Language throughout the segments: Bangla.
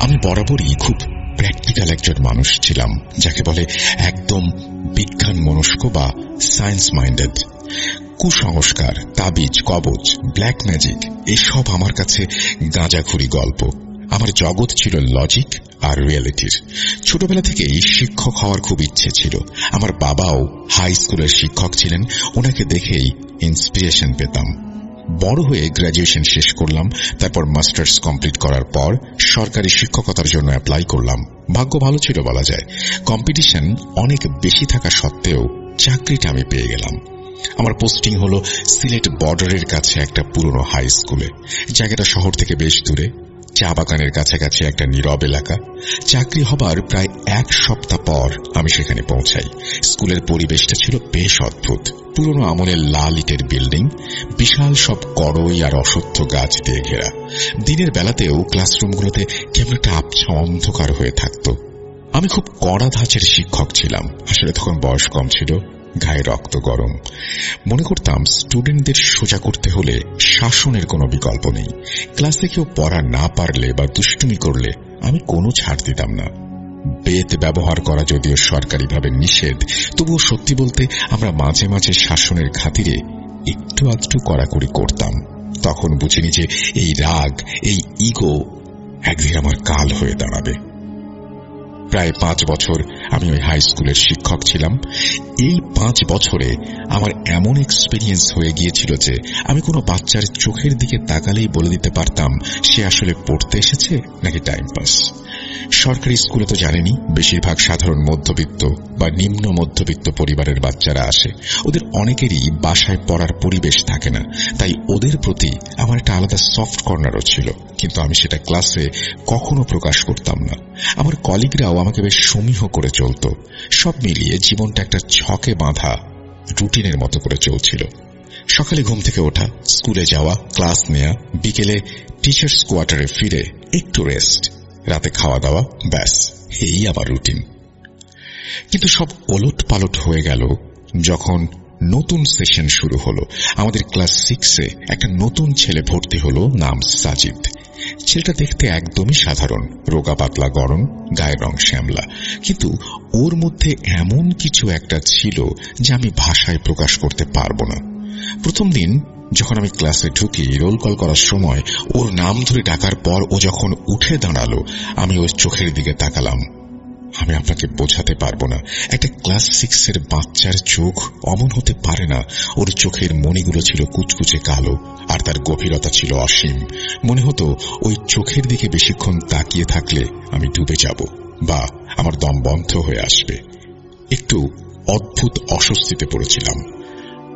আমি বরাবরই খুব প্র্যাকটিক্যাল একজন মানুষ ছিলাম, যাকে বলে একদম বিজ্ঞান মনস্ক বা সায়েন্স মাইন্ডেড। কুসংস্কার, তাবিজ, কবচ, ব্ল্যাক ম্যাজিক এসব আমার কাছে গাঁজাখুরি গল্প। আমার জগৎ ছিল লজিক আর রিয়েলিটির। ছোটবেলা থেকেই শিক্ষক হওয়ার খুব ইচ্ছে ছিল। আমার বাবাও হাই স্কুলের শিক্ষক ছিলেন, ওনাকে দেখেই ইন্সপিরেশন পেতাম। বড় হয়ে গ্র্যাজুয়েশন শেষ করলাম, তারপর মাস্টার্স কমপ্লিট করার পর সরকারি শিক্ষকতার জন্য অ্যাপ্লাই করলাম। ভাগ্য ভালো ছিল বলা যায়। কম্পিটিশন অনেক বেশি থাকা সত্ত্বেও চাকরিটা আমি পেয়ে গেলাম। আমার পোস্টিং হলো সিলেট বর্ডারের কাছে একটা পুরনো হাই স্কুলে। জায়গাটা শহর থেকে বেশ দূরে, চা বাগানের কাছাকাছি একটা নীরব এলাকা। চাকরি হবার প্রায় এক সপ্তাহ পর আমি সেখানে পৌঁছাই। স্কুলের পরিবেশটা ছিল বেশ অদ্ভুত। পুরনো আমলের লাল ইটের বিল্ডিং, বিশাল সব কড়ই আর অশ্বত্থ গাছ দিয়ে ঘেরা। দিনের বেলাতেও ক্লাসরুমগুলোতে কেমন একটা আবছা অন্ধকার হয়ে থাকত। আমি খুব কড়া ধাঁচের শিক্ষক ছিলাম। আসলে তখন বয়স কম ছিল, গায়ে রক্ত গরম। মনে করতাম স্টুডেন্টদের সোজা করতে হলে শাসনের কোনো বিকল্প নেই। ক্লাসে কেউ পড়া না পারলে বা দুষ্টুমি করলে আমি কোনো ছাড় দিতাম না। বেত ব্যবহার করা যদিও সরকারিভাবে নিষেধ, তবুও সত্যি বলতে আমরা মাঝে মাঝে শাসনের খাতিরে একটু আধটু কড়াকড়ি করতাম। তখন বুঝিনি যে এই রাগ, এই ইগো একদিন আমার কাল হয়ে দাঁড়াবে। প্রায় 5 বছর আমি ওই হাই স্কুলের শিক্ষক ছিলাম। এই 5 বছরে আমার এমন এক্সপেরিয়েন্স হয়ে গিয়েছিল যে আমি কোনো বাচ্চার চোখের দিকে তাকালেই বলে দিতে পারতাম সে আসলে পড়তে এসেছে নাকি টাইম পাস। সরকারি স্কুলে তো জানেনি, বেশিরভাগ সাধারণ মধ্যবিত্ত বা নিম্ন মধ্যবিত্ত পরিবারের বাচ্চারা আসে। ওদের অনেকেরই বাসায় পড়ার পরিবেশ থাকে না, তাই ওদের প্রতি আমার একটা আলাদা সফট কর্নারও ছিল, কিন্তু আমি সেটা ক্লাসে কখনো প্রকাশ করতাম না। আমার কলিগরাও আমাকে বেশ সমীহ করে চলত। সব মিলিয়ে জীবনটা একটা ছকে বাঁধা রুটিনের মতো করে চলছিল। সকালে ঘুম থেকে ওঠা, স্কুলে যাওয়া, ক্লাস নেওয়া, বিকেলে টিচার্স কোয়ার্টারে ফিরে একটু রেস্ট, রাতে খাওয়া দাওয়া, ব্যাস এই আমার রুটিন। কিন্তু সব ওলট পালট হয়ে গেল যখন নতুন সেশন শুরু হলো। আমাদের ক্লাস 6-এ একটা নতুন ছেলে ভর্তি হলো, নাম সাজিদ। ছেলেটা দেখতে একদমই সাধারণ, রোগা পাতলা গড়ন, গায়ের রং শ্যামলা, কিন্তু ওর মধ্যে এমন কিছু একটা ছিল যা আমি ভাষায় প্রকাশ করতে পারবো না। প্রথম দিন যখন আমি ক্লাসে ঢুকি, রোল কল করার সময় ওর নাম ধরে ডাকার পর ও যখন উঠে দাঁড়ালো, আমি ওর চোখের দিকে তাকালাম। আমি আপনাকে বোঝাতে পারবো না, একটা ক্লাস 6-এর বাচ্চার চোখ অমন হতে পারে না। ওর চোখের মণিগুলো ছিল কুচকুচে কালো, আর তার গভীরতা ছিল অসীম। মনে হতো ওই চোখের দিকে বেশিক্ষণ তাকিয়ে থাকলে আমি ডুবে যাব বা আমার দম বন্ধ হয়ে আসবে। একটু অদ্ভুত অস্বস্তিতে পড়েছিলাম।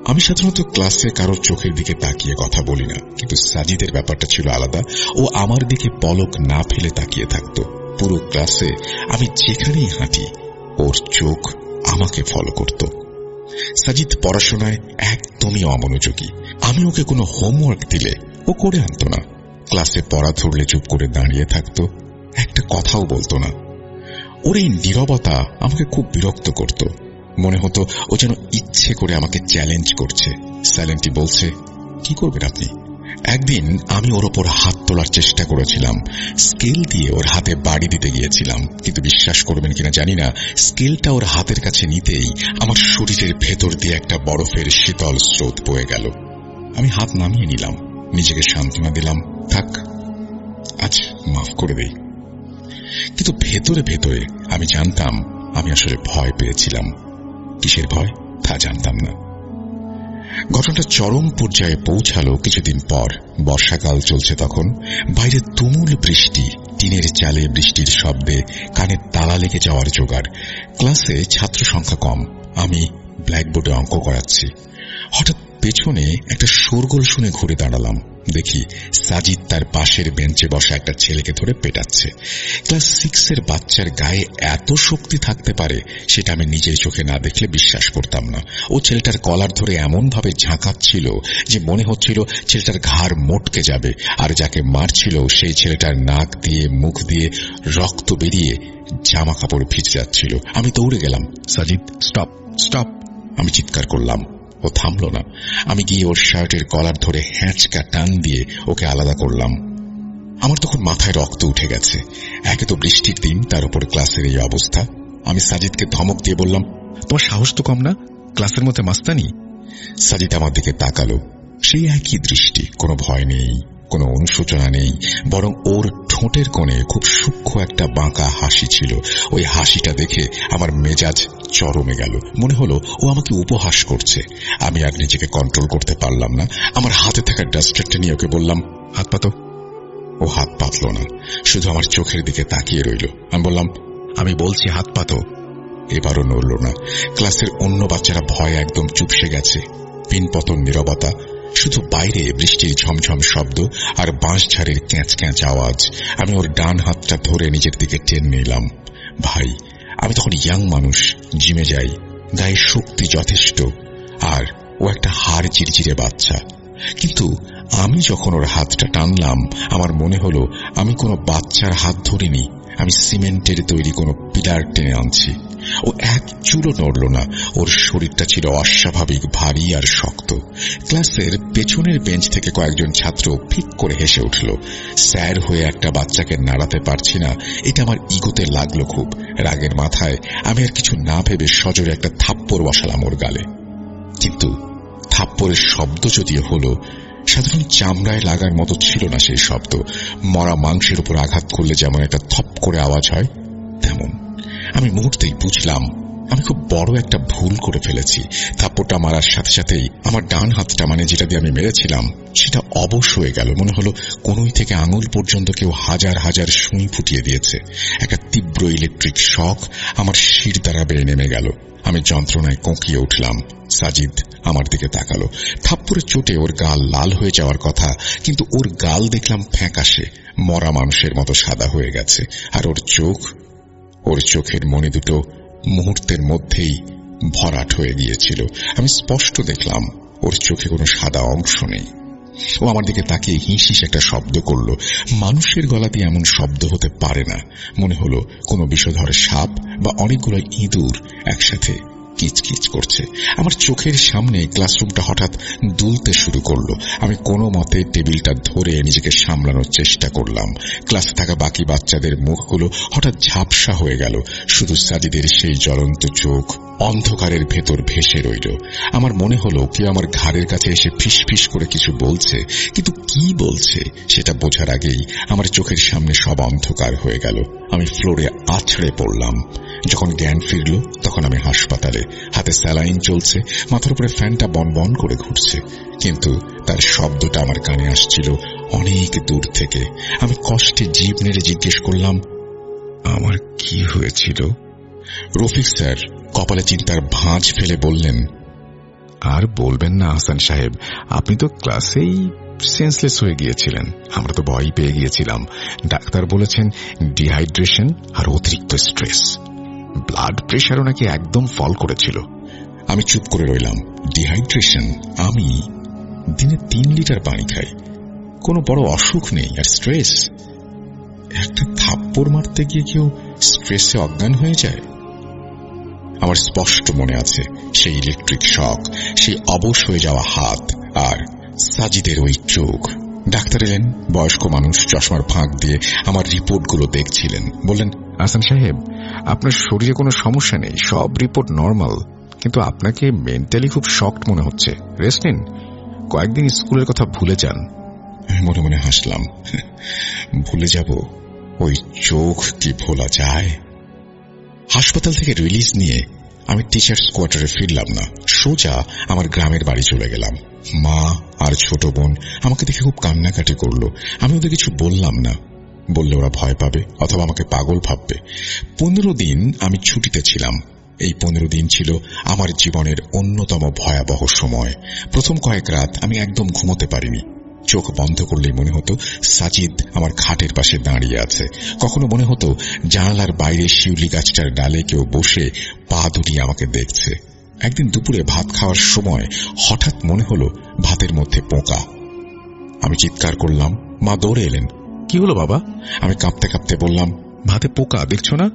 আমি সাধারণত ক্লাসে কারোর চোখের দিকে তাকিয়ে কথা বলি না, কিন্তু সাজিদের ব্যাপারটা ছিল আলাদা। ও আমার দিকে পলক না ফেলে তাকিয়ে থাকত। পুরো ক্লাসে আমি যেখানেই হাঁটি ওর চোখ আমাকে ফলো করত। সাজিদ পড়াশোনায় একদমই অমনোযোগী। আমি ওকে কোনো হোমওয়ার্ক দিলে ও করে আনত না। ক্লাসে পড়া ধরলে চুপ করে দাঁড়িয়ে থাকত, একটা কথাও বলতো না। ওর এই নীরবতা আমাকে খুব বিরক্ত করত। মনে হতো ও যেন ইচ্ছে করে আমাকে চ্যালেঞ্জ করছে। সাইলেন্টলি বলছে, কি করবেন আপনি? একদিন আমি ওর ওপর হাত তোলার চেষ্টা করেছিলাম। স্কেল দিয়ে ওর হাতে বাড়ি দিতে গিয়েছিলাম, কিন্তু বিশ্বাস করবেন কিনা জানি না, স্কেলটা ওর হাতের কাছে নিতেই আমার শরীরের ভেতর দিয়ে একটা বরফের শীতল স্রোত বয়ে গেল। আমি হাত নামিয়ে নিলাম, নিজেকে সান্ত্বনা দিলাম, থাক আজ মাফ করে দেই। কিন্তু ভেতরে ভেতরে আমি জানতাম আমি আসলে ভয় পেয়েছিলাম। কিসের ভয় তা জানতাম না। ঘটনাটা চরম পর্যায়ে পৌঁছালো কিছুদিন পর। বর্ষাকাল চলছে তখন। বাইরে তুমুল বৃষ্টি, টিনের চালে বৃষ্টির শব্দে কানে তালা লেগে যাওয়ার জোগাড়। ক্লাসে ছাত্র সংখ্যা কম। আমি ব্ল্যাকবোর্ডে অঙ্ক করাচ্ছি। হঠাৎ পেছনে একটা শোরগোল শুনে ঘুরে দাঁড়ালাম। দেখি সাজিদ তার পাশের বেঞ্চে বসা একটা ছেলেকে ধরে পেটাচ্ছে। ক্লাস 6-এর বাচ্চার গায়ে এত শক্তি থাকতে পারে সেটা আমি নিজের চোখে না দেখলে বিশ্বাস করতাম না। ও ছেলেটার কলার ধরে এমন ভাবে ঝাঁকাচ্ছিল যে মনে হচ্ছিল ছেলেটার ঘাড় মটকে যাবে, আর যাকে মারছিল সেই ছেলেটার নাক দিয়ে মুখ দিয়ে রক্ত বেরিয়ে জামা কাপড় ভিজে যাচ্ছিল। আমি দৌড়ে গেলাম, সাজিদ স্টপ স্টপ, আমি চিৎকার করলাম। ও থামল না। আমি গিয়ে ওর শার্টের কলার ধরে হ্যাঁচকা টান দিয়ে ওকে আলাদা করলাম। আমার তখন মাথায় রক্ত উঠে গেছে। একে তো বৃষ্টির দিন, তার উপর ক্লাসের এই অবস্থা। আমি সাজিদকে ধমক দিয়ে বললাম, তোমার সাহস তো কম না, ক্লাসের মধ্যে মাস্তানি। সাজিদ আমার দিকে তাকালো। সেই একই দৃষ্টি, কোনো ভয় নেই, কোনো অনুশোচনা নেই, বরং ওর ঠোঁটের কোণে খুব সূক্ষ্ম একটা বাঁকা হাসি ছিল। ওই হাসিটা দেখে আমার মেজাজ চরমে গেল। মনে হলো ও আমাকে উপহাস করছে। আমি আর নিজেকে কন্ট্রোল করতে পারলাম না। আমার হাতে থাকা ডাস্টারটা নিয়ে ওকে বললাম, হাত পাতো। ও হাত পাতল না, শুধু আমার চোখের দিকে তাকিয়ে রইল। আমি বললাম, আমি বলছি হাত পাতো। এবারও নড়ল না। ক্লাসের অন্য বাচ্চারা ভয়ে একদম চুপসে গেছে। পিনপতন নীরবতা, শুধু বাইরে বৃষ্টির ঝমঝম শব্দ আর বাঁশঝাড়ের ক্যাঁচ ক্যাঁচ আওয়াজ। আমি ওর ডান হাতটা ধরে নিজের দিকে টেনে নিলাম। ভাই, আমি তখন ইয়াং মানুষ, জিমে যাই, গায়ে শক্তি যথেষ্ট, আর ও একটা হাড় চিরচিরে বাচ্চা। কিন্তু আমি যখন ওর হাতটা টানলাম, আমার মনে হলো আমি কোনো বাচ্চার হাত ধরিনি, আমি সিমেন্টের তৈরি কোনো পিলার টেনে আনছি। ও এক চুলও নড়ল না। ওর শরীরটা ছিল অস্বাভাবিক ভারী আর শক্ত। ক্লাসের পেছনের বেঞ্চ থেকে কয়েকজন ছাত্র ফিক করে হেসে উঠল। স্যার হয়ে একটা বাচ্চাকে নাড়াতে পারছি না, এটা আমার ইগোতে লাগলো খুব। রাগের মাথায় আমি আর কিছু না ভেবে সজোরে একটা থাপ্পড় বসালাম ওর গালে। কিন্তু থাপ্পড়ের শব্দ যদিও হলো, সাধারণ চামড়ায় লাগার মতো ছিল না সেই শব্দ। মরা মাংসের উপর আঘাত করলে যেমন একটা থপ করে আওয়াজ হয়, তেমন। আমি মুহূর্তেই বুঝলাম আমি খুব বড় একটা ভুল করে ফেলেছি। থাপ্পড়টা মারার সাথে সাথেই আমার ডান হাতটা, মানে যেটা দিয়ে আমি মেরেছিলাম, সেটা অবশ হয়ে গেল। মনে হলো কনুই থেকে আঙুল পর্যন্ত কেউ হাজার হাজার সুই ফুটিয়ে দিয়েছে। একটা তীব্র ইলেকট্রিক শক আমার শির দ্বারা বেয়ে নেমে গেল। আমি যন্ত্রণায় কোঁকিয়ে উঠলাম। সাজিদ আমার দিকে তাকালো। থাপ্পড়ের চোটে ওর গাল লাল হয়ে যাওয়ার কথা, কিন্তু ওর গাল দেখলাম ফ্যাকাশে, মরা মানুষের মতো সাদা হয়ে গেছে। আর ওর চোখের মণি দুটো মুহূর্তের মধ্যেই ভরাট হয়ে গিয়েছিল। আমি স্পষ্ট দেখলাম ওর চোখে কোনো সাদা অংশ নেই। ও আমার দিকে তাকিয়ে হিঁসিস একটা শব্দ করল। মানুষের গলা দিয়ে এমন শব্দ হতে পারে না। মনে হলো কোনো বিষধর সাপ বা অনেকগুলো ইঁদুর একসাথে কিচকিচ করছে। আমার চোখের সামনে ক্লাসরুমটা হঠাৎ দুলতে শুরু করলো। আমি কোনো মতে টেবিলটা ধরে নিজেকে সামলানোর চেষ্টা করলাম। ক্লাসে থাকা বাকি বাচ্চাদের মুখগুলো হঠাৎ ঝাপসা হয়ে গেল। শুধু সাজিদের সেই জ্বলন্ত চোখ অন্ধকারের ভেতর ভেসে রইল। আমার মনে হলো কেউ আমার ঘাড়ের কাছে এসে ফিস ফিস করে কিছু বলছে, কিন্তু কি বলছে সেটা বোঝার আগেই আমার চোখের সামনে সব অন্ধকার হয়ে গেল। আমি ফ্লোরে আছড়ে পড়লাম। যখন জ্ঞান ফিরল তখন আমি হাসপাতালে। হাতে স্যালাইন চলছে, মাথার উপরে ফ্যানটা বনবন করে ঘুরছে, কিন্তু তার শব্দটা আমার কানে আসছিল অনেক দূর থেকে। আমি কষ্টে জিভ নেড়ে জিজ্ঞেস করলাম, আমার কি হয়েছিল? রফিক স্যার কপালে চিন্তার ভাঁজ ফেলে বললেন, আর বলবেন না হাসান সাহেব, আপনি তো ক্লাসেই সেন্সলেস হয়ে গিয়েছিলেন। আমরা তো ভয় পেয়ে গিয়েছিলাম। ডাক্তার বলেছেন ডিহাইড্রেশন আর অতিরিক্ত স্ট্রেস। ব্লাড প্রেশারও নাকি একদম ফল করেছিল। আমি চুপ করে রইলাম। ডিহাইড্রেশন? আমি দিনে 3 লিটার পানি খাই, কোনো বড় অসুখ নেই। আর স্ট্রেস? একটা থাপ্পড় মারতে গিয়ে কেউ স্ট্রেসে অজ্ঞান হয়ে যায়? আমার স্পষ্ট মনে আছে সেই ইলেকট্রিক শক, সেই অবশ হয়ে যাওয়া হাত, আর সাজিদের ওই চোখ। ডাক্তার এলেন, বয়স্ক মানুষ, চশমার ফাঁক দিয়ে আমার রিপোর্টগুলো দেখছিলেন। বললেন, হাসান সাহেব, আপনার শরীরে কোনো সমস্যা নেই, সব রিপোর্ট নর্মাল, কিন্তু আপনাকে মেন্টালি খুব শকড মনে হচ্ছে। রেস্ট নিন, কয়েকদিন স্কুলের কথা ভুলে যান। মনে মনে হাসলাম। ভুলে যাব? ওই চোখ কি ভোলা যায়? হাসপাতাল থেকে রিলিজ নিয়ে আমি টিচার্স কোয়ার্টারে ফিরলাম না, সোজা আমার গ্রামের বাড়ি চলে গেলাম। মা আর ছোট বোন আমাকে দেখে খুব কান্নাকাটি করলো। আমি ওদের কিছু বললাম না, বললে ওরা ভয় পাবে অথবা আমাকে পাগল ভাববে। 15 দিন আমি ছুটিতে ছিলাম। এই 15 দিন ছিল আমার জীবনের অন্যতম ভয়াবহ সময়। প্রথম কয়েক রাত আমি একদম ঘুমোতে পারিনি। চোখ বন্ধ করলেই মনে হতো সাজিদ আমার খাটের পাশে দাঁড়িয়ে আছে। কখনো মনে হতো জানালার বাইরে শিউলি গাছটার ডালে কেউ বসে পা দুটিয়ে আমাকে দেখছে। একদিন দুপুরে ভাত খাওয়ার সময় হঠাৎ মনে হলো ভাতের মধ্যে পোকা। আমি চিৎকার করলাম। মা দৌড়ে এলেন। কি হলো বাবা? আমি কাঁপতে কাঁপতে বললাম, ভাতে পোকা দেখছো না?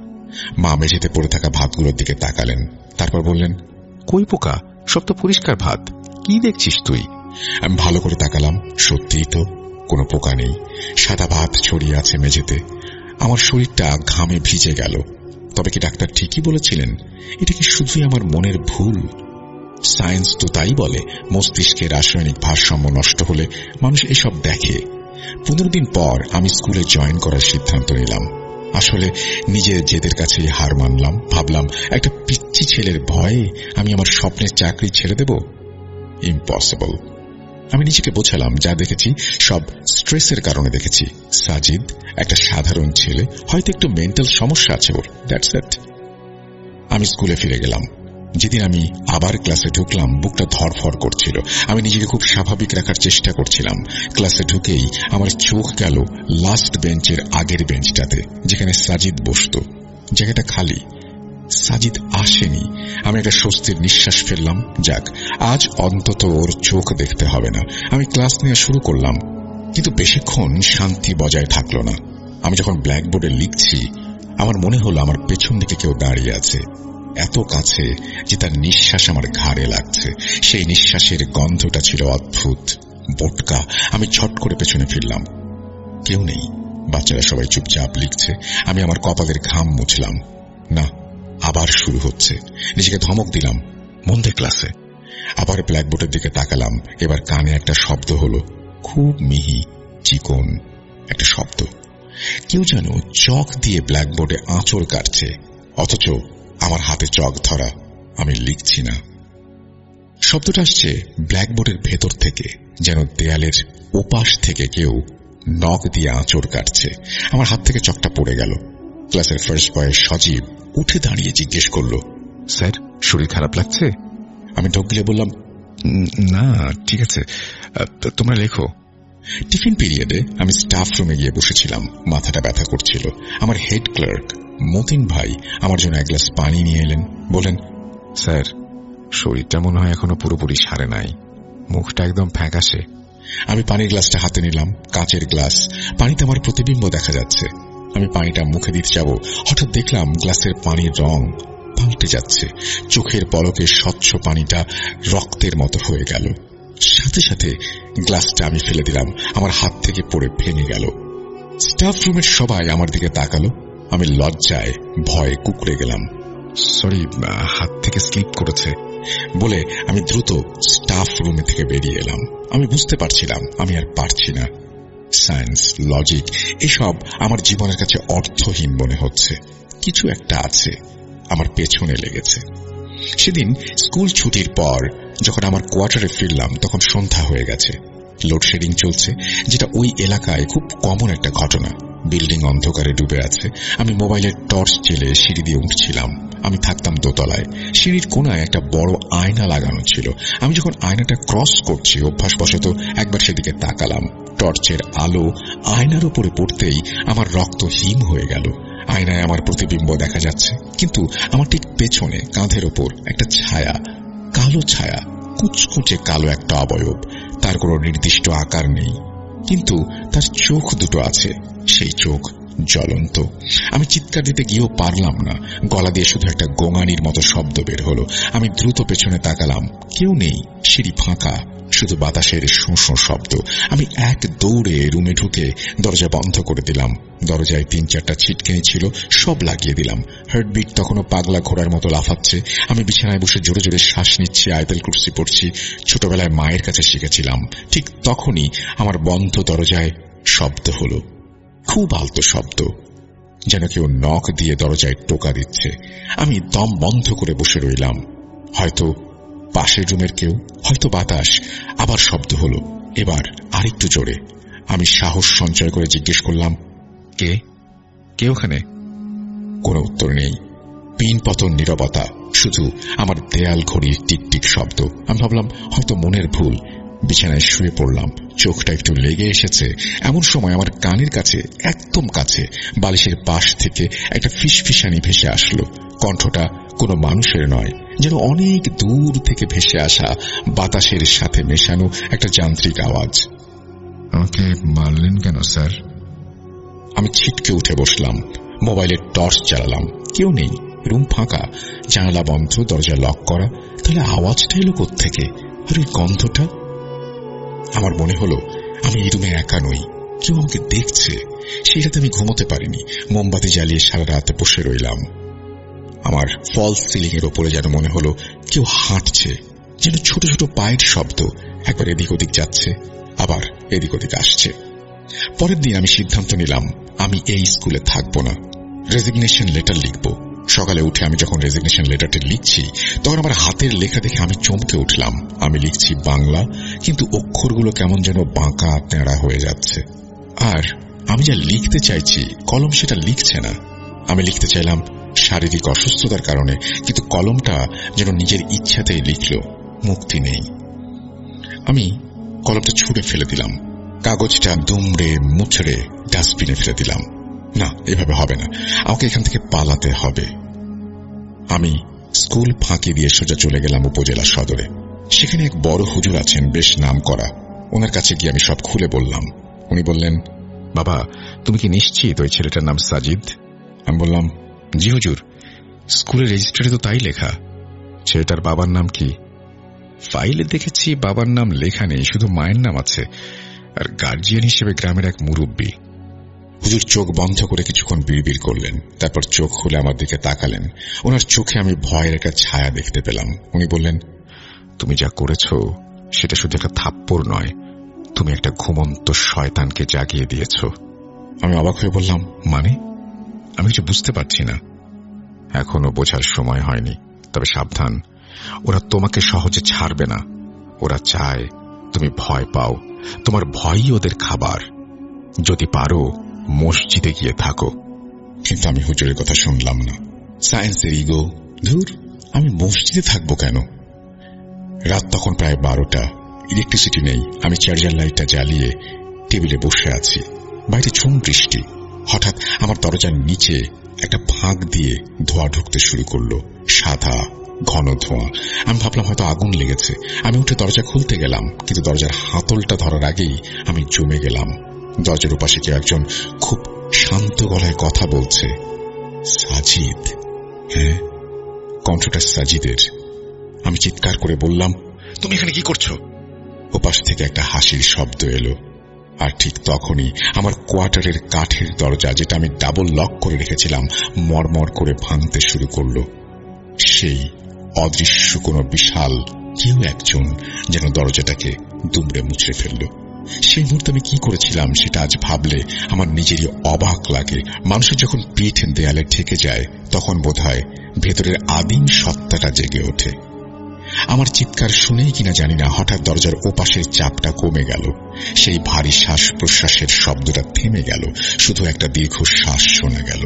মা মেঝেতে পড়ে থাকা ভাতগুলোর দিকে তাকালেন, তারপর বললেন, কই পোকা? সব তো পরিষ্কার ভাত, কি দেখছিস তুই? আমি ভালো করে তাকালাম। সত্যিই তো কোনো পোকা নেই, সাদা ভাত ছড়িয়ে আছে মেঝেতে। আমার শরীরটা ঘামে ভিজে গেল। তবে কি ডাক্তার ঠিকই বলেছিলেন? এটা কি শুধুই আমার মনের ভুল? সায়েন্স তো তাই বলে, মস্তিষ্কের রাসায়নিক ভারসাম্য নষ্ট হলে মানুষ এসব দেখে। 15 দিন পর আমি স্কুলে জয়েন করার সিদ্ধান্ত নিলাম। আসলে নিজের জেদের কাছেই হার মানলাম। ভাবলাম, একটা পিচ্চি ছেলের ভয়ে আমি আমার স্বপ্নের চাকরি ছেড়ে দেব? ইম্পসিবল। আমি নিজেকে বোঝালাম, যা দেখেছি সব স্ট্রেসের কারণে দেখেছি। সাজিদ একটা সাধারণ ছেলে, হয়তো একটু মেন্টাল সমস্যা আছে ওর, দ্যাটস ইট। আমি স্কুলে ফিরে গেলাম। যেদিন আমি আবার ক্লাসে ঢুকলাম, বুকটা ধড়ফড় করছিল। আমি নিজেকে খুব স্বাভাবিক রাখার চেষ্টা করছিলাম। ক্লাসে ঢুকেই আমার চোখ গেল লাস্ট বেঞ্চের আগের বেঞ্চটাতে, যেখানে সাজিদ বসত। জায়গাটা খালি, সাজিদ আসেনি। আমি একটা স্বস্তির নিঃশ্বাস ফেললাম। যাক, আজ অন্তত ওর চোখ দেখতে হবে না। আমি ক্লাস নেওয়া শুরু করলাম, কিন্তু বেশিক্ষণ শান্তি বজায় থাকলো না। আমি যখন ব্ল্যাকবোর্ডে লিখছি, আমার মনে হলো আমার পেছন দিকে কেউ দাঁড়িয়ে আছে, এত কাছে যে তার নিঃশ্বাস আমার ঘাড়ে লাগছে। সেই নিঃশ্বাসের গন্ধটা ছিল অদ্ভুত, বোটকা। আমি ছট করে পেছনে ফিরলাম। কেউ নেই, বাচ্চারা সবাই চুপচাপ লিখছে। আমি আমার কপালের ঘাম মুছলাম। না, আবার শুরু হচ্ছে। নিজেকে ধমক দিলাম, মন দে ক্লাসে। আবার ব্ল্যাকবোর্ডের দিকে তাকালাম। এবার কানে একটা শব্দ হলো, খুব মিহি চিকন একটা শব্দ। কেউ যেন চক দিয়ে ব্ল্যাকবোর্ডে আঁচড় কাটছে, অথচ আমার হাতে চক ধরা। আমি লিখছি না। শব্দটা আসছে ব্ল্যাকবোর্ডের ভেতর থেকে, যেন দেয়ালের ওপাশ থেকে কেউ নখ দিয়ে আঁচড় কাটছে। আমার হাত থেকে চকটা পড়ে গেল। ক্লাসের ফার্স্ট বয় সজীব উঠে দাঁড়িয়ে জিজ্ঞেস করলো, স্যার, শরীর খারাপ লাগছে? আমি ঢোক গিলে বললাম, না, ঠিক আছে, তোমরা লেখো। টিফিন পিরিয়ডে আমি স্টাফ রুমে গিয়ে বসেছিলাম। মাথাটা ব্যথা করছিল। আমার হেড ক্লার্ক মতিন ভাই আমার জন্য এক গ্লাস পানি নিয়ে এলেন। বলেন, স্যার, শরীরটা মনে হয় এখনো পুরোপুরি সারে নাই, মুখটা একদম ফ্যাকাশে। আমি পানির গ্লাসটা হাতে নিলাম। কাচের গ্লাস, পানিতে আমার প্রতিবিম্ব দেখা যাচ্ছে। আমি পানিটা মুখে দিতে যাব, হঠাৎ দেখলাম গ্লাসের পানির রং পাল্টে যাচ্ছে। চোখের পলকে স্বচ্ছ পানিটা রক্তের মতো হয়ে গেল। সাথে সাথে গ্লাসটা আমি ফেলে দিলাম। আমার হাত থেকে পড়ে ভেঙে গেল। স্টাফ রুমের সবাই আমার দিকে তাকালো। আমি লজ্জায় ভয়ে কুঁকড়ে গেলাম। সরি, হাত থেকে স্লিপ করেছে বলে আমি দ্রুত স্টাফ রুমে থেকে বেরিয়ে এলাম। আমি বুঝতে পারছিলাম আমি আর পারছি না। সায়েন্স, লজিক এসব আমার জীবনের কাছে অর্থহীন মনে হচ্ছে। কিছু একটা আছে আমার পেছনে লেগেছে। সেদিন স্কুল ছুটির পর যখন আমার কোয়ার্টারে ফিরলাম, তখন সন্ধ্যা হয়ে গেছে। লোডশেডিং চলছে, যেটা ওই এলাকায় খুব কমন একটা ঘটনা। বিল্ডিং অন্ধকারে ডুবে আছে। আমি মোবাইলের টর্চ জেলে সিঁড়ি দিয়ে উঠছিলাম। আমি থাকতাম দোতলায়। সিঁড়ির কোনায় একটা বড় আয়না লাগানো ছিল। আমি যখন আয়নাটা ক্রস করছি, অভ্যাসবশত একবার সেদিকে তাকালাম। টর্চের আলো আয়নার উপরে পড়তেই আমার রক্ত হিম হয়ে গেল। আয়নায় আমার প্রতিবিম্ব দেখা যাচ্ছে, কিন্তু আমার ঠিক পেছনে কাঁধের ওপর একটা ছায়া, কালো ছায়া, কুচকুচে কালো একটা অবয়ব। তার কোনো নির্দিষ্ট আকার নেই, কিন্তু তার চোখ দুটো আছে। সেই চোখ জ্বলন্ত। আমি চিৎকার দিতে গিয়েও পারলাম না। গলা দিয়ে শুধু একটা গোঙানির মতো শব্দ বের হলো। আমি দ্রুত পেছনে তাকালাম। কেউ নেই, সিঁড়ি ফাঁকা, শুধু বাতাসের শোঁ শোঁ শব্দ। আমি এক দৌড়ে রুমে ঢুকে দরজা বন্ধ করে দিলাম। দরজায় 3-4টা ছিটকিনি ছিল, সব লাগিয়ে দিলাম। হার্টবিট তখনও পাগলা ঘোড়ার মতো লাফাচ্ছে। আমি বিছানায় বসে জোরে জোরে শ্বাস নিচ্ছি, আয়াতুল কুরসি পড়ছি। ছোটবেলায় মায়ের কাছে শিখেছিলাম। ঠিক তখনই আমার বন্ধ দরজায় শব্দ হলো, খুব আলতো শব্দ, যেন কেউ নখ দিয়ে দরজায় টোকা দিচ্ছে। আমি দম বন্ধ করে বসে রইলাম। হয়তো পাশের রুমের কেউ, হয়তো বাতাস। আবার শব্দ হলো, এবার আরেকটু জোরে। আমি সাহস সঞ্চয় করে জিজ্ঞেস করলাম, কে কে ওখানে? কোনো উত্তর নেই। পিন পতন নীরবতা, শুধু আমার দেয়াল ঘড়ির টিকটিক শব্দ। আমি ভাবলাম হয়তো মনের ভুল। বিছানায় শুয়ে পড়লাম। চোখটা একটু লেগে এসেছে। এমন সময় আমার কানের কাছে, একদম কাছে, বালিশের পাশ থেকে একটা ফিসফিসানি ভেসে আসলো। কণ্ঠটা কোনো মানুষের নয়, যেন অনেক দূর থেকে ভেসে আসা বাতাসের সাথে মেশানো একটা যান্ত্রিক আওয়াজ। আমাকে মারলেন কেন স্যার? আমি ছিটকে উঠে বসলাম। মোবাইলের টর্চ জ্বালালাম। কেউ নেই, রুম ফাঁকা, জানালা বন্ধ, দরজা লক করা। তাহলে আওয়াজটা এলো কোত্থেকে? আর ওই গন্ধটা? আমার মনে হলো আমি এই রুমে একা নই, কেউ আমাকে দেখছে। সেই রাতে আমি ঘুমোতে পারিনি, মোমবাতি জ্বালিয়ে সারা রাতে বসে রইলাম। আমার ফলস সিলিং এর ওপরে যেন মনে হলো কেউ হাঁটছে, যেন ছোট ছোট পায়ের শব্দ, একবার এদিক ওদিক যাচ্ছে, আবার এদিক ওদিক আসছে। পরের দিন আমি সিদ্ধান্ত নিলাম আমি এই স্কুলে থাকবো না, রেজিগনেশন লেটার লিখব। সকালে উঠে আমি যখন রেজিগনেশন লেটারটি লিখছি, তখন আমার হাতের লেখা দেখে আমি চমকে উঠলাম। আমি লিখছি বাংলা, কিন্তু অক্ষরগুলো কেমন যেন বাঁকা তেড়া হয়ে যাচ্ছে। আর আমি যা লিখতে চাইছি কলম সেটা লিখছে না। আমি লিখতে চাইলাম শারীরিক অসুস্থতার কারণে, কিন্তু কলমটা যেন নিজের ইচ্ছাতেই লিখল, মুক্তি নেই। আমি কলমটা ছুঁড়ে ফেলে দিলাম, কাগজটা দুমড়ে মুচড়ে ডাস্টবিনে ফেলে দিলাম। না, এভাবে হবে না, আমাকে এখান থেকে পালাতে হবে। আমি স্কুল ফাঁকি দিয়ে সোজা চলে গেলাম উপজেলা সদরে। সেখানে এক বড় হুজুর আছেন, বেশ নাম করা। ওনার কাছে গিয়ে আমি সব খুলে বললাম। উনি বললেন, বাবা, তুমি কি নিশ্চিত ওই ছেলেটার নাম সাজিদ? আমি বললাম, জি হুজুর, স্কুলের রেজিস্টারে তো তাই লেখা। ছেলেটার বাবার নাম কি? ফাইলে দেখেছি বাবার নাম লেখা নেই, শুধু মায়ের নাম আছে, আর গার্জিয়ান হিসেবে গ্রামের এক মুরব্বী। হুজুর চোখ বন্ধ করে কিছুক্ষণ বিড়বিড় করলেন, তারপর চোখ খুলে আমার দিকে তাকালেন। ওনার চোখে আমি ভয়ের একটা ছায়া দেখতে পেলাম। উনি বললেন, তুমি যা করেছ সেটা শুধু একটা থাপ্পড় নয়, তুমি একটা ঘুমন্ত শয়তানকে জাগিয়ে দিয়েছ। আমি অবাক হয়ে বললাম, মানে? আমি কিছু বুঝতে পারছি না। এখনো বোঝার সময় হয়নি, তবে সাবধান, ওরা তোমাকে সহজে ছাড়বে না। ওরা চায় তুমি ভয় পাও, তোমার ভয়ই ওদের খাবার। যদি পারো মসজিদে গিয়ে থাকো। কিন্তু আমি হুজুরের কথা শুনলাম না। সায়েন্সের ইগো, ধুর, আমি মসজিদে থাকবো কেন? রাত তখন প্রায় 12টা, ইলেকট্রিসিটি নেই। আমি চার্জার লাইটটা জ্বালিয়ে টেবিলে বসে আছি। বাইরে ঝুম বৃষ্টি। হঠাৎ আমার দরজার নিচে একটা ফাঁক দিয়ে ধোঁয়া ঢুকতে শুরু করলো, সাদা ঘন ধোঁয়া। আমি ভাবলাম হয়তো আগুন লেগেছে। আমি উঠে দরজা খুলতে গেলাম, কিন্তু দরজার হাতলটা ধরার আগেই আমি জমে গেলাম। দরজার উপাশে কেউ একজন খুব শান্ত গলায় কথা বলছে। সাজিদ। হ্যাঁ, কণ্ঠটা সাজিদের। আমি চিৎকার করে বললাম, তুমি এখানে কি করছো? ওপাশ থেকে একটা হাসির শব্দ এলো, আর ঠিক তখনই আমার কোয়ার্টারের কাঠের দরজা, যেটা আমি ডাবল লক করে রেখেছিলাম, মরমর করে ভাঙতে শুরু করলো। সেই অদৃশ্য কোনো বিশাল কেউ একজন যেন দরজাটাকে দুমড়ে মুচড়ে ফেলল। সেই মুহূর্তে আমি কি করেছিলাম সেটা আজ ভাবলে আমার নিজেরই অবাক লাগে। মানুষের যখন পিঠ দেয়ালে ঠেকে যায়, তখন বোধহয় ভেতরের আদিম সত্তাটা জেগে ওঠে। আমার চিৎকার শুনেই কিনা জানি না, হঠাৎ দরজার ওপাশের চাপটা কমে গেল। সেই ভারী শ্বাস প্রশ্বাসের শব্দটা থেমে গেল, শুধু একটা দীর্ঘ শ্বাস শোনা গেল।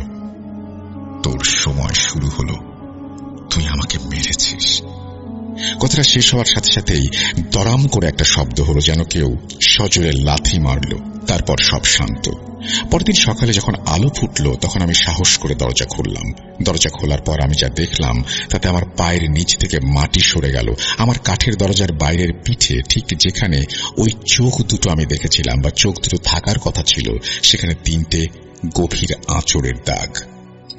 তোর সময় শুরু হলো, তুই আমাকে মেরেছিস। কথাটা শেষ হওয়ার সাথে সাথেই দরাম করে একটা শব্দ হলো, যেন কেউ সজোরে লাথি মারল। তারপর সব শান্ত। পরদিন সকালে যখন আলো ফুটল, তখন আমি সাহস করে দরজা খুললাম। দরজা খোলার পর আমি যা দেখলাম তাতে আমার পায়ের নিচ থেকে মাটি সরে গেল। আমার কাঠের দরজার বাইরের পিঠে, ঠিক যেখানে ওই চোখ দুটো আমি দেখেছিলাম বা চোখ দুটো থাকার কথা ছিল, সেখানে 3টে গভীর আঁচড়ের দাগ।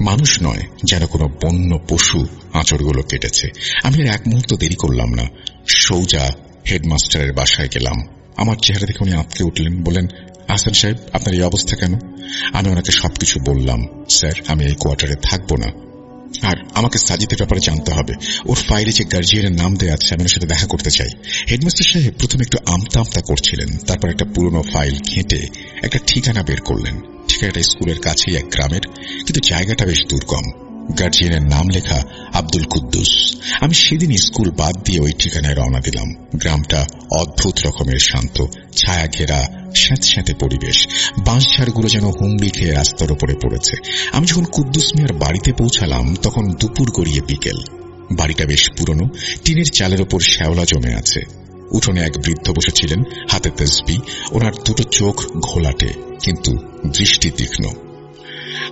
মানুষ নয়, যেন কোনো বন্য পশু আঁচড়গুলো কেটেছে। আমি আর এক মুহূর্ত দেরি করলাম না, সোজা হেডমাস্টারের বাসায় গেলাম। আমার চেহারা দেখে উনি আঁতকে উঠলেন, বললেন, আহসান সাহেব, আপনার এই অবস্থা কেন? আমি ওনাকে সবকিছু বললাম। স্যার, আমি এই কোয়ার্টারে থাকবো না, আর আমাকে সাজিদের ব্যাপারে জানতে হবে। ওর ফাইলে যে গার্জিয়ানের নাম দেয়া আছে, আমি ওর সাথে দেখা করতে চাই। হেডমাস্টার সাহেব প্রথমে একটু আমতা আমতা করছিলেন, তারপর একটা পুরনো ফাইল ঘেঁটে একটা ঠিকানা বের করলেন। ঠিকানাটা স্কুলের কাছেই এক গ্রামের, কিন্তু জায়গাটা বেশ দুর্গম। গার্জিয়ানের নাম লেখা আব্দুল কুদ্দুস। আমি সেদিনই স্কুল বাদ দিয়ে ওই ঠিকানায় রওনা দিলাম। গ্রামটা অদ্ভুত রকমের শান্ত, ছায়া ঘেরা স্যাঁতস্যাঁতে পরিবেশ। বাঁশঝাড়গুলো যেন হুমড়ি খেয়ে রাস্তার উপরে পড়েছে। আমি যখন কুদ্দুস মিয়ার বাড়িতে পৌঁছালাম, তখন দুপুর গড়িয়ে বিকেল। বাড়িটা বেশ পুরনো, টিনের চালের ওপর শ্যাওলা জমে আছে। উঠোনে এক বৃদ্ধ বসেছিলেন, হাতে তসবিহ। ওনার দুটো চোখ ঘোলাটে, কিন্তু দৃষ্টি তীক্ষ্ণ।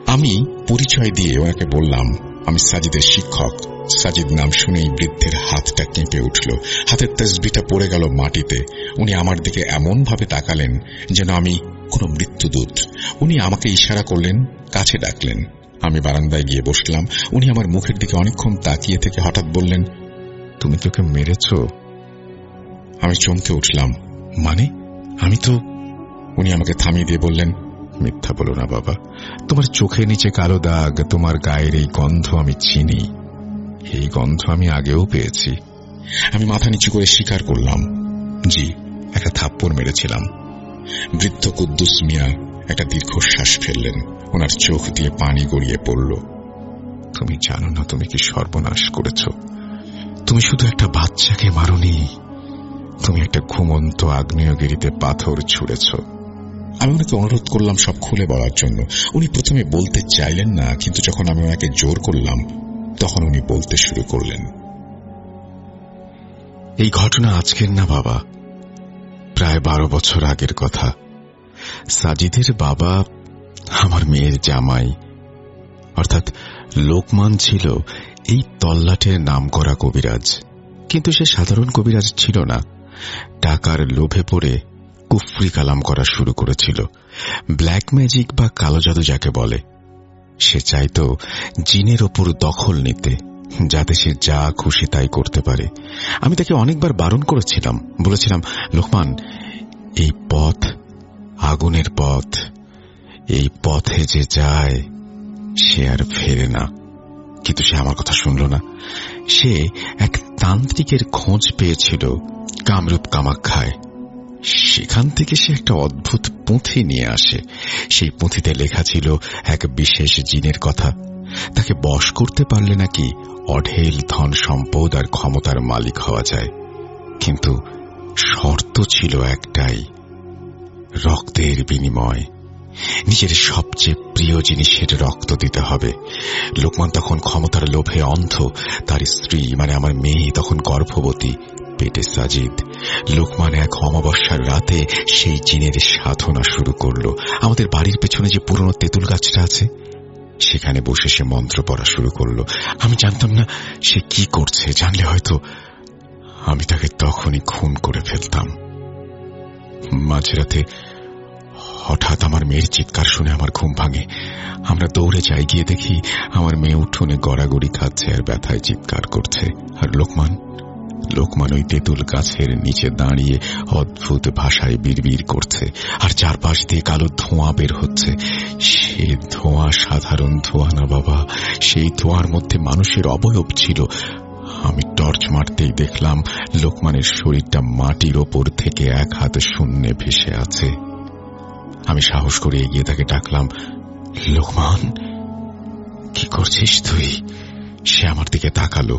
আমি পরিচয় দিয়ে ওনাকে বললাম, আমি সাজিদের শিক্ষক। সাজিদ নাম শুনেই বৃদ্ধের হাতটা কেঁপে উঠল, হাতের তসবিহটা পড়ে গেল মাটিতে। উনি আমার দিকে এমন ভাবে তাকালেন যেন আমি কোনো মৃত্যুদূত। উনি আমাকে ইশারা করলেন, কাছে ডাকলেন। আমি বারান্দায় গিয়ে বসলাম। উনি আমার মুখের দিকে অনেকক্ষণ তাকিয়ে থেকে হঠাৎ বললেন, তুমি তোকে মেরেছ? আমি চমকে উঠলাম। মানে? আমি তো উনি আমাকে থামিয়ে দিয়ে বললেন, মিথ্যা বলো না বাবা, তোমার চোখের নিচে কালো দাগ, তোমার গায়ের এই গন্ধ আমি চিনি। এই গন্ধ আমি আগেও পেয়েছি। আমি মাথা নিচু করে স্বীকার করলাম, জি, একটা থাপ্পড় মেরেছিলাম। বৃদ্ধ কুদ্দুস মিয়া একটা দীর্ঘশ্বাস ফেললেন। ওনার চোখ দিয়ে পানি গড়িয়ে পড়ল। তুমি জানো না তুমি কি সর্বনাশ করেছ। তুমি শুধু একটা বাচ্চাকে মারোনি, তুমি একটা ঘুমন্ত আগ্নেয়গিরিতে পাথর ছুঁড়েছ। আমি ওনাকে অনুরোধ করলাম সব খুলে বলার জন্য। উনি প্রথমে বলতে চাইলেন না, কিন্তু যখন আমি ওনাকে জোর করলাম তখন উনি বলতে শুরু করলেন। এই ঘটনা আজকের না বাবা, প্রায় 12 বছর আগের কথা। সাজিদের বাবা আমার মেয়ের জামাই, অর্থাৎ লোকমান ছিল এই তল্লাটের নামকরা কবিরাজ। কিন্তু সে সাধারণ কবিরাজ ছিল না। টাকার লোভে পড়ে কুফরি কালাম করা শুরু করেছিল, ব্ল্যাক ম্যাজিক বা কালো জাদু যাকে বলে। সে চাইত জিনের ওপর দখল নিতে, যাতে সে যা খুশি তাই করতে পারে। আমি তাকে অনেকবার বারণ করেছিলাম, বলেছিলাম, লোকমান, এই পথ আগুনের পথ, এই পথে যে যায় সে আর ফেরে না। কিন্তু সে আমার কথা শুনল না। সে এক তান্ত্রিকের খোঁজ পেয়েছিল কামরূপ কামাখ্যায়। সেখান থেকে সে একটা অদ্ভুত পুঁথি নিয়ে আসে। সেই পুঁথিতে লেখা ছিল এক বিশেষ জিনের কথা। তাকে বশ করতে পারলে নাকি অঢেল ধন সম্পদ আর ক্ষমতার মালিক হওয়া যায়। কিন্তু শর্ত ছিল একটাই, রক্তের বিনিময়। নিজের সবচেয়ে প্রিয় জিনিসের রক্ত দিতে হবে। লোকমান তখন ক্ষমতার লোভে অন্ধ। তার স্ত্রী মানে আমার মেয়ে তখন গর্ভবতী, পেটে সাজিদ। লোকমান এক অমাবস্যার রাতে সেই জিনের সাধনা শুরু করল। আমাদের বাড়ির পেছনে যে পুরনো তেঁতুল গাছটা আছে, সেখানে বসে সে মন্ত্র পড়া শুরু করল। আমি জানতাম না সে কি করছে। জানলে হয়তো আমি তাকে তখনই খুন করে ফেলতাম। মাঝরাতে হঠাৎ আমার মেয়ের চিৎকার শুনে আমার ঘুম ভাঙে। আমরা দৌড়ে যাই, গিয়ে দেখি আমার মেয়ে উঠোনে গড়াগড়ি খাচ্ছে আর ব্যথায় চিৎকার করছে। আর লোকমান ওই তেঁতুল গাছের নিচে দাঁড়িয়ে অদ্ভুত ভাষায় বিড়বিড় করছে, আর চারপাশ দিয়ে কালো ধোঁয়া বের হচ্ছে। সে ধোঁয়া সাধারণ ধোঁয়া না বাবা, সেই ধোঁয়ার মধ্যে মানুষের অবয়ব ছিল। আমি টর্চ মারতেই দেখলাম লোকমানের শরীরটা মাটির ওপর থেকে 1 হাত শূন্যে ভেসে আছে। আমি সাহস করে এগিয়ে তাকে ডাকলাম, লোকমান, কি করছিস তুই? সে আমার দিকে তাকালো।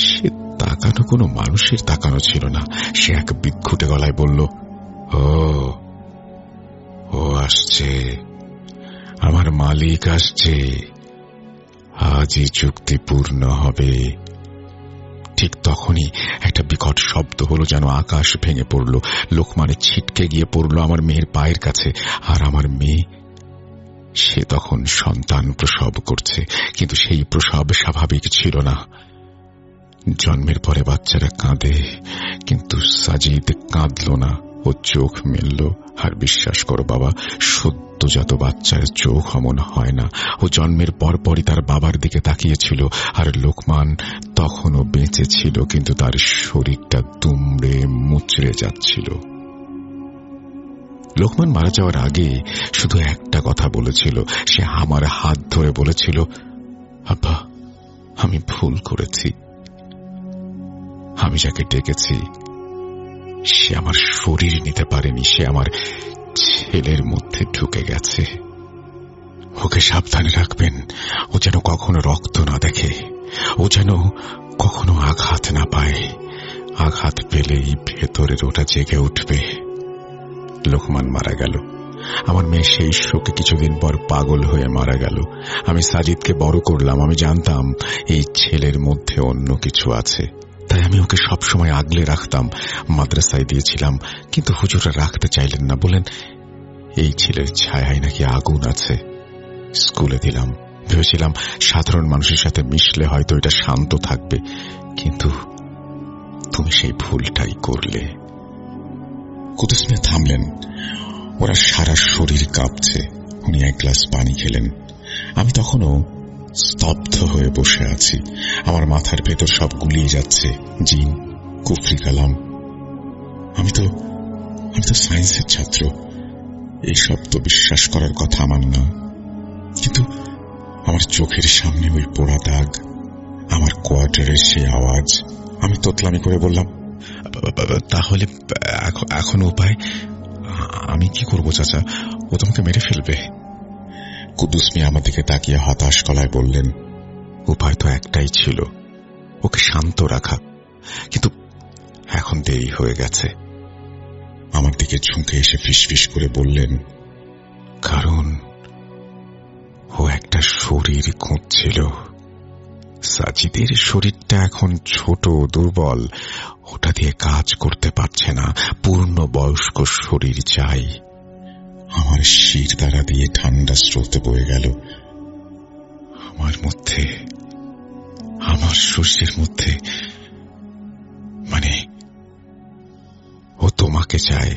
সে তাকানো কোনো মানুষের তাকানো ছিল না। সে এক বিক্ষুটে গলায় বলল, ও আসছে, আমার মালিক আসছে, আজই চুক্তি পূর্ণ হবে। ঠিক তখনই একটা বিকট শব্দ হলো, যেন আকাশ ভেঙে পড়ল। লোকমানের ছিটকে গিয়ে পড়ল আমার মেয়ের পায়ের কাছে। আর আমার মেয়ে, সে তখন সন্তান প্রসব করছে, কিন্তু সেই প্রসব স্বাভাবিক ছিল না। জন্মের পরে বাচ্চারা কাঁদে, কিন্তু সাজিদ কাঁদল না। ও চোখ মেলল। আর বিশ্বাস করো বাবা, সদ্যজাত বাচ্চার চোখ অমন হয় না। ও জন্মের পরপরই তার বাবার দিকে তাকিয়েছিল। আর লোকমান তখনও বেঁচে ছিল, কিন্তু তার শরীরটা দুমড়ে মুচড়ে যাচ্ছিল। লোকমান মারা যাওয়ার আগে শুধু একটা কথা বলেছিল। সে আমার হাত ধরে বলেছিল, আব্বা, আমি ভুল করেছি। আমি যাকে ডেকেছি সে আমার শরীর নিতে পারেনি, সে আমার ছেলের মধ্যে ঢুকে গেছে। ওকে সাবধানে রাখবেন, ও যেন কখনো রক্ত না দেখে, ও যেন কখনো আঘাত না পায়। আঘাত পেলেই ভেতরের ওটা জেগে উঠবে। লোকমান মারা গেল। আমার মেয়ে সেই শোকে কিছুদিন পর পাগল হয়ে মারা গেল। আমি সাজিদকে বড় করলাম। আমি জানতাম এই ছেলের মধ্যে অন্য কিছু আছে, তাই আমি ওকে সবসময় আগলে রাখতাম। মাদ্রাসায় দিয়েছিলাম, কিন্তু হুজুররা রাখতে চাইলেন না। বলেন এই ছেলের ছায়ায় নাকি আগুন আছে। স্কুলে দিলাম, ভেবেছিলাম সাধারণ মানুষের সাথে মিশলে হয়তো এটা শান্ত থাকবে, কিন্তু তুমি সেই ভুলটাই করলে। কুদ্দুস মিয়া থামলেন। ওরা সারা শরীর কাঁপছে। উনি 1 গ্লাস পানি খেলেন। আমি তখনও স্তব্ধ হয়ে বসে আছি। আমার মাথার ভেতর সব গুলিয়ে যাচ্ছে। জিন, কুফরি কালাম। আমি তো সায়েন্সের ছাত্র। এসব তো বিশ্বাস করার কথা আমার না, কিন্তু আমার চোখের সামনে ওই পোড়া দাগ, আমার কোয়ার্টারের সেই আওয়াজ। আমি তোতলামি করে বললাম, তাহলে এখন উপায়? আমি কি করব চাচা? ও তোমাকে মেরে ফেলবে। কুদ্দুস মিয়া আমার দিকে তাকিয়ে হতাশ গলায় বললেন, উপায় তো একটাই ছিল, ওকে শান্ত রাখা, কিন্তু এখন দেরি হয়ে গেছে। আমার দিকে ঝুঁকে এসে ফিসফিস করে বললেন, কারণ ও একটা শরীর খুঁজছিল। সাজিদের শরীরটা এখন ছোট, দুর্বল, ওটা দিয়ে কাজ করতে পারছে না। পূর্ণ বয়স্ক শরীর চাই। আমার শির দ্বারা দিয়ে ঠান্ডা স্রোতে বয়ে গেল। আমার মধ্যে, আমার শরীরের মধ্যে, মানে ও তোমাকে চায়,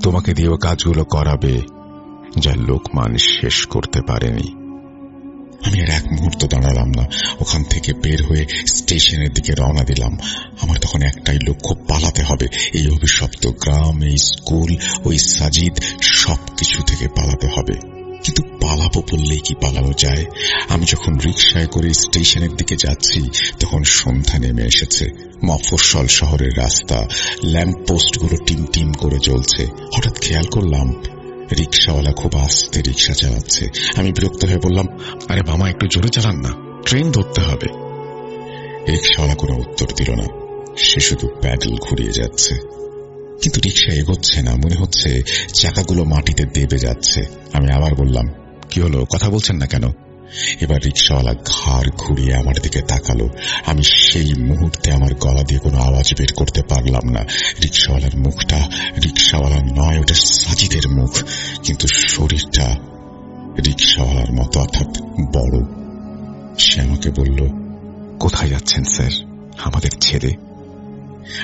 তোমাকে দিয়ে ও কাজগুলো করাবে যা লোকমান শেষ করতে পারেনি। আমি আর এক মুহূর্ত দাঁড়ালাম না, ওখান থেকে বের হয়ে স্টেশনের দিকে রওনা দিলাম। আমার তখন একটাই লক্ষ্য, পালাতে হবে। এই অভিশপ্ত গ্রাম, এই স্কুল, ওই সাজিদ, সবকিছু থেকে পালাতে হবে। কিন্তু পালাবো বললেই কি পালানো যায়? আমি যখন রিকশায় করে স্টেশনের দিকে যাচ্ছি তখন সন্ধ্যা নেমে এসেছে। মফস্বল শহরের রাস্তা, ল্যাম্পপোস্টগুলো টিম টিম করে জ্বলছে। হঠাৎ খেয়াল করলাম রিকশাওয়ালা খুব আস্তে রিকশা চালাচ্ছে। আমি বিরক্ত হয়ে বললাম, আরে মামা, একটু জোরে চালান না, ট্রেন ধরতে হবে। রিকশাওয়ালা কোনো উত্তর দিল না, সে শুধু প্যাডেল ঘুরিয়ে যাচ্ছে। কিন্তু রিকশা এগোচ্ছে না, মনে হচ্ছে চাকাগুলো মাটিতে দেবে যাচ্ছে। আমি আবার বললাম, কি হলো, কথা বলছেন না কেন? এবার রিকশাওয়ালা ঘাড় ঘুরিয়ে আমার দিকে তাকালো। আমি সেই মুহূর্তে আমার গলা দিয়ে কোনো আওয়াজ বের করতে পারলাম না। রিকশাওয়ালার মুখটা রিকশাওয়ালার নয়, ওটা সাজিদের মুখ, কিন্তু শরীরটা রিকশাওয়ালার মতো, অর্থাৎ বড়। সে আমাকে বলল, কোথায় যাচ্ছেন স্যার আমাদের ছেড়ে?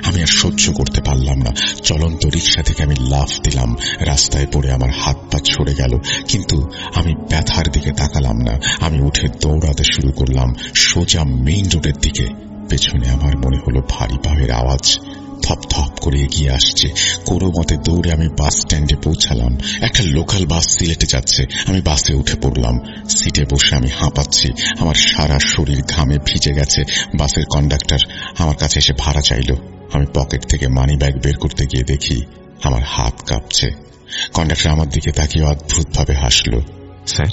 আমি আর সহ্য করতে পারলাম না। চলন্ত রিকশা থেকে আমি লাফ দিলাম। রাস্তায় পড়ে আমার হাত পা ছড়ে গেল, কিন্তু আমি ব্যথার দিকে তাকালাম না। আমি উঠে দৌড়াতে শুরু করলাম সোজা মেইন রোডের দিকে। পেছনে আমার মনে হলো ভারী পায়ের আওয়াজ, থপ থপ করে এগিয়ে আসছে। কোনো মতে দৌড়ে আমি বাস স্ট্যান্ডে পৌঁছালাম। একটা লোকাল বাস সিলেটে যাচ্ছে। আমি বাসে উঠে পড়লাম। সিটে বসে আমি হাঁপাচ্ছি, আমার সারা শরীর ঘামে ভিজে গেছে। বাসের কন্ডাক্টর আমার কাছে এসে ভাড়া চাইল। আমি পকেট থেকে মানি ব্যাগ বের করতে গিয়ে দেখি আমার হাত কাঁপছে। কন্ডাক্টর আমার দিকে তাকিয়ে অদ্ভুতভাবে হাসল। স্যার,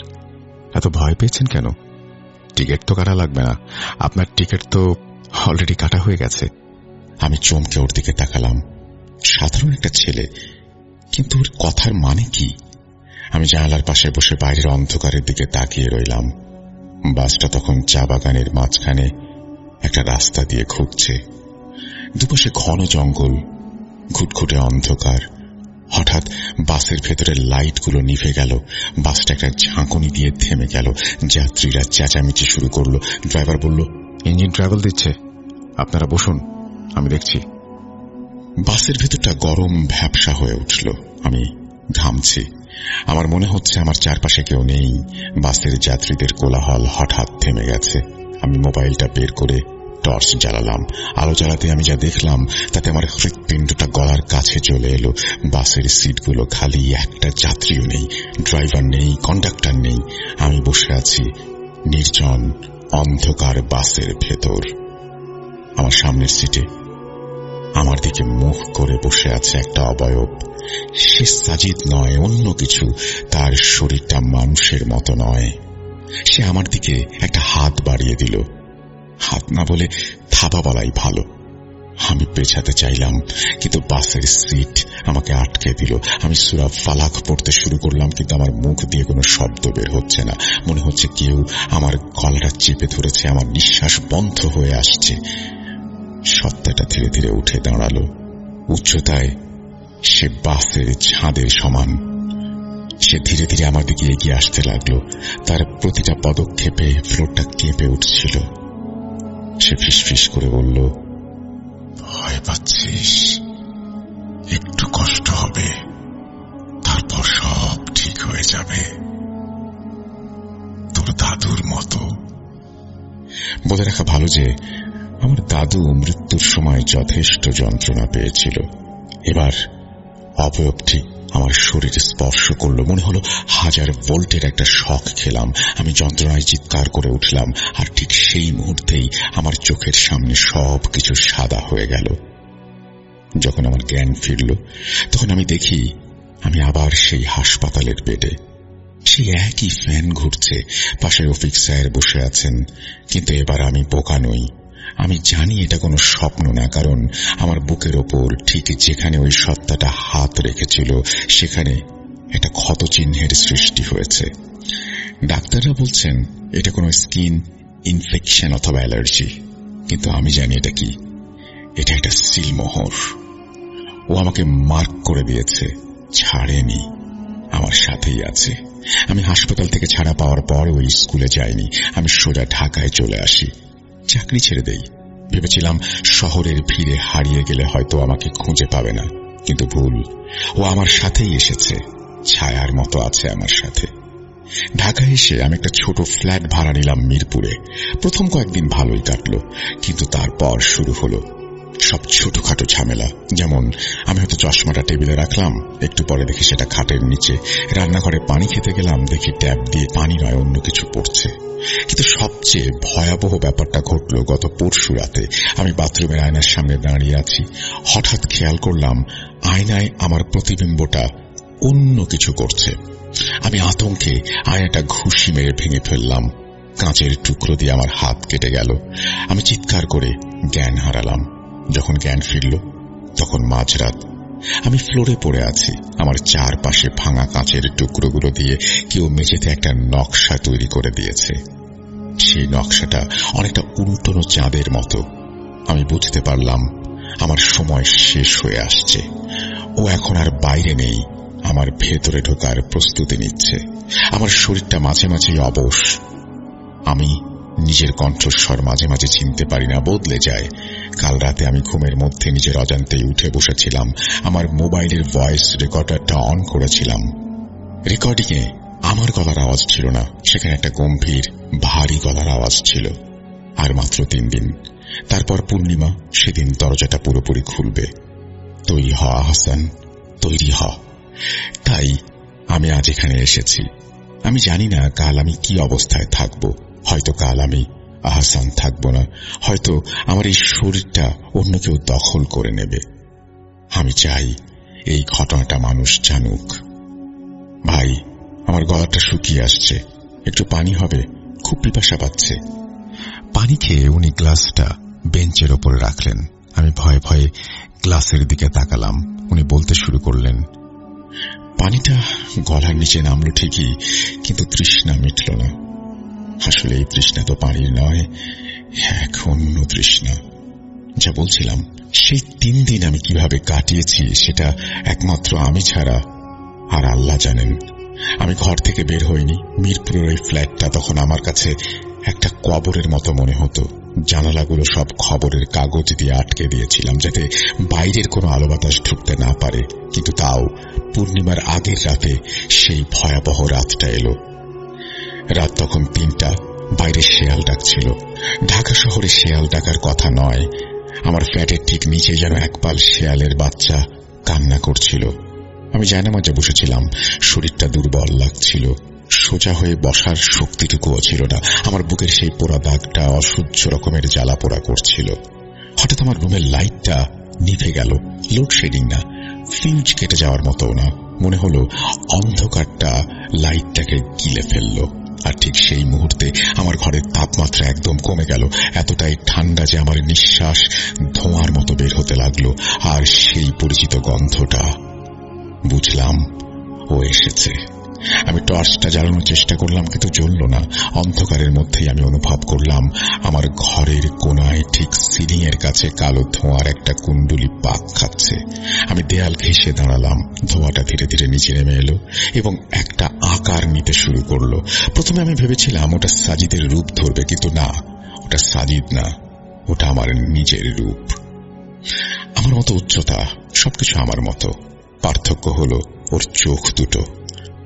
এত ভয় পেয়েছেন কেন? টিকিট তো কাটা লাগবে না, আপনার টিকিট তো অলরেডি কাটা হয়ে গেছে। আমি চমকে ওর দিকে তাকালাম। সাধারণ একটা ছেলে, কিন্তু ওর কথার মানে কি? আমি জানালার পাশে বসে বাইরের অন্ধকারের দিকে তাকিয়ে রইলাম। বাসটা তখন চা বাগানের মাঝখানে একটা রাস্তা দিয়ে ঘুরছে। দুপাশে ঘন জঙ্গল, ঘুটঘুটে অন্ধকার। হঠাৎ বাসের ভেতরের লাইটগুলো নিভে গেল। বাসটা একটা ঝাঁকুনি দিয়ে থেমে গেল। যাত্রীরা চেঁচামেচি শুরু করলো। ড্রাইভার বলল, ইঞ্জিন ট্রাভেল দিচ্ছে, আপনারা বসুন, আমি দেখছি। বাসের ভেতরটা গরম ভ্যাপসা হয়ে উঠল। আমি ঘামছি। আমার মনে হচ্ছে আমার চারপাশে কেউ নেই। বাসের যাত্রীদের কোলাহল হঠাৎ থেমে গেছে। আমি মোবাইলটা বের করে টর্চ জ্বালালাম। আলো জ্বালাতে আমি যা দেখলাম তাতে আমার হৃৎপিণ্ডটা গলার কাছে চলে এলো। বাসের সিটগুলো খালি, একটা যাত্রীও নেই, ড্রাইভার নেই, কন্ডাক্টর নেই। আমি বসে আছি নির্জন অন্ধকার বাসের ভেতর। আমার সামনের সিটে আমার দিকে মুখ করে বসে আছে একটা অবয়ব। সে সাজিদ নয়, অন্য কিছু। তার শরীরটা মানুষের মতো নয়। সে আমার দিকে একটা হাত বাড়িয়ে দিল। হাত না বলে থাবা বলাই ভালো। আমি পেছাতে চাইলাম, কিন্তু বাসের সিট আমাকে আটকে দিল। আমি সূরা ফালাক পড়তে শুরু করলাম, কিন্তু আমার মুখ দিয়ে কোনো শব্দ বের হচ্ছে না। মনে হচ্ছে কেউ আমার গলাটা চেপে ধরেছে। আমার নিঃশ্বাস বন্ধ হয়ে আসছে। সত্তাটা ধীরে ধীরে উঠে দাঁড়ালো। উচ্চতায় সে বাসের ছাদের সমান। সে ধীরে ধীরে আমার দিকে এগিয়ে আসতে লাগলো। তার প্রতিটা পদক্ষেপে ফ্লোরটা কেঁপে উঠছিল। সে ফিসফিস করে বলল, ভয় পাচ্ছিস? একটু কষ্ট হবে, তারপর সব ঠিক হয়ে যাবে, তোর দাদুর মতো। বলে রাখা ভালো যে আমার দাদু মৃত্যুর সময় যথেষ্ট যন্ত্রণা পেয়েছিল। এবার অবয়বটি আমার শরীরে স্পর্শ করলো। মনে হলো 1000 ভোল্টের একটা শক খেলাম। আমি যন্ত্রণায় চিৎকার করে উঠলাম, আর ঠিক সেই মুহূর্তেই আমার চোখের সামনে সবকিছু সাদা হয়ে গেল। যখন আমার জ্ঞান ফিরল, তখন আমি দেখি আমি আবার সেই হাসপাতালের বেডে। সেই একই ফ্যান ঘুরছে, পাশে রফিক স্যার বসে আছেন। কিন্তু এবার আমি বোকা নই। আমি জানি এটা কোনো স্বপ্ন না, কারণ আমার বুকের ওপর ঠিক যেখানে ওই সত্তাটা হাত রেখেছিল সেখানে একটা ক্ষতচিহ্নের সৃষ্টি হয়েছে। ডাক্তাররা বলছেন এটা কোনো স্কিন ইনফেকশন অথবা অ্যালার্জি, কিন্তু আমি জানি এটা কি। এটা একটা সিলমোহর। ও আমাকে মার্ক করে দিয়েছে, ছাড়েনি, আমার সাথেই আছে। আমি হাসপাতাল থেকে ছাড়া পাওয়ার পর ওই স্কুলে যাইনি। আমি সোজা ঢাকায় চলে আসি, চাকরি ছেড়ে দেই। ভেবেছিলাম শহরের ভিড়ে হারিয়ে গেলে হয়তো আমাকে খুঁজে পাবে না, কিন্তু ভুল। ও আমার সাথেই এসেছে, ছায়ার মতো আছে আমার সাথে। ঢাকায় এসে আমি একটা ছোট ফ্ল্যাট ভাড়া নিলাম মিরপুরে। প্রথম কয়েকদিন ভালোই কাটলো, কিন্তু তারপর শুরু হলো সব ছোটখাটো ঝামেলা। যেমন আমি হয়তো চশমাটা টেবিলে রাখলাম, একটু পরে দেখি সেটা খাটের নিচে। রান্নাঘরে পানি খেতে গেলাম, দেখি ট্যাপ দিয়ে পানি নয় অন্য কিছু পড়ছে। কিন্তু সবচেয়ে ভয়াবহ ব্যাপারটা ঘটল গত পরশু রাতে। আমি বাথরুমের আয়নার সামনে দাঁড়িয়ে আছি। হঠাৎ খেয়াল করলাম আয়নায় আমার প্রতিবিম্বটা অন্য কিছু করছে। আমি আতঙ্কে আয়নাটা ঘুষি মেরে ভেঙে ফেললাম। কাঁচের টুকরো দিয়ে আমার হাত কেটে গেল। আমি চিৎকার করে জ্ঞান হারালাম। যখন জ্ঞান ফিরল তখন মাঝরাত। আমি ফ্লোরে পড়ে আছি। আমার চারপাশে ভাঙা কাঁচের টুকরোগুলো দিয়ে কেউ মেঝেতে একটা নকশা তৈরি করে দিয়েছে। সেই নকশাটা অনেকটা উল্টোনো চাঁদের মতো। আমি বুঝতে পারলাম আমার সময় শেষ হয়ে আসছে। ও এখন আর বাইরে নেই, আমার ভেতরে ঢোকার প্রস্তুতি নিচ্ছে। আমার শরীরটা মাঝে মাঝেই অবশ। আমি নিজের কণ্ঠস্বর মাঝে মাঝে চিনতে পারি না, বদলে যায়। কাল রাতে আমি ঘুমের মধ্যে নিজের অজান্তেই উঠে বসেছিলাম। আমার মোবাইলের ভয়েস রেকর্ডারটা অন করেছিলাম। রেকর্ডিংয়ে আমার গলার আওয়াজ ছিল না, সেখানে একটা গম্ভীর ভারী গলার আওয়াজ ছিল। আর মাত্র 3 দিন, তারপর পূর্ণিমা। সেদিন দরজাটা পুরোপুরি খুলবে। তৈরি হ আহসান, তৈরি হ। তাই আমি আজ এখানে এসেছি। আমি জানি না কাল আমি কি অবস্থায় থাকব। হয়তো কাল আমি আহসান থাকব না, হয়তো আমার এই শরীরটা অন্য কেউ দখল করে নেবে। আমি চাই এই ঘটনাটা মানুষ জানুক। ভাই, আমার গলাটা শুকিয়ে আসছে, একটু পানি হবে, খুব পিপাসা পাচ্ছে। পানি খেয়ে উনি গ্লাসটা বেঞ্চের ওপরে রাখলেন। আমি ভয়ে ভয়ে গ্লাসের দিকে তাকালাম। উনি বলতে শুরু করলেন, পানিটা গলার নিচে নামলো ঠিকই, কিন্তু তৃষ্ণা মিটল না। আসলে এই তৃষ্ণা তো পানির নয়, এক অন্য তৃষ্ণা। যা বলছিলাম, সেই 3 দিন আমি কিভাবে কাটিয়েছি সেটা একমাত্র আমি ছাড়া আর আল্লাহ জানেন। আমি ঘর থেকে বের হইনি। মিরপুরের ওই ফ্ল্যাটটা তখন আমার কাছে একটা কবরের মতো মনে হতো। জানালাগুলো সব খবরের কাগজ দিয়ে আটকে দিয়েছিলাম, যাতে বাইরের কোনো আলো বাতাস ঢুকতে না পারে। কিন্তু তাও পূর্ণিমার আগের রাতে সেই ভয়াবহ রাতটা এলো। রাত তখন 3টা। বাইরে শেয়াল ডাকছিল। ঢাকা শহরে শেয়াল ডাকার কথা নয়। আমার ফ্ল্যাটের ঠিক নিচে যেন একপাল শেয়ালের বাচ্চা কান্না করছিল। আমি জানামাজে বসেছিলাম, শরীরটা দুর্বল লাগছিল। সোজা হয়ে বসার শক্তিটুকুও ছিল না। আমার বুকের সেই পোড়া দাগটা অসহ্য রকমের জ্বালা পোড়া করছিল। হঠাৎ আমার রুমের লাইটটা নিভে গেল। লোডশেডিং না, ফিউজ কেটে যাওয়ার মতো না। মনে হলো অন্ধকারটা লাইটটাকে গিলে ফেলল। আর ঠিক সেই মুহূর্তে আমার ঘরের তাপমাত্রা একদম কমে গেল। এতটাই ঠান্ডা যে আমার নিঃশ্বাস ধোঁয়ার মতো বের হতে লাগলো। আর সেই পরিচিত গন্ধটা, বুঝলাম ও এসেছে। আমি টর্চটা জ্বালানোর চেষ্টা করলাম, কিন্তু জ্বলল না। অন্ধকারের মধ্যেই আমি অনুভব করলাম আমার ঘরের কোনায় ঠিক সিলিং এর কাছে কালো ধোঁয়ার একটা কুণ্ডুলি পাক খাচ্ছে। আমি দেয়াল ঘেঁষে দাঁড়ালাম। ধোঁয়াটা ধীরে ধীরে নিচে নেমে এলো এবং একটা আকার নিতে শুরু করলো। প্রথমে আমি ভেবেছিলাম ওটা সাজিদের রূপ ধরবে, কিন্তু না, ওটা সাজিদ না, ওটা আমার নিজের রূপ। আমার মতো উচ্চতা, সবকিছু আমার মতো। পার্থক্য হলো ওর চোখ দুটো।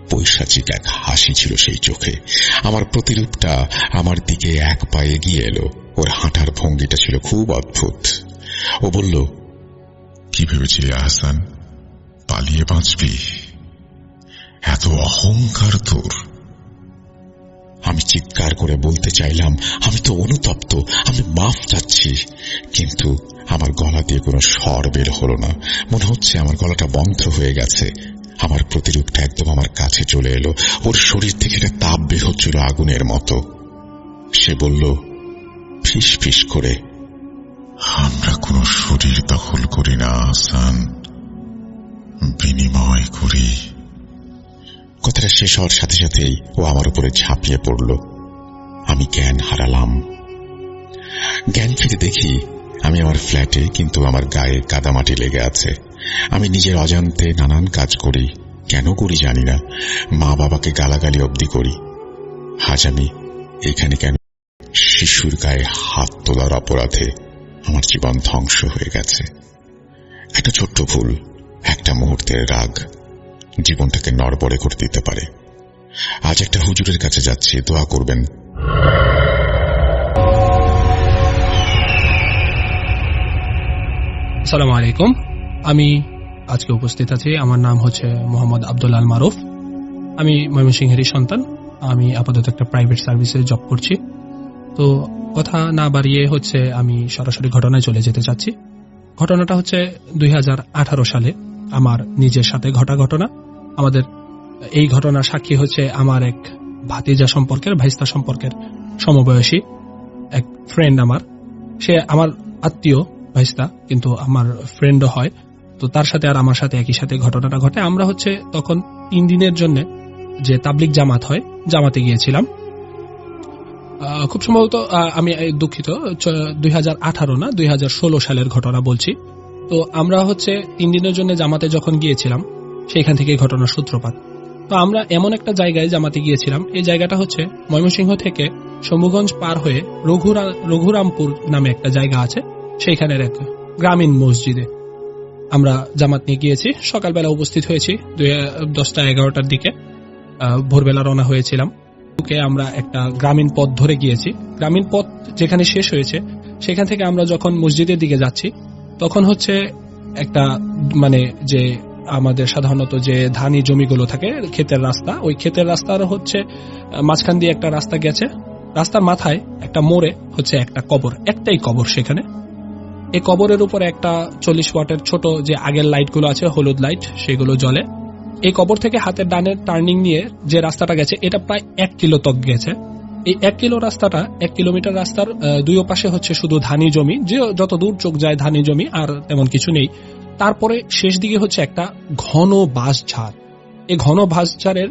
পৈশাচিক এক হাসি ছিল সেই চোখে। আমার প্রতিরূপটা আমার দিকে এক পা এগিয়ে এলো। ওর হাঁটার ভঙ্গিটা ছিল খুব অদ্ভুত। ও বলল, কি ভেবেছিলি আহসান, পালিয়ে বাঁচবি? এত অহংকার তোর? আমি চিৎকার করে বলতে চাইলাম, আমি তো অনুতপ্ত, আমি মাফ চাচ্ছি, কিন্তু আমার গলা দিয়ে কোনো স্বর বের হলো না। মনে হচ্ছে আমার গলাটা বন্ধ হয়ে গেছে। আমার প্রতিরূপটা একদম আমার কাছে চলে এলো। ওর শরীর থেকে একটা তাপ বের হচ্ছিল আগুনের মতো। সে বলল ফিস ফিস করে, আমরা কোনো শরীর দখল করি না আহসান, বিনিময় করি। কথাটা শেষ হওয়ার সাথে সাথেই ও আমার উপরে ঝাঁপিয়ে পড়ল। আমি জ্ঞান হারালাম। জ্ঞান ফিরে দেখি আমি আমার ফ্ল্যাটে, কিন্তু আমার গায়ে কাদামাটি লেগে আছে। আমি নিজের অজান্তে নানান কাজ করি, কেন করি জানি না। মা বাবাকে গালাগালি অবধি করি। আজ আমি এখানে কেন? শিশুর গায়ে হাত তোলার অপরাধে আমার জীবন ধ্বংস হয়ে গেছে। একটা ছোট্ট ভুল, একটা মুহূর্তের রাগ জীবনটাকে নড়বড়ে করে দিতে পারে। আজ একটা হুজুরের কাছে যাচ্ছি, দোয়া করবেন। আসসালামু আলাইকুম। আমি আজকে উপস্থিত আছি। আমার নাম হচ্ছে মোহাম্মদ আব্দুল আল মারুফ। আমি ময়মনসিংহেরই সন্তান। আমি আপাতত একটা প্রাইভেট সার্ভিসে জব করছি। তো কথা না বাড়িয়ে হচ্ছে আমি সরাসরি ঘটনায় চলে যেতে চাচ্ছি। ঘটনাটা হচ্ছে 2018 সালে আমার নিজের সাথে ঘটা ঘটনা। আমাদের এই ঘটনার সাক্ষী হচ্ছে আমার এক ভাতিজা সম্পর্কের, ভাইস্তা সম্পর্কের সমবয়সী এক ফ্রেন্ড আমার। সে আমার আত্মীয় ভাইস্তা, কিন্তু আমার ফ্রেন্ডও হয়। তো তার সাথে আর আমার সাথে একই সাথে ঘটনাটা ঘটে। আমরা হচ্ছে তখন 3 দিনের জন্য যে তাবলিগ জামাত হয়, জামাতে গিয়েছিলাম। খুব সম্ভবত আমি দুঃখিত, 2018 না 2016 সালের ঘটনা বলছি। তো আমরা হচ্ছে 3 দিনের জন্য জামাতে যখন গিয়েছিলাম, সেইখান থেকে ঘটনার সূত্রপাত। তো আমরা এমন একটা জায়গায় জামাতে গিয়েছিলাম, এই জায়গাটা হচ্ছে ময়মনসিংহ থেকে শম্ভুগঞ্জ পার হয়ে রঘুরামপুর নামে একটা জায়গা আছে, সেইখানের এক গ্রামীণ মসজিদে আমরা জামাত নিয়ে গিয়েছি। সকালবেলা উপস্থিত হয়েছি 10টা-11টার দিকে, ভোরবেলা রওনা হয়েছিলাম। আমরা একটা গ্রামীণ পথ ধরে গিয়েছি। গ্রামীণ পথ যেখানে শেষ হয়েছে, সেখান থেকে আমরা যখন মসজিদের দিকে যাচ্ছি, তখন হচ্ছে একটা মানে যে আমাদের সাধারণত যে ধানি জমিগুলো থাকে, ক্ষেতের রাস্তা, ওই ক্ষেতের রাস্তার হচ্ছে মাঝখান দিয়ে একটা রাস্তা গেছে। রাস্তার মাথায় একটা মোড়ে হচ্ছে একটা কবর, একটাই কবর সেখানে। এই কবরের উপরে একটা 40 ওয়াটের ছোট যে আগের লাইটগুলো আছে, হলুদ লাইট, সেগুলো জ্বলে। এই কবর থেকে হাতের ডানের টার্নিং নিয়ে যে রাস্তাটা গেছে, এটা প্রায় 1 কিলো তক গেছে। এই 1 কিলো রাস্তাটা, 1 কিলোমিটার রাস্তার দুই পাশে হচ্ছে শুধু ধানি জমি, যে যত দূর চোখ যায় ধানি জমি, আর তেমন কিছু নেই। তারপরে শেষ দিকে হচ্ছে একটা ঘন বাঁশঝাড়। এই ঘন বাঁশঝাড়ের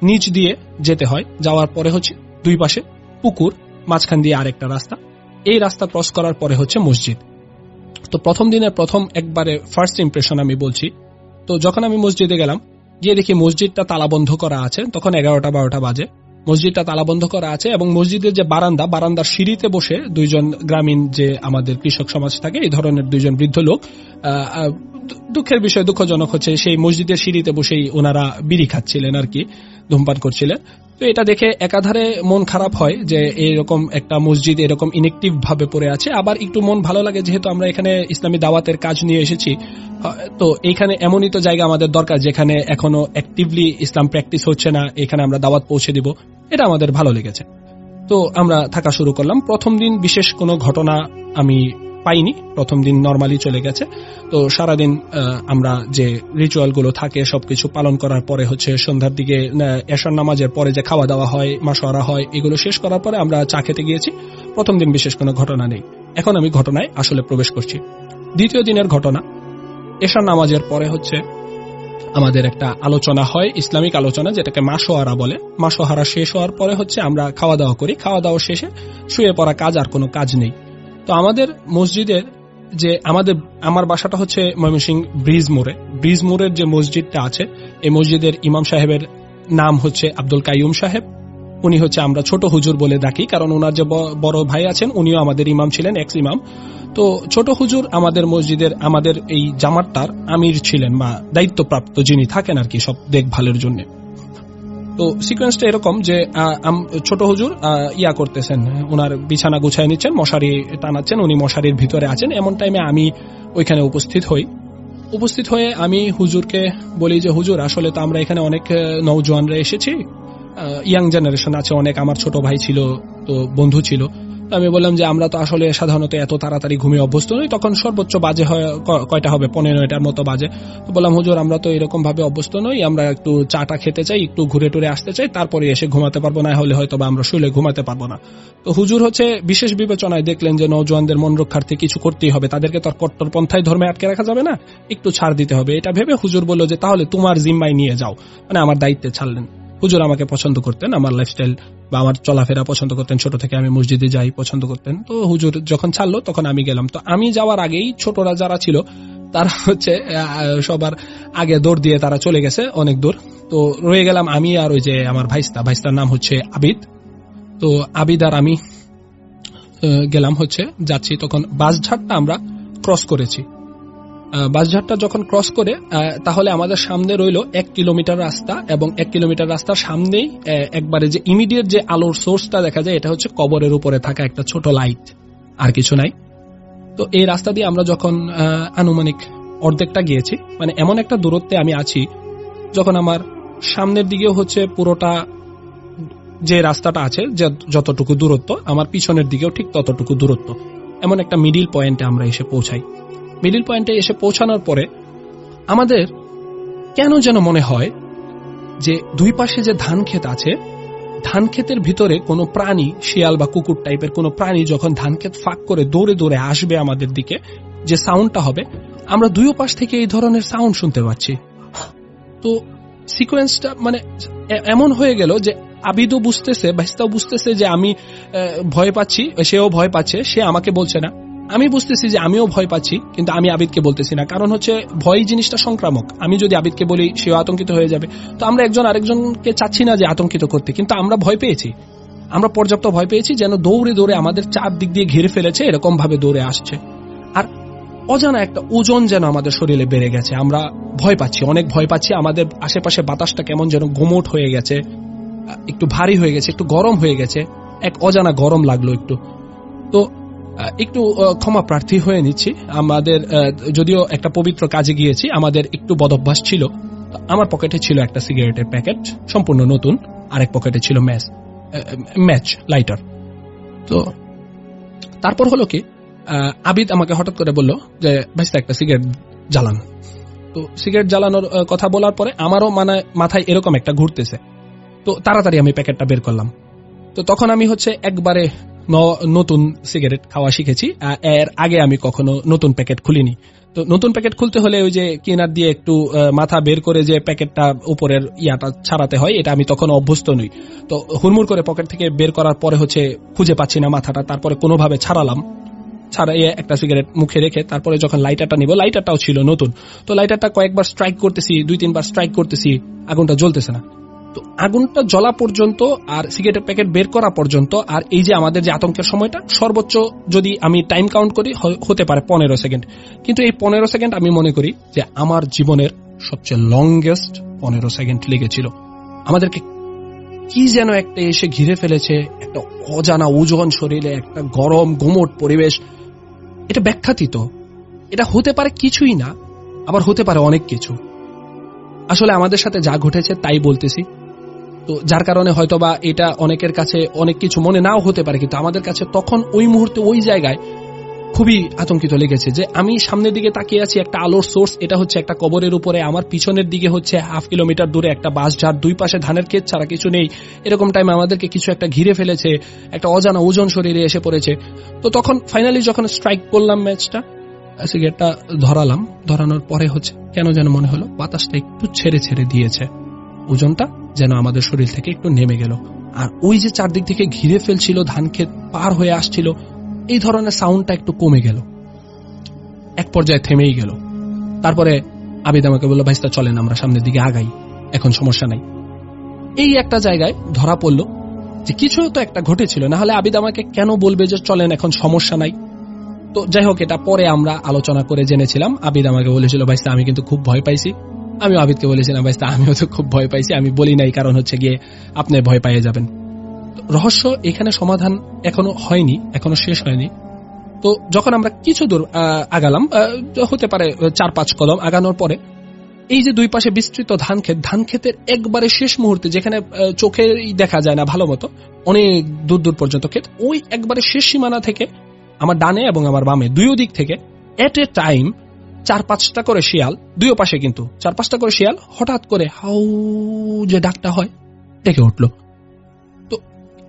নিচ দিয়ে যেতে হয়। যাওয়ার পরে হচ্ছে দুই পাশে পুকুর, মাঝখান দিয়ে আরেকটা রাস্তা। এই রাস্তা ক্রস করার পরে হচ্ছে মসজিদ। তো প্রথম দিনের প্রথম একবারে ফার্স্ট ইমপ্রেশন আমি বলছি। তো যখন আমি মসজিদে গেলাম, গিয়ে দেখি মসজিদটা তালাবন্ধ করা আছে। তখন 11টা-12টা বাজে। মসজিদটা তালাবন্ধ করা আছে এবং মসজিদের যে বারান্দার সিঁড়িতে বসে দুইজন গ্রামীণ যে আমাদের কৃষক সমাজ থাকে, এই ধরনের দুইজন বৃদ্ধ লোক, দুঃখের বিষয়, দুঃখজনক হচ্ছে সেই মসজিদের সিঁড়িতে বসেই ওনারা বিড়ি খাচ্ছিলেন আর কি, ধূমপান করছিলেন। তো এটা দেখে একাধারে মন খারাপ হয় যে এরকম একটা মসজিদ এরকম ইনএক্টিভ ভাবে পড়ে আছে। আবার একটু মন ভালো লাগে, যেহেতু আমরা এখানে ইসলামী দাওয়াতের কাজ নিয়ে এসেছি, তো এইখানে এমনই তো জায়গা আমাদের দরকার যেখানে এখনো অ্যাক্টিভলি ইসলাম প্র্যাকটিস হচ্ছে না, এখানে আমরা দাওয়াত পৌঁছে দিব। এটা আমাদের ভালো লেগেছে। তো আমরা থাকা শুরু করলাম। প্রথম দিন বিশেষ কোনো ঘটনা আমি পাইনি, প্রথম দিন নরমালি চলে গেছে। তো সারাদিন আমরা যে রিচুয়ালগুলো থাকে সবকিছু পালন করার পরে হচ্ছে সন্ধ্যার দিকে এশার নামাজের পরে যে খাওয়া দাওয়া হয়, মাশওয়ারা হয়, এগুলো শেষ করার পরে আমরা চা খেতে গিয়েছি। প্রথম দিন বিশেষ কোনো ঘটনা নেই। এখন আমি ঘটনায় আসলে প্রবেশ করছি। দ্বিতীয় দিনের ঘটনা, এশার নামাজের পরে হচ্ছে আমাদের একটা আলোচনা হয়, ইসলামিক আলোচনা, যেটাকে মাশওয়ারা বলে। মাশওয়ারা শেষ হওয়ার পরে হচ্ছে আমরা খাওয়া দাওয়া করি। খাওয়া দাওয়া শেষে শুয়ে পড়া কাজ, আর কোনো কাজ নেই। তো আমাদের মসজিদের যে আমার বাসাটা হচ্ছে ময়মনসিংহ ব্রিজ মোড়ের যে মসজিদটা আছে, এই মসজিদের ইমাম সাহেবের নাম হচ্ছে আব্দুল কাইয়ুম সাহেব। উনি হচ্ছে আমরা ছোট হুজুর বলে ডাকি, কারণ ওনার যে বড় ভাই আছেন উনিও আমাদের ইমাম ছিলেন, এক্স ইমাম। তো ছোট হুজুর আমাদের মসজিদের, আমাদের এই জামাতটার আমির ছিলেন বা দায়িত্বপ্রাপ্ত যিনি থাকেন আর কি সব দেখভালের জন্য। তো সিকোয়েন্সটা এরকম যে ছোট হুজুর ইয়া করতেছেন, ওনার বিছানা গুছায় নিচ্ছেন, মশারি টানাচ্ছেন, উনি মশারির ভিতরে আছেন। এমন টাইমে আমি ওইখানে উপস্থিত হই। উপস্থিত হয়ে আমি হুজুরকে বলি যে হুজুর আসলে তো আমরা এখানে অনেক নওজোয়ানরা এসেছি, ইয়াং জেনারেশন আছে অনেক, আমার ছোট ভাই ছিল, তো বন্ধু ছিল। তো আমি বললাম যে আমরা তো আসলে সাধারণত এত তাড়াতাড়ি ঘুমিয়ে অভ্যস্ত নই, তখন সর্বোচ্চ বাজে হয় কয়টা হবে, 15টার মতো বাজে। তো বললাম হুজুর আমরা তো এরকম ভাবে অভ্যস্ত নই, আমরা একটু চাটা খেতে চাই, একটু ঘুরে টুরে আসতে চাই, তারপরে এসে ঘুমাতে পারবো, না হলে হয়তো বা আমরা শুলে ঘুমাতে পারবো না। তো হুজুর হচ্ছে বিশেষ বিবেচনায় দেখলেন যে নওজোয়ানদের মন রক্ষার্থে কিছু করতেই হবে, তাদেরকে তো আর কট্টরপন্থায় ধর্মে আটকে রাখা যাবে না, একটু ছাড় দিতে হবে। এটা ভেবে হুজুর বলল যে তাহলে তোমার জিম্মায় নিয়ে যাও, মানে আমার দায়িত্বে ছাড়লেন। হুজুর আমাকে পছন্দ করতেন, আমার লাইফস্টাইল বা আমার চলাফেরা পছন্দ করতেন, ছোট থেকে আমি মসজিদে যাই পছন্দ করতেন। তো হুজুর যখন ছাড়লো তখন আমি গেলাম। তো আমি যাওয়ার আগেই ছোটরা যারা ছিল তারা হচ্ছে সবার আগে দৌড় দিয়ে তারা চলে গেছে অনেক দূর। তো রয়ে গেলাম আমি আর ওই যে আমার ভাইস্তার নাম হচ্ছে আবিদ। তো আবিদ আর আমি গেলাম হচ্ছে যাচ্ছি, তখন বাসঝাটটা আমরা ক্রস করেছি। বাসঝাটটা যখন ক্রস করে তাহলে আমাদের সামনে রইল 1 কিলোমিটার রাস্তা, এবং 1 কিলোমিটার রাস্তার সামনেই একবারে যে ইমিডিয়েট যে আলোর সোর্সটা দেখা যায় এটা হচ্ছে কবরের উপরে থাকা একটা ছোট লাইট, আর কিছু নাই। তো এই রাস্তা দিয়ে আমরা যখন আনুমানিক অর্ধেকটা গিয়েছি, মানে এমন একটা দূরত্বে আমি আছি যখন আমার সামনের দিকেও হচ্ছে পুরোটা যে রাস্তাটা আছে যতটুকু দূরত্ব, আমার পিছনের দিকেও ঠিক ততটুকু দূরত্ব, এমন একটা মিডিল পয়েন্টে আমরা এসে পৌঁছাই। মিডিল পয়েন্টে এসে পৌঁছানোর পরে আমাদের কেন যেন মনে হয় যে দুই পাশে যে ধান ক্ষেত আছে, ধান ক্ষেতের ভিতরে কোনো প্রাণী, শিয়াল বা কুকুর টাইপের কোনো প্রাণী যখন ধান ক্ষেত ফাঁক করে দৌড়ে দৌড়ে আসবে আমাদের দিকে, যে সাউন্ডটা হবে, আমরা দুই পাশ থেকে এই ধরনের সাউন্ড শুনতে পাচ্ছি। তো সিকোয়েন্সটা মানে এমন হয়ে গেল যে আবিদও বুঝতেছে, ভাইস্তাও বুঝতেছে যে আমি ভয় পাচ্ছি, সেও ভয় পাচ্ছে, সে আমাকে বলছে না, আমি বুঝতেছি যে আমিও ভয় পাচ্ছি, কিন্তু আমি আবিদকে বলতেছি না, কারণ হচ্ছে ভয় জিনিসটা সংক্রামক। আমি যদি আবিদকে বলি সেও আতঙ্কিত হয়ে যাবে। তো আমরা একজন আরেকজনকে চাচ্ছি না যে আতঙ্কিত করতে, কিন্তু আমরা ভয় পেয়েছি, আমরা পর্যাপ্ত ভয় পেয়েছি যেন দৌড়ে দৌড়ে আমাদের চারদিক দিয়ে ঘিরে ফেলেছে, এরকম ভাবে দৌড়ে আসছে। আর অজানা একটা ওজন যেন আমাদের শরীরে বেড়ে গেছে, আমরা ভয় পাচ্ছি, অনেক ভয় পাচ্ছি। আমাদের আশেপাশে বাতাসটা কেমন যেন গোমট হয়ে গেছে, একটু ভারী হয়ে গেছে, একটু গরম হয়ে গেছে, এক অজানা গরম লাগলো একটু। তো একটু ক্ষমা প্রার্থী হয়ে নিচ্ছি, আমাদের যদিও একটা পবিত্র কাজে গিয়েছি, আমাদের একটু বদভ্যাস ছিল। আমার পকেটে ছিল একটা সিগারেটের প্যাকেট সম্পূর্ণ নতুন, আরেক পকেটে ছিল ম্যাচ লাইটার। তো তারপর হলো কি, আবিদ আমাকে হঠাৎ করে বলল যে ভাইস্তা একটা সিগারেট জ্বালান। তো সিগারেট জ্বালানোর কথা বলার পরে আমারও মানে মাথায় এরকম একটা ঘুরতেছে। তো তাড়াতাড়ি আমি প্যাকেটটা বের করলাম। তো তখন আমি হচ্ছে একবারে নতুন সিগারেট খাওয়া শিখেছি, এর আগে আমি কখনো নতুন প্যাকেট খুলিনি। তো নতুন প্যাকেট খুলতে হলে ওই যে কিনার দিয়ে একটু মাথা বের করে যে প্যাকেটটা উপরের ইয়াটা ছাড়াতে হয়, এটা আমি তখন অভ্যস্ত নই। তো হুড়মুড় করে পকেট থেকে বের করার পরে হচ্ছে খুঁজে পাচ্ছি না মাথাটা, তারপরে কোনোভাবে ছাড়াইয়ে একটা সিগারেট মুখে রেখে তারপরে যখন লাইটারটা নিব, লাইটারটাও ছিল নতুন। তো লাইটারটা কয়েকবার স্ট্রাইক করতেছি, 2-3 বার স্ট্রাইক করতেছি, আগুনটা জ্বলতেছে না। তো আগুনটা জ্বলা পর্যন্ত আর সিগারেটের প্যাকেট বের করা পর্যন্ত আর এই যে আমাদের যে আতঙ্কের সময়টা, সর্বোচ্চ যদি আমি টাইম কাউন্ট করি হতে পারে 15 সেকেন্ড। কিন্তু এই 15 সেকেন্ড আমি মনে করি যে আমার জীবনের সবচেয়ে লংগেস্ট 15 সেকেন্ড লেগেছিল। আমাদেরকে কি যেন একটা এসে ঘিরে ফেলেছে, একটা অজানা ওজন শরীরে, একটা গরম গুমোট পরিবেশ। এটা ব্যাখ্যাতীত, এটা হতে পারে কিছুই না, আবার হতে পারে অনেক কিছু। আসলে আমাদের সাথে যা ঘটেছে তাই বলতেছি। তো যার কারণে হয়তোবা এটা অনেকের কাছে অনেক কিছু মনে নাও হতে পারে, কিন্তু আমাদের কাছে তখন ওই মুহূর্তে ওই জায়গায় খুবই আতঙ্কিত লেগেছে যে আমি সামনের দিকে তাকিয়ে আছি, একটা আলোর সোর্স, এটা হচ্ছে একটা কবরের উপরে, আমার পিছনের দিকে হচ্ছে 1/2 কিলোমিটার দূরে একটা বাঁশঝাড়, দুই পাশে ধানের ক্ষেত ছাড়া কিছু নেই। এরকম টাইমে আমাদেরকে কিছু একটা ঘিরে ফেলেছে, একটা অজানা ওজন শরীরে এসে পড়েছে। তো তখন ফাইনালি যখন স্ট্রাইক করলাম ম্যাচটা, সিগারেটটা ধরানোর পরে হচ্ছে কেন যেন মনে হলো বাতাসটা একটু ছেড়ে ছেড়ে দিয়েছে, ওজনটা যেন আমাদের শরীর থেকে একটু নেমে গেল। আর ওই যে চারদিক থেকে ঘিরে ফেলছিল, ধান ক্ষেত পার হয়ে আসছিল, এই ধরনের সাউন্ডটা একটু কমে গেল, এক পর্যায়ে থেমেই গেল। তারপরে আবিদ আমাকে বলল ভাইস্তা চলেন আমরা সামনের দিকে আগাই, এখন সমস্যা নাই। এই একটা জায়গায় ধরা পড়লো যে কিছু তো একটা ঘটেছিল, না হলে আবিদ আমাকে কেন বলবে যে চলেন এখন সমস্যা নাই। তো যাই হোক, এটা পরে আমরা আলোচনা করে জেনেছিলাম। আবিদ আমাকে বলেছিল ভাইস্তা আমি কিন্তু খুব ভয় পাইছি। আমিও আবিদকে বলেছিলাম ভাইস্তা আমিও তো খুব ভয় পাইছি, আমি বলি নাই কারণ হচ্ছে গিয়ে আপনি ভয় পাইয়ে যাবেন। রহস্য এখানে সমাধান এখনো হয়নি, এখনো শেষ হয়নি। তো যখন আমরা কিছু দূর আগালাম, হতে পারে 4-5 কদম আগানোর পরে এই যে দুই পাশে বিস্তৃত ধান ক্ষেতের একবারে শেষ মুহূর্তে, যেখানে চোখে দেখা যায় না ভালো মতো, অনেক দূর দূর পর্যন্ত ক্ষেত, ওই একবারে শেষ সীমানা থেকে আমার ডানে এবং আমার বামে দুই দিক থেকে এট এ টাইম 4-5টা করে শিয়াল, দুই পাশে কিন্তু 4-5টা করে শিয়াল হঠাৎ করে হাউ যে ডাকটা হয় ডেকে উঠলো। তো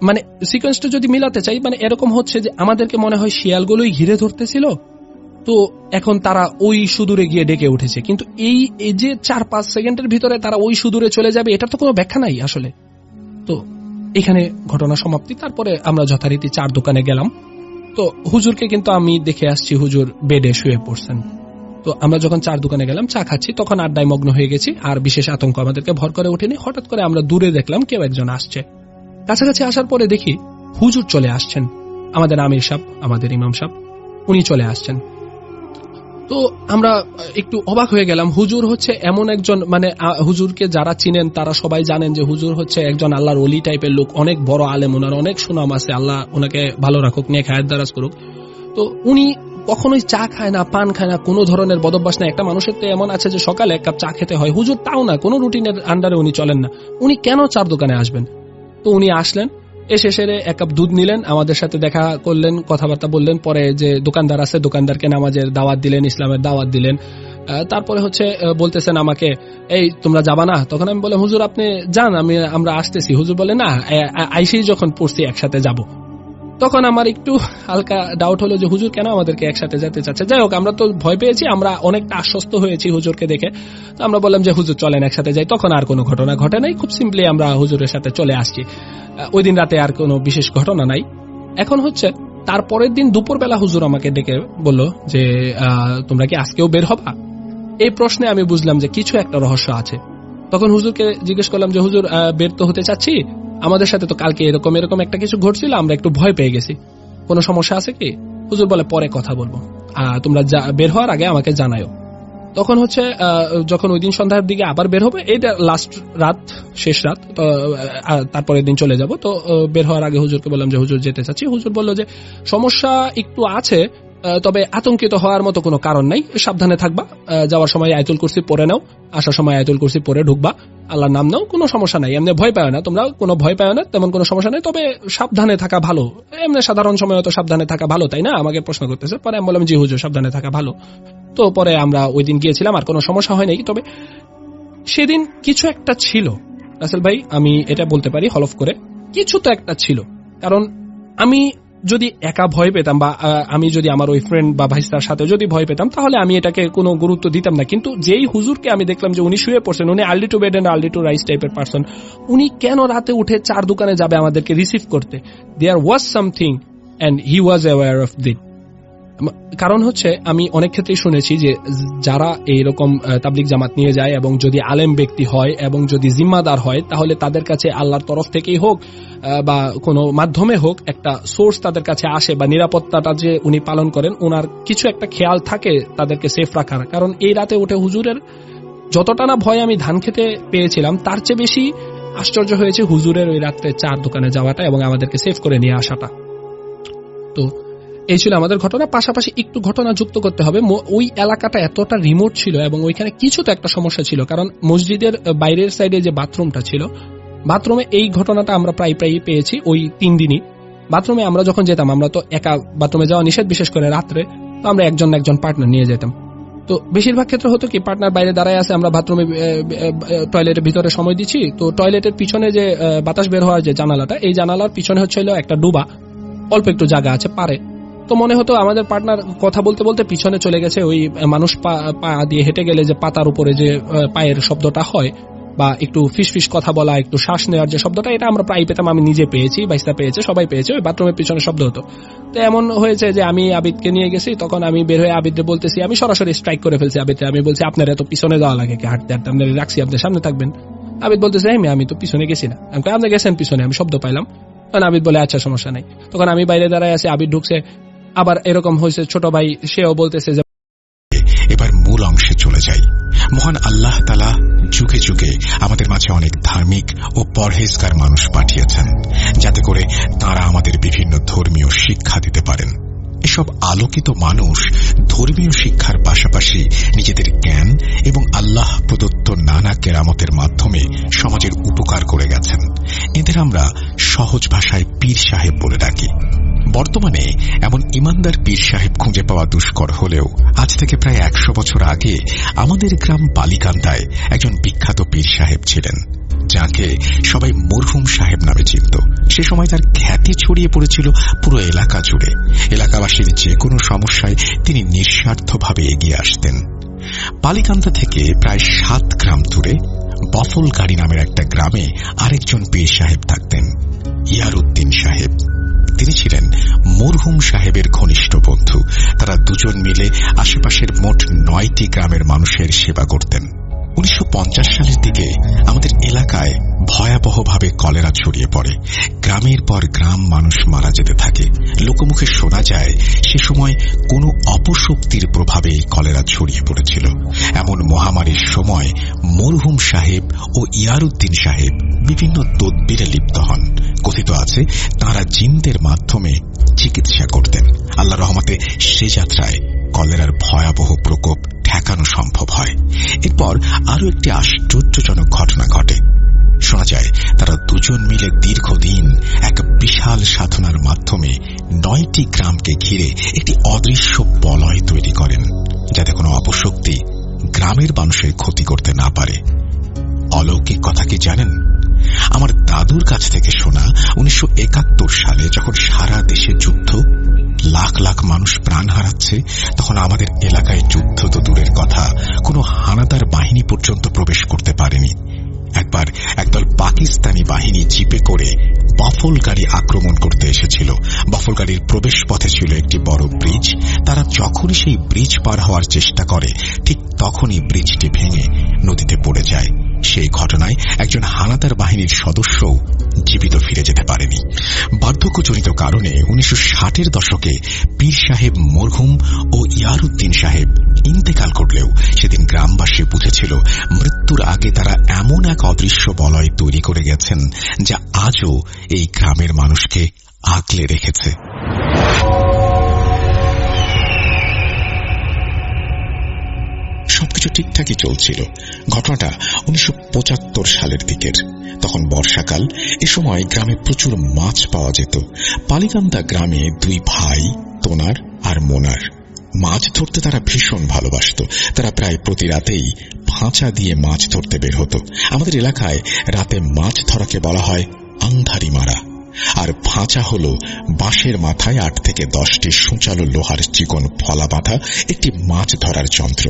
মানে সিকোয়েন্সটা যদি মিলাতে চাই, মানে এরকম হচ্ছে যে আমাদেরকে মনে হয় শিয়ালগুলোই ঘিরে ধরতেছিল, তো এখন তারা ওই সুদূরে গিয়ে ডেকে উঠেছে, কিন্তু এই যে 4-5 সেকেন্ডের ভিতরে তারা ওই সুদূরে চলে যাবে, এটার তো কোনো ব্যাখ্যা নাই আসলে। তো এখানে ঘটনা সমাপ্তি। তারপরে আমরা যথারীতি 4 দোকানে গেলাম। তো হুজুরকে কিন্তু আমি দেখে আসছি হুজুর বেডে শুয়ে পড়ছেন। তো আমরা যখন 4 দোকানে গেলাম, চা খাচ্ছি, তখন আড্ডায় মগ্ন হয়ে গেছি, আর বিশেষ আতঙ্ক আমাদেরকে ভর করে ওঠেনি। হঠাৎ করে আমরা দূরে দেখলাম কেউ একজন আসছে। কাছাকাছি আসার পরে দেখি হুজুর চলে আসছেন, আমাদের আমির সাহেব, আমাদের ইমাম সাহেব, উনি চলে আসছেন। তো আমরা একটু অবাক হয়ে গেলাম। হুজুর হচ্ছে এমন একজন, মানে হুজুরকে যারা চিনেন তারা সবাই জানেন যে হুজুর হচ্ছে একজন আল্লাহর ওলি টাইপের লোক, অনেক বড় আলেম, ওনার অনেক সুনাম আছে, আল্লাহ ওনাকে ভালো রাখুক, নেক হায়াত দারাজ করুক। তো উনি কখনোই চা খায় না, পান খায় না, কোনো ধরনের বদভ্যাস না। একটা মানুষের তো এমন আছে যে সকালে 1 কাপ চা খেতে হয়, হুজুর তাও না, কোনো রুটিনের আন্ডারে উনি চলেন না। উনি কেন 4 দোকানে আসবেন? তো উনি আসলেন, এসে সেরে 1 কাপ দুধ নিলেন, আমাদের সাথে দেখা করলেন, কথাবার্তা বললেন। পরে যে দোকানদার আছে, দোকানদারকে নামাজের দাওয়াত দিলেন, ইসলামের দাওয়াত দিলেন। তারপরে হচ্ছে বলতেছেন আমাকে, এই তোমরা যাবা না? তখন আমি বললাম, হুজুর আপনি যান, আমরা আসতেছি। হুজুর বলে, না, আইসেই যখন পড়ছি একসাথে যাব। তখন আমার একটু হালকা ডাউট হলো যে হুজুর কেন আমাদেরকে একসাথে যেতে চাচ্ছে। যাই হোক, আমরা তো ভয় পেয়েছি, আমরা অনেকটা আশ্বস্ত হয়েছি হুজুরকে দেখে। তো আমরা বললাম যে হুজুর চলেন একসাথে যাই। তখন আর কোনো ঘটনা ঘটে নাই, খুব সিম্পলি আমরা হুজুরের সাথে চলে আসছি। ওই দিন রাতে আর কোনো বিশেষ ঘটনা নাই। এখন হচ্ছে তারপরের দিন দুপুরবেলা হুজুর আমাকে ডেকে বলল যে তোমরা কি আজকেও বের হবা? এই প্রশ্নে আমি বুঝলাম যে কিছু একটা রহস্য আছে। তখন হুজুরকে জিজ্ঞেস করলাম যে হুজুর বের তো হতে চাচ্ছি, আমাদের সাথে তো কালকে এরকম একটা কিছু ঘটছিল, আমরা একটু ভয় পেয়ে গেছি, কোনো সমস্যা আছে কি? হুজুর বলে, পরে কথা বলবো, তোমরা বের হওয়ার আগে আমাকে জানাও। তখন হচ্ছে যখন ওই দিন সন্ধ্যার দিকে আবার বের হবে, এইটা লাস্ট রাত, শেষ রাত, তারপরের দিন চলে যাব। তো বের হওয়ার আগে হুজুরকে বললাম যে হুজুর যেতে চাচ্ছি। হুজুর বলল যে সমস্যা একটু আছে, তবে আতঙ্কিত হওয়ার মতো কোনো কারণ নাই, সাবধানে থাকবা, যাওয়ার সময় আয়াতুল কুরসি পড়ে নাও, আসার সময় আয়াতুল কুরসি পড়ে ঢুকবা, আল্লাহর নাম নাও, কোনো সমস্যা নাই, এমনি ভয় পায় না, তোমরা কোনো ভয় পায় না, তেমন কোনো সমস্যা নাই, তবে সাবধানে থাকা ভালো, এমনি সাধারণ সময় তো সাবধানে থাকা ভালো, তাই না? আমাকে প্রশ্ন করতেছে। পরে আমি বললাম জি হুজুর, সাবধানে থাকা ভালো। তো পরে আমরা ওই দিন গিয়েছিলাম, আর কোনো সমস্যা হয় নাই। তবে সেদিন কিছু একটা ছিল রাসেল ভাই, আমি এটা বলতে পারি হলফ করে, কিছু তো একটা ছিল। কারণ আমি যদি একা ভয় পেতাম, বা আমি যদি আমার ওই ফ্রেন্ড বা ভাইস্তার সাথে যদি ভয় পেতাম, তাহলে আমি এটাকে কোনো গুরুত্ব দিতাম না। কিন্তু যেই হুজুরকে আমি দেখলাম যে উনি শুয়ে পড়ছেন, উনি early to bed and early to rise টাইপের পারসন, উনি কেন রাতে উঠে 4 দোকানে যাবে আমাদেরকে রিসিভ করতে? There was something and he was aware of that. কারণ হচ্ছে আমি অনেক ক্ষেত্রেই শুনেছি যে যারা এইরকম তাবলিগ জামাত নিয়ে যায় এবং যদি আলেম ব্যক্তি হয় এবং যদি জিম্মাদার হয়, তাহলে তাদের কাছে আল্লাহর তরফ থেকেই হোক বা কোনো মাধ্যমে হোক একটা সোর্স তাদের কাছে আসে, বা নিরাপত্তাটা যে উনি পালন করেন, ওনার কিছু একটা খেয়াল থাকে তাদেরকে সেফ রাখার। কারণ এই রাতে উঠে হুজুরের যতটা না ভয় আমি ধান খেতে পেয়েছিলাম, তার চেয়ে বেশি আশ্চর্য হয়েছে হুজুরের ওই রাত্রে 4 দোকানে যাওয়াটা এবং আমাদেরকে সেফ করে নিয়ে আসাটা। তো এই ছিল আমাদের ঘটনা। পাশাপাশি একটু ঘটনা যুক্ত করতে হবে, ওই এলাকাটা এতটা রিমোট ছিল এবং ওইখানে কিছু তো একটা সমস্যা ছিল। কারণ মসজিদের বাইরের সাইডে যে বাথরুমটা ছিল, বাথরুমে এই ঘটনাটা আমরা প্রায় পেয়েছি ওই 3 দিনই। বাথরুমে আমরা যখন যেতাম, আমরা তো একা বাথরুমে যাওয়া নিষেধ, বিশেষ করে রাত্রে, তো আমরা একজন পার্টনার নিয়ে যেতাম। তো বেশিরভাগ ক্ষেত্রে হতো কি, পার্টনার বাইরে দাঁড়ায় আছে, আমরা বাথরুমে টয়লেটের ভিতরে সময় দিচ্ছি। তো টয়লেটের পিছনে যে বাতাস বের হওয়ার যে জানালাটা, এই জানালার পিছনে হচ্ছিল একটা ডুবা, অল্প একটু জায়গা আছে পারে। তো মনে হতো আমাদের পার্টনার কথা বলতে বলতে পিছনে চলে গেছে, ওই মানুষ পা দিয়ে হেঁটে গেলে যে পাতার উপরে যে পায়ের শব্দটা হয়, বা একটু ফিস কথা বলা, একটু শ্বাস নেওয়ার যে শব্দটা, এটা আমরা প্রায় পেতাম। আমি নিজে পেয়েছি, বাইস্তা পেয়েছে, সবাই পেয়েছে, ওই বাথরুমের পিছনে শব্দ হতো। তো এমন হয়েছে যে আমি আবিদকে নিয়ে গেছি, তখন আমি বের হয়ে আবিদকে বলতেছি, আমি সরাসরি স্ট্রাইক করে ফেলছি আবিদকে। আমি বলছি, আপনার এত পিছনে যাওয়া লাগে কি? হাঁটতে হাঁটতে আপনার রাখছি, আপনি সামনে থাকবেন। আবিদ বলতেছে, আমি তো পিছনে গেছি না। আপনি গেছেন পিছনে, আমি শব্দ পাইলাম। তখন আবিদ বলে, আচ্ছা সমস্যা নাই। তখন আমি বাইরে দাঁড়ায় আছি, আবিদ ঢুকছে। আবার এরকম হয়েছে, ছোট ভাই সেও বলতেছে যে এবার মূল অংশে চলে যাই। মহান আল্লাহ তাআলা যুগে যুগে আমাদের মাঝে অনেক ধার্মিক ও পরহেজগার মানুষ পাঠিয়েছেন, যাতে করে তারা আমাদের বিভিন্ন ধর্মীয় শিক্ষা দিতে পারেন। এসব আলোকিত মানুষ ধর্মীয় শিক্ষার পাশাপাশি নিজেদের জ্ঞান এবং আল্লাহ প্রদত্ত নানা কেরামতের মাধ্যমে সমাজের উপকার করে গেছেন। এদের আমরা সহজ ভাষায় পীর সাহেব বলে ডাকি। বর্তমানে এমন ইমানদার পীর সাহেব খুঁজে পাওয়া দুষ্কর হলেও আজ থেকে প্রায় 100 বছর আগে আমাদের গ্রাম বালিকান্দায় একজন বিখ্যাত পীর সাহেব ছিলেন, যাকে সবাই মরহুম সাহেব নামে চিনত। সে সময় তার খ্যাতি ছড়িয়ে পড়েছিল পুরো এলাকা জুড়ে। এলাকাবাসীর যে কোনো সমস্যায় তিনি নিঃস্বার্থভাবে এগিয়ে আসতেন। বালিকান্দা থেকে প্রায় 7 গ্রাম দূরে বফলগাড়ি নামের একটা গ্রামে আরেকজন পীর সাহেব থাকতেন, ইয়ারউদ্দিন সাহেব। তিনি ছিলেন মরহুম সাহেবের ঘনিষ্ঠ বন্ধু। তারা দুজন মিলে আশেপাশের মোট 9টি গ্রামের মানুষের সেবা করতেন। 1950 সালের দিকে আমাদের এলাকায় ভয়াবহভাবে কলেরা ছড়িয়ে পড়ে। গ্রামের পর গ্রাম মানুষ মারা যেতে থাকে। লোকমুখে শোনা যায় সে সময় কোনো অপশক্তির প্রভাবে কলেরা ছড়িয়ে পড়েছিল। এমন মহামারীর সময় মরহুম সাহেব ও ইয়ারউদ্দিন সাহেব বিভিন্ন তদবিরে লিপ্ত হন। কথিত আছে তাঁরা জিনদের মাধ্যমে চিকিৎসা করতেন। আল্লাহ রহমতে সে যাত্রায় কলেরার ভয়াবহ প্রকোপ ঠেকানো সম্ভব হয়। এরপর আরো একটি আশ্চর্যজনক ঘটনা ঘটে। শোনা যায় তারা দুজন মিলে দীর্ঘদিন এক বিশাল সাধনার মাধ্যমে 9টি গ্রামকে ঘিরে একটি অদৃশ্য বলয় তৈরি করেন, যাতে কোনো অপশক্তি গ্রামের মানুষের ক্ষতি করতে না পারে। অলৌকিক কথা কি জানেন? আমার দাদুর কাছ থেকে শোনা 1971 সালে যখন সারা দেশে যুদ্ধ, লাখ লাখ মানুষ প্রাণ হারাচ্ছে, তখন আমাদের এলাকায় যুদ্ধ তো দূরের কথা, কোনো হানাদার বাহিনী পর্যন্ত প্রবেশ করতে পারেনি। একবার একদল পাকিস্তানি বাহিনী জিপে করে বফলগাড়ি আক্রমণ করতে এসেছিল। বফলগাড়ির প্রবেশ পথে ছিল একটি বড় ব্রিজ। তারা যখনই সেই ব্রিজ পার হওয়ার চেষ্টা করে, ঠিক তখনই ব্রিজটি ভেঙে নদীতে পড়ে যায়। সেই ঘটনায় একজন হানাদার বাহিনীর সদস্যও জীবিত ফিরে যেতে পারেনি। বার্ধক্যজনিত কারণে 1960-এর দশকে পীর সাহেব মরহুম ও ইয়ারউদ্দিন সাহেব ইন্তেকাল করলেও সেদিন গ্রামবাসী বুঝেছিল মৃত্যুর আগে তারা এমন এক অদৃশ্য বলয় তৈরি করে গেছেন যা আজও এই গ্রামের মানুষকে আগলে রেখেছে। সবকিছু ঠিকঠাকই চলছিল। ঘটনাটা 1975 সালের দিকের। তখন বর্ষাকাল। এ সময় গ্রামে প্রচুর মাছ পাওয়া যেত। বালিকান্দা গ্রামে 2 ভাই, তোনার আর মোনার। মাছ ধরতে তারা ভীষণ ভালোবাসত। তারা প্রায় প্রতি রাতেই ভাঁচা দিয়ে মাছ ধরতে বের হতো। আমাদের এলাকায় রাতে মাছ ধরাকে বলা হয় আন্ধারি মারা। আর ভাঁচা হল বাঁশের মাথায় 8 থেকে 10টি সূচালো লোহার চিকন ফলা বাঁধা একটি মাছ ধরার যন্ত্র।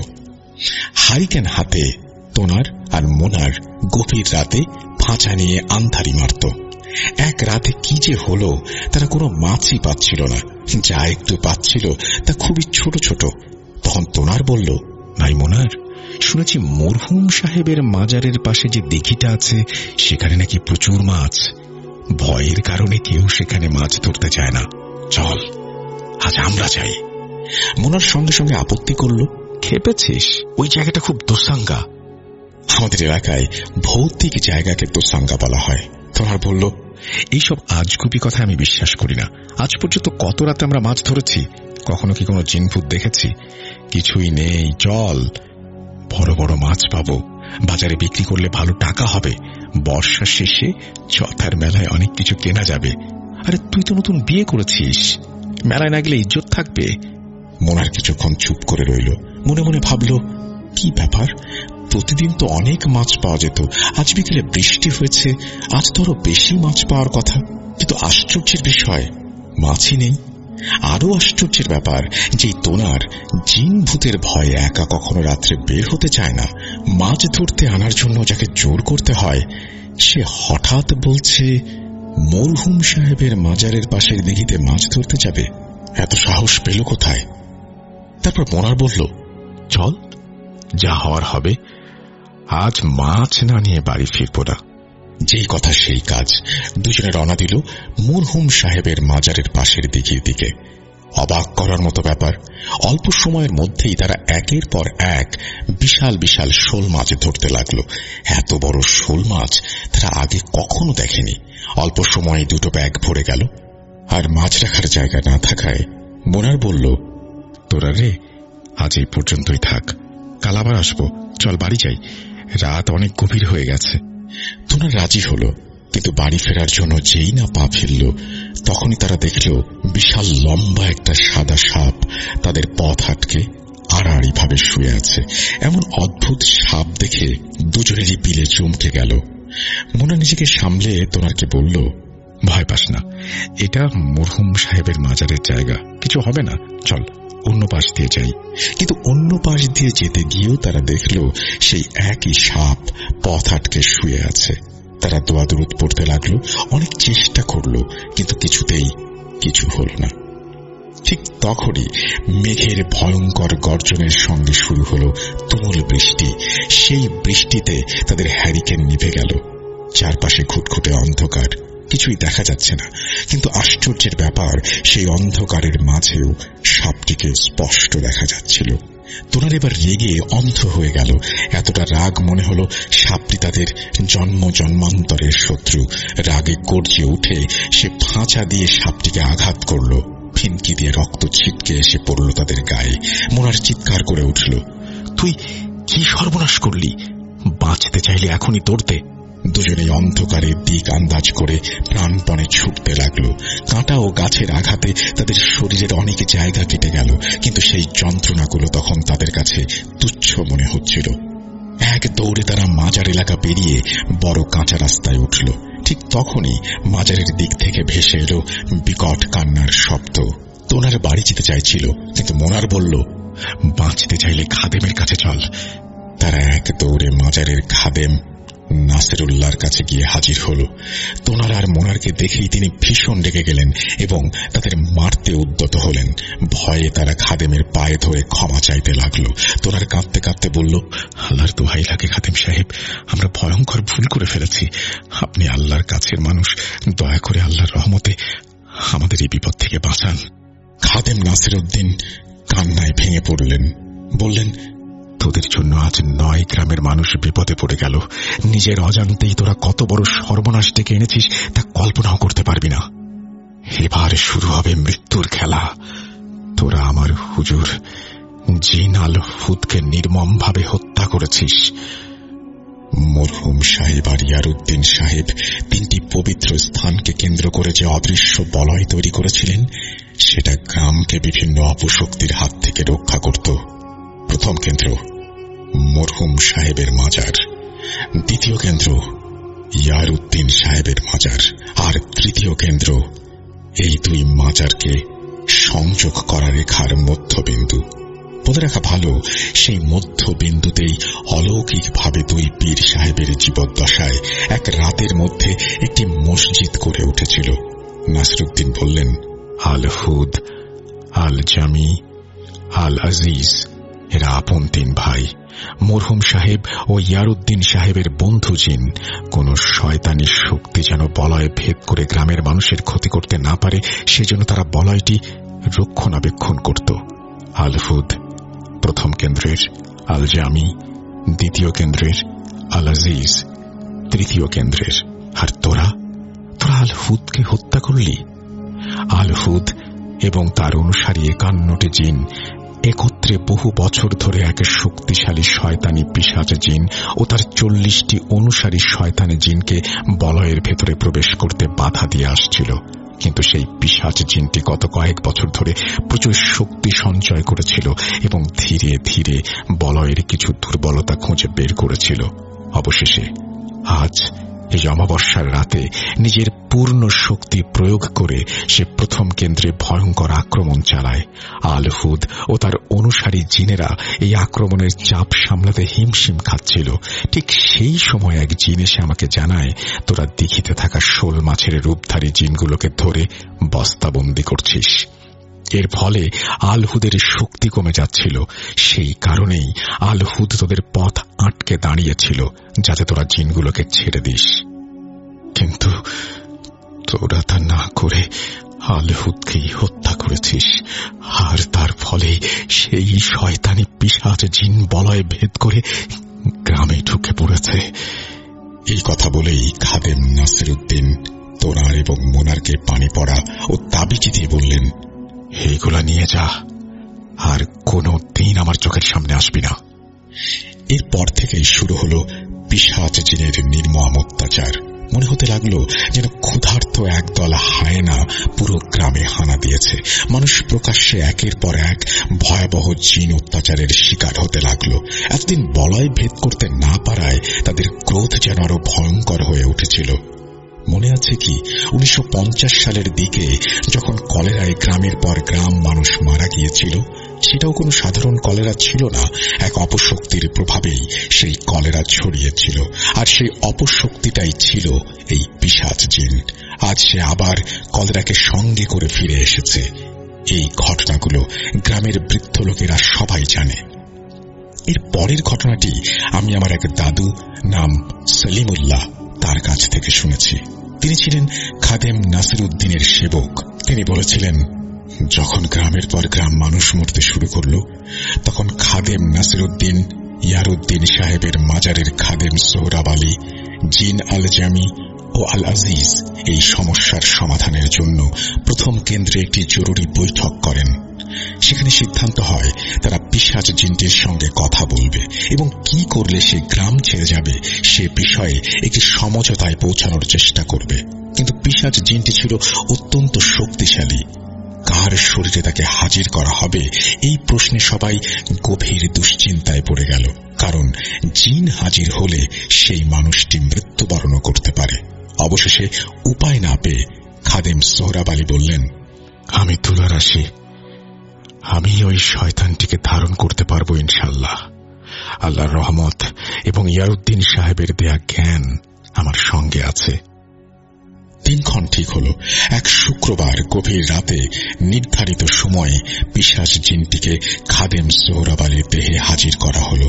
হারিকেন হাতে তোনার আর মোনার গভীর রাতে ভাঁচা নিয়ে আন্ধারি মারত। এক রাতে কি যে হলো, তারা কোনো মাছই পাচ্ছিল না। যা একটু পাচ্ছিল তা খুবই ছোট ছোট। তখন তোনার বলল, নাই মোনার, শুনেছি মরহুম সাহেবের মাজারের পাশে যে দিঘিটা আছে সেখানে নাকি প্রচুর মাছ। ভয়ের কারণে কেউ সেখানে মাছ ধরতে চায় না। চল আজ আমরা যাই। মোনার সঙ্গে সঙ্গে আপত্তি করল, খেপেছিস? ওই জায়গাটা খুব দোসাঙ্গা। আমাদের এলাকায় ভৌতিক জায়গাকে দোসাঙ্গা বলা হয়। তোনার বলল, এইসব আজগুবি কথা আমি বিশ্বাস করি না। আজ পর্যন্ত কত রাতে আমরা মাছ ধরেছি, কখনো কি কোনো জিনভূত দেখেছি? কিছুই নেই, চল। বড় বড় মাছ পাবো, বাজারে বিক্রি করলে ভালো টাকা হবে। বর্ষার শেষে চথার মেলায় অনেক কিছু কেনা যাবে। আরে তুই তো নতুন বিয়ে করেছিস, মেলায় না গেলে ইজ্জত থাকবে। মোনার কিছুক্ষণ চুপ করে রইল। মনে মনে ভাবল, কি ব্যাপার, প্রতিদিন তো অনেক মাছ পাওয়া যেত, আজ বিকেলে বৃষ্টি হয়েছে, আজ তো আরো বেশি মাছ পাওয়ার কথা। কিন্তু আশ্চর্যের বিষয়, মাছই নেই। আরো আশ্চর্যের ব্যাপার যে তোনার জিন ভূতের ভয়ে একা কখনো রাত্রে বের হতে চায় না। মাছ ধরতে আনার জন্য যাকে জোর করতে হয়, সে হঠাৎ বলছে মরহুম সাহেবের মাজারের পাশের দিঘিতে মাছ ধরতে যাবে। এত সাহস পেল কোথায়? তারপর মোনার বলল, চল, যা হওয়ার হবে। আজ মাছ না নিয়ে বাড়ি ফিরব না। যেই কথা সেই কাজ। দুজনে রওনা দিল মরহুম সাহেবের মাজারের পাশের দিঘির দিকে। অবাক করার মতো ব্যাপার, অল্প সময়ের মধ্যেই তারা একের পর এক বিশাল বিশাল শোল মাছ ধরতে লাগলো। এত বড় শোল মাছ তারা আগে কখনো দেখেনি। অল্প সময়ে 2 ব্যাগ ভরে গেল। আর মাছ রাখার জায়গা না থাকায় মোনার বলল, তোরা রে, আজ এই পর্যন্তই থাক, কাল আবার আসবো, চল বাড়ি যাই, রাত অনেক গভীর হয়ে গেছে। তোনার রাজি হল, কিন্তু বাড়ি ফেরার জন্য যেই না পা ফেলল তখনই তারা দেখল বিশাল লম্বা একটা সাদা সাপ তাদের পথ আটকে আড়াআড়ি ভাবে শুয়ে আছে। এমন অদ্ভুত সাপ দেখে দুজনেরই পিলে চমকে গেল। মোনা নিজেকে সামলে তোনারকে বলল, ভয় পাস না, এটা মরহুম সাহেবের মাজারের জায়গা, কিছু হবে না, চল অন্য পাশ দিয়ে যাই। কিন্তু অন্য পাশ দিয়ে যেতে গিয়েও তারা দেখল সেই একই সাপ পথ আটকে শুয়ে আছে। তারা দোয়া দরুদ পড়তে লাগলো, অনেক চেষ্টা করলো, কিন্তু কিছুতেই কিছু হল না। ঠিক তখনই মেঘের ভয়ঙ্কর গর্জনের সঙ্গে শুরু হলো তুমুল বৃষ্টি। সেই বৃষ্টিতে তাদের হ্যারিকেন নিভে গেল। চারপাশে ঘুটঘুটে অন্ধকার, কিছুই দেখা যাচ্ছে না, কিন্তু আশ্চর্যের ব্যাপার, সেই অন্ধকারের মাঝেও সাপটিকে স্পষ্ট দেখা যাচ্ছিল। তোনার এবার রেগে অন্ধ হয়ে গেল। এতটা রাগ মনে হলো সাপটি তাদের জন্ম জন্মান্তরের শত্রু। রাগে গর্জে উঠে সে ফাঁচা দিয়ে সাপটিকে আঘাত করল। ফিনকি দিয়ে রক্ত ছিটকে এসে পড়ল তাদের গায়ে। মোনার চিৎকার করে উঠল, তুই কি সর্বনাশ করলি? বাঁচতে চাইলে এখনই তোড়তে। দুজনেই অন্ধকারের দিক আন্দাজ করে প্রাণপণে ছুটতে লাগলো। কাঁটা ও গাছের আঘাতে তাদের শরীরের অনেক জায়গা কেটে গেল, কিন্তু সেই যন্ত্রণাগুলো তখন তাদের কাছে তুচ্ছ মনে হচ্ছিল। এক দৌড়ে তারা মাজার এলাকা পেরিয়ে বড় কাঁচা রাস্তায় উঠল। ঠিক তখনই মাজারের দিক থেকে ভেসে এলো বিকট কান্নার শব্দ। তোনার বাড়ি যেতে চাইছিল, কিন্তু মোনার বলল, বাঁচতে চাইলে খাদেমের কাছে চল। তারা এক দৌড়ে মাজারের খাদেম নাসিরুল্লাহর কাছে গিয়ে হাজির হল। তোনার আর মোনারকে দেখেই তিনি ভীষণ রেগে গেলেন এবং তাদের মারতে উদ্যত হলেন। ভয়ে তারা খাদেমের পায়ে ধরে ক্ষমা চাইতে লাগলো। তোনার কাঁদতে কাঁদতে বলল, আল্লাহর দোহাই লাগে খাদেম সাহেব, আমরা ভয়ঙ্কর ভুল করে ফেলেছি। আপনি আল্লাহর কাছের মানুষ, দয়া করে আল্লাহর রহমতে আমাদের এই বিপদ থেকে বাঁচান। খাদেম নাসিরউদ্দিন কান্নায় ভেঙে পড়লেন, বললেন, তোদের জন্য আজ 9 গ্রামের মানুষ বিপদে পড়ে গেল। নিজের অজান্তেই তোরা কত বড় সর্বনাশ ডেকে এনেছিস তা কল্পনাও করতে পারবি না। এবার শুরু হবে মৃত্যুর খেলা। তোরা আমার হুজুর জিন আল হুদকে নির্মমভাবে হত্যা করেছিস। মরহুম সাহেব আর ইয়ারউদ্দিন সাহেব 3টি পবিত্র স্থানকে কেন্দ্র করে যে অদৃশ্য বলয় তৈরি করেছিলেন, সেটা গ্রামকে বিভিন্ন অপশক্তির হাত থেকে রক্ষা করত। প্রথম কেন্দ্র মরহুম সাহেবের মাজার, দ্বিতীয় কেন্দ্র ইয়ারউদ্দিন সাহেবের মাজার, আর তৃতীয় কেন্দ্র এই 2 মাজারকে সংযোগ করা রেখার মধ্যবিন্দু। বলে রাখা ভালো, সেই মধ্যবিন্দুতেই অলৌকিকভাবে 2 পীর সাহেবের জীবদ্দশায় এক রাতের মধ্যে একটি মসজিদ গড়ে উঠেছিল। নাসিরউদ্দিন বললেন, আল হুদ, আল জামি, আল আজিজ এরা আপন 3 ভাই। মরহুম সাহেব ও ইয়ারউদ্দিন সাহেবের বন্ধু জিন কোন শয়তানি শক্তি যেন বলয় ভেদ করে গ্রামের মানুষের ক্ষতি করতে না পারে, সেজন্য তারা বলয়টি রক্ষণাবেক্ষণ করত। আল হুদ প্রথম কেন্দ্রের, আল জামি দ্বিতীয় কেন্দ্রের, আল আজিজ তৃতীয় কেন্দ্রের। আর তোরা আল হুদকে হত্যা করলি। আল হুদ এবং তার অনুসারী 51টি জিন একত্রে বহু বছর ধরে এক শক্তিশালী শয়তানি পিশাচ জিন ও তার 40টি অনুসারী শয়তানি জিনকে বলয়ের ভেতরে প্রবেশ করতে বাধা দিয়ে আসছিল। কিন্তু সেই পিশাচ জিনটি গত কয়েক বছর ধরে প্রচুর শক্তি সঞ্চয় করেছিল এবং ধীরে ধীরে বলয়ের কিছু দুর্বলতা খুঁজে বের করেছিল। অবশেষে আজ এই অমাবস্যার রাতে নিজের পূর্ণ শক্তি প্রয়োগ করে সে প্রথম কেন্দ্রে ভয়ঙ্কর আক্রমণ চালায়। আল হুদ ও তার অনুসারী জিনেরা এই আক্রমণের চাপ সামলাতে হিমশিম খাচ্ছিল। ঠিক সেই সময় এক জিন এসে আমাকে জানায়, তোরা দিঘিতে থাকা শোল মাছের রূপধারী জিনগুলোকে ধরে বস্তাবন্দি করছিস। এর ফলে আল হুদের শক্তি কমে যাচ্ছিল। সেই কারণেই আল হুদ তোদের পথ আটকে দাঁড়িয়েছিল, যাতে তোরা জিনগুলোকে ছেড়ে দিস। কিন্তু তোরা তা না করে আল হুদকেই হত্যা করেছিস, আর তার ফলে সেই শয়তানি পিশাচ জিন বলয় ভেদ করে গ্রামে ঢুকে পড়েছে। এই কথা বলেই খাদেম নাসিরউদ্দিন তোনার এবং মোনারকে পানি পড়া ও তাবিজ দিয়ে বললেন, এইগুলা নিয়ে যা, আর কোনো দিন আমার চোখের সামনে আসবি না। এরপর থেকেই শুরু হলো পিশাচ জিনের নির্মম অত্যাচার। মনে হতে লাগলো যেন ক্ষুধার্ত একদল হায়েনা পুরো গ্রামে হানা দিয়েছে। মানুষ প্রকাশ্যে একের পর এক ভয়াবহ জিন অত্যাচারের শিকার হতে লাগলো। একদিন বলয় ভেদ করতে না পারায় তাদের ক্রোধ যেন আরো ভয়ঙ্কর হয়ে উঠেছিল। মনে আছে কি 1950 সালের দিকে যখন কলেরায় গ্রামের পর গ্রাম মানুষ মারা গিয়েছিল? সেটাও কোনো সাধারণ কলেরা ছিল না, এক অপশক্তির প্রভাবেই সেই কলেরা ছড়িয়েছিল। আর সেই অপশক্তিটাই ছিল এই পিশাচ জিন। আজ সে আবার কলেরাকে সঙ্গে করে ফিরে এসেছে। এই ঘটনাগুলো গ্রামের বৃদ্ধ লোকেরা সবাই জানে। এর পরের ঘটনাটি আমি আমার এক দাদু নাম সলিমুল্লাহ তার কাছ থেকে শুনেছি। তিনি ছিলেন খাদেম নাসিরউদ্দিনের সেবক। তিনি বলেছিলেন, যখন গ্রামের পর গ্রাম মানুষ মরতে শুরু করল, তখন খাদেম নাসিরউদ্দিন ইয়ারউদ্দিন সাহেবের মাজারের খাদেম সোহরাব আলী, জিন আল জামি ও আল আজিজ এই সমস্যার সমাধানের জন্য প্রথম কেন্দ্রে একটি জরুরি বৈঠক করেন। সেখানে সিদ্ধান্ত হয় তারা পিশাচ জিনটির সঙ্গে কথা বলবে এবং কি করলে সে গ্রাম ছেড়ে যাবে সে বিষয়ে একটি সমঝোতায় পৌঁছানোর চেষ্টা করবে। কিন্তু পিশাচ জিনটি ছিল অত্যন্ত শক্তিশালী। কার শরীরে তাকে হাজির করা হবে এই প্রশ্নে সবাই গভীর দুশ্চিন্তায় পড়ে গেল, কারণ জিন হাজির হলে সেই মানুষটি মৃত্যুবরণ করতে পারে। অবশেষে উপায় না পেয়ে খাদেম সোহরাব আলী বললেন, আমি তুলা রাশি, আমি ওই শয়তানটিকে ধারণ করতে পারবো ইনশাল্লাহ। আল্লাহর রহমত এবং ইয়ারউদ্দিন সাহেবের দেয়া জ্ঞান আমার সঙ্গে আছে। দিনক্ষণ ঠিক হল। এক শুক্রবার গভীর রাতে নির্ধারিত সময়ে পিশাচ জিনটিকে খাদেম সোহরাব আলীর দেহে হাজির করা হল।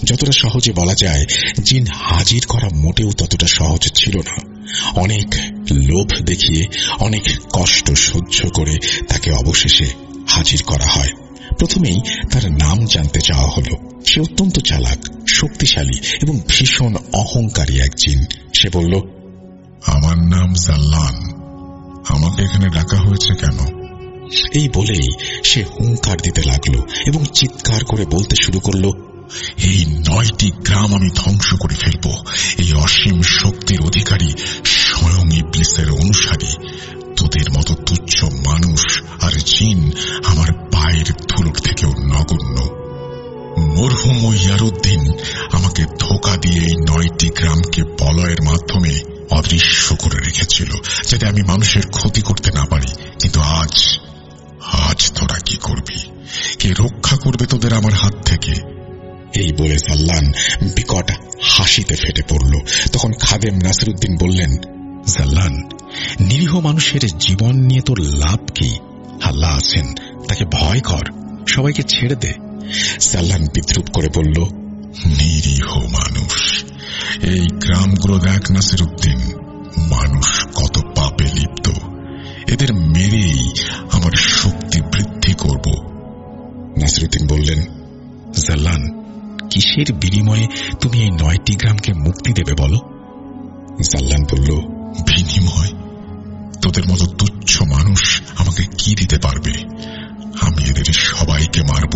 যতটা সহজে বলা যায়, জিন হাজির করা মোটেও ততটা সহজ ছিল না। অনেক লোভ দেখিয়ে, অনেক কষ্ট সহ্য করে তাকে অবশেষে হাজির করা হয়। প্রথমেই তার নাম জানতে চাওয়া হলো। সে অত্যন্ত চালাক, শক্তিশালী এবং ভীষণ অহংকারী এক জিন। সে বলল, আমার নাম জাল্লান, আমাকে এখানে ডাকা হয়েছে কেন? এই বলেই সে হুঙ্কার দিতে লাগলো এবং চিৎকার করে বলতে শুরু করল, এই 9টি গ্রাম আমি ধ্বংস করে ফেলব। এই অসীম শক্তির অধিকারী স্বয়ং ইবলিসের অনুসারী। তোদের মতো তুচ্ছ মানুষ আর জিন আমার পায়ের ধুলোর থেকেও নগণ্য। মরহুম ইয়ারউদ্দিন আমাকে ধোঁকা দিয়ে এই 9টি গ্রামকে বলয়ের মাধ্যমে অদৃশ্য করে রেখেছিল, যাতে আমি মানুষের ক্ষতি করতে না পারি। কিন্তু আজ তোরা কি করবি? কে রক্ষা করবে তোদের আমার হাত থেকে? এই বলে জাল্লান বিকট হাসিতে ফেটে পড়ল। তখন খাদেম নাসিরউদ্দিন বললেন, জাল্লান, নিরীহ মানুষের জীবন নিয়ে তোর লাভ কি? আল্লাহ আছেন, তাকে ভয় কর, সবাইকে ছেড়ে দে। জাল্লান বিদ্রুপ করে বলল, নিরীহ মানুষ? এই গ্রামগুলো দেখ নাসিরউদ্দিন, মানুষ কত পাপে লিপ্ত। এদের মেরেই আমার শক্তি বৃদ্ধি করব। নাসিরউদ্দিন বললেন, জাল্লান, কিসের বিনিময়ে তুমি এই 9টি গ্রামকে মুক্তি দেবে বলো? জাল্লান বলল, বিনিময়? তোদের মতো তুচ্ছ মানুষ আমাকে কি দিতে পারবে? আমি এদের সবাইকে মারব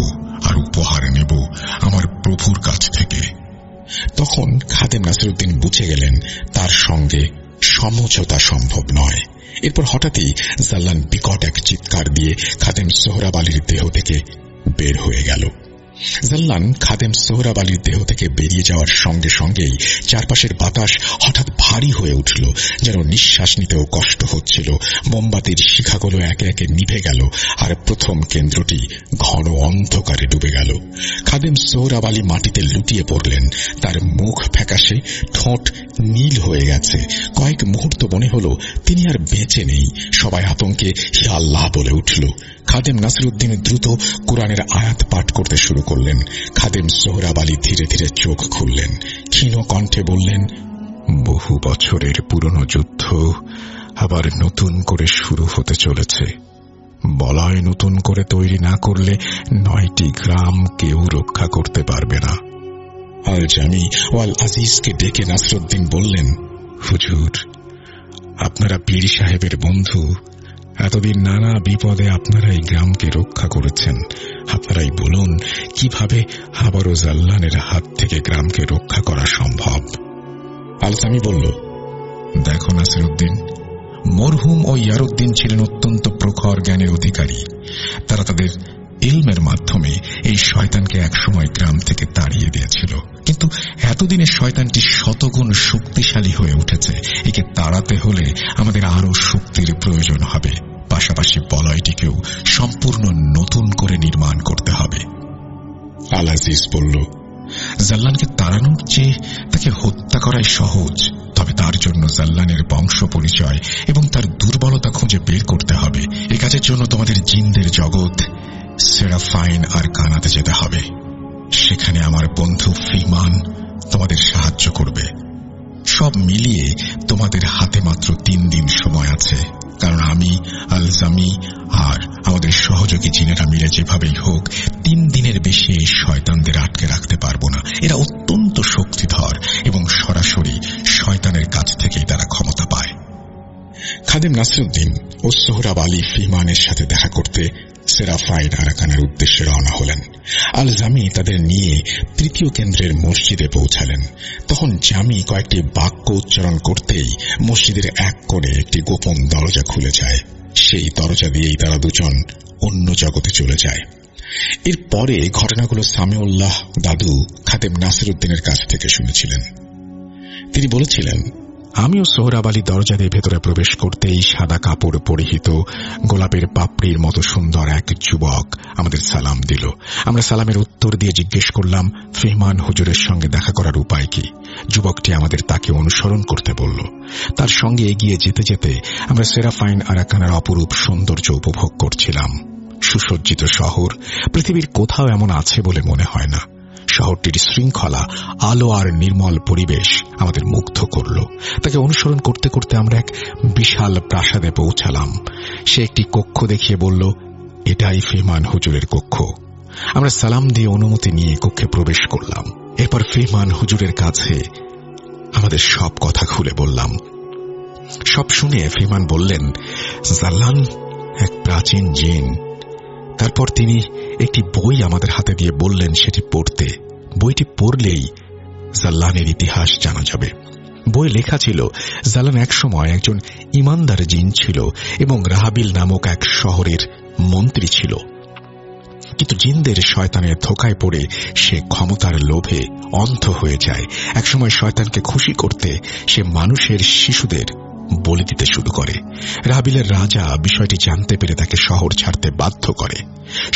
আর উপহার নেব আমার প্রভুর কাছ থেকে। তখন খাদেম নাসিরউদ্দিন বুঝে গেলেন তার সঙ্গে সমঝোতা সম্ভব নয়। এরপর হঠাৎই জাল্লান বিকট এক চিৎকার দিয়ে খাদেম সোহরাব আলীর দেহ থেকে বের হয়ে গেল। জাল্লান খাদেম সোহরাব আলীর দেহ থেকে বেরিয়ে যাওয়ার সঙ্গে সঙ্গেই চারপাশের বাতাস হঠাৎ ভারী হয়ে উঠল, যেন নিঃশ্বাস নিতেও কষ্ট হচ্ছিল। মোমবাতির শিখাগুলো একে একে নিভে গেল আর প্রথম কেন্দ্রটি ঘন অন্ধকারে ডুবে গেল। খাদেম সোহরাব আলী মাটিতে লুটিয়ে পড়লেন। তার মুখ ফ্যাকাশে, ঠোঁট নীল হয়ে গেছে। কয়েক মুহূর্ত মনে হল তিনি আর বেঁচে নেই। সবাই আতঙ্কে হে আল্লাহ বলে উঠল। খাদেম নাসিরউদ্দিন দ্রুত কোরআনের আয়াত পাঠ করতে শুরু করলেন। খাদেম সোহরাব আলী ধীরে ধীরে চোখ খুললেন। ক্ষীণ কণ্ঠে বললেন, বহু বছরের পুরনো যুদ্ধ আবার নতুন করে শুরু হতে চলেছে। বলয় নতুন করে তৈরি না করলে 9টি গ্রাম কেউ রক্ষা করতে পারবে না। আল জামি ও আল আজিজকে ডেকে নাসিরউদ্দিন বললেন, হুজুর, আপনারা পীর সাহেবের বন্ধু, এতদিন নানা বিপদে আপনারা এই গ্রামকে রক্ষা করেছেন। আপনারাই বলুন কিভাবে আবারও জাল্লানের হাত থেকে গ্রামকে রক্ষা করা সম্ভব। আলসামি বলল, দেখো নাসিরউদ্দিন, মরহুম ও ইয়ারউদ্দিন ছিলেন অত্যন্ত প্রখর জ্ঞানের অধিকারী। তারা তাদের ইলমের মাধ্যমে এই শয়তানকে একসময় গ্রাম থেকে তাড়িয়ে দিয়েছিল, কিন্তু এতদিনে শয়তানটি শতগুণ শক্তিশালী হয়ে উঠেছে। একে তাড়াতে হলে আমাদের আরো শক্তির প্রয়োজন হবে। পাশাপাশি বলয়টিকেও সম্পূর্ণ নতুন করে নির্মাণ করতে হবে। আল আজিজ বলল, জাল্লানকে তাড়ানোর চেয়ে তাকে হত্যা করাই সহজ। তবে তার জন্য জাল্লানের বংশ পরিচয় এবং তার দুর্বলতা খুঁজে বের করতে হবে। এ কাজের জন্য তোমাদের জিনদের জগৎ সেরাফাইন আর কানাতে যেতে হবে। সেখানে আমার বন্ধু ফিমান তোমাদের সাহায্য করবে। সব মিলিয়ে তোমাদের হাতে মাত্র 3 দিন সময় আছে, কারণ আমি, আলজামি আর আমাদের সহযোগী জিনেরা মিলে যেভাবেই হোক 3 দিনের বেশি এই শয়তানদের আটকে রাখতে পারবো না। এরা অত্যন্ত শক্তিধর এবং সরাসরি শয়তানের কাছ থেকেই তারা ক্ষমতা পায়। খাদেম নাসিরউদ্দিন ও সোহরাব আলী ফিমানের সাথে দেখা করতে সেরাফাইন আরাকানের উদ্দেশ্যে রওনা হলেন। আল জামি তাদের নিয়ে 3য় কেন্দ্রের মসজিদে পৌঁছালেন। তখন জামি কয়েকটি বাক্য উচ্চারণ করতেই মসজিদের এক কোণে একটি গোপন দরজা খুলে যায়। সেই দরজা দিয়েই তারা দুজন অন্য জগতে চলে যায়। এরপরে ঘটনাগুলো সামিউল্লাহ দাদু খাদেম নাসিরউদ্দিনের কাছ থেকে শুনেছিলেন। তিনি বলেছিলেন, আমিও সোহরাব আলী দরজা দিয়ে ভেতরে প্রবেশ করতেই সাদা কাপড় পরিহিত গোলাপের পাপড়ির মতো সুন্দর এক যুবক আমাদের সালাম দিল। আমরা সালামের উত্তর দিয়ে জিজ্ঞেস করলাম ফিহমান হুজুরের সঙ্গে দেখা করার উপায় কি। যুবকটি আমাদের তাকে অনুসরণ করতে বলল। তার সঙ্গে এগিয়ে যেতে যেতে আমরা সেরাফাইন আরাকানার অপরূপ সৌন্দর্য উপভোগ করছিলাম। সুসজ্জিত শহর পৃথিবীর কোথাও এমন আছে বলে মনে হয় না। শহরটির শৃঙ্খলা, আলো আর নির্মল পরিবেশ আমাদের মুগ্ধ করল। তাকে অনুসরণ করতে করতে আমরা এক বিশাল প্রাসাদে পৌঁছালাম। সে একটি কক্ষ দেখিয়ে বলল, এটাই ফিহমান হুজুরের কক্ষ। আমরা সালাম দিয়ে অনুমতি নিয়ে কক্ষে প্রবেশ করলাম। এরপর ফিহমান হুজুরের কাছে আমাদের সব কথা খুলে বললাম। সব শুনে ফিহমান বললেন, জাল্লান এক প্রাচীন জিন। তারপর তিনি একটি বই আমাদের হাতে দিয়ে বললেন সেটি পড়তে। বইটি পড়লেই জাল্লানের ইতিহাস জানা যাবে। বই লেখা ছিল, জাল্লান একসময় একজন ইমানদার জিন ছিল এবং রাহাবিল নামক এক শহরের মন্ত্রী ছিল। কিন্তু জিনদের শয়তানের ধোঁকায় পড়ে সে ক্ষমতার লোভে অন্ধ হয়ে যায়। একসময় শয়তানকে খুশি করতে সে মানুষের শিশুদের বলি দিতে শুরু করে। রাহাবিলের রাজা বিষয়টি জানতে পেরে তাকে শহর ছাড়তে বাধ্য করে।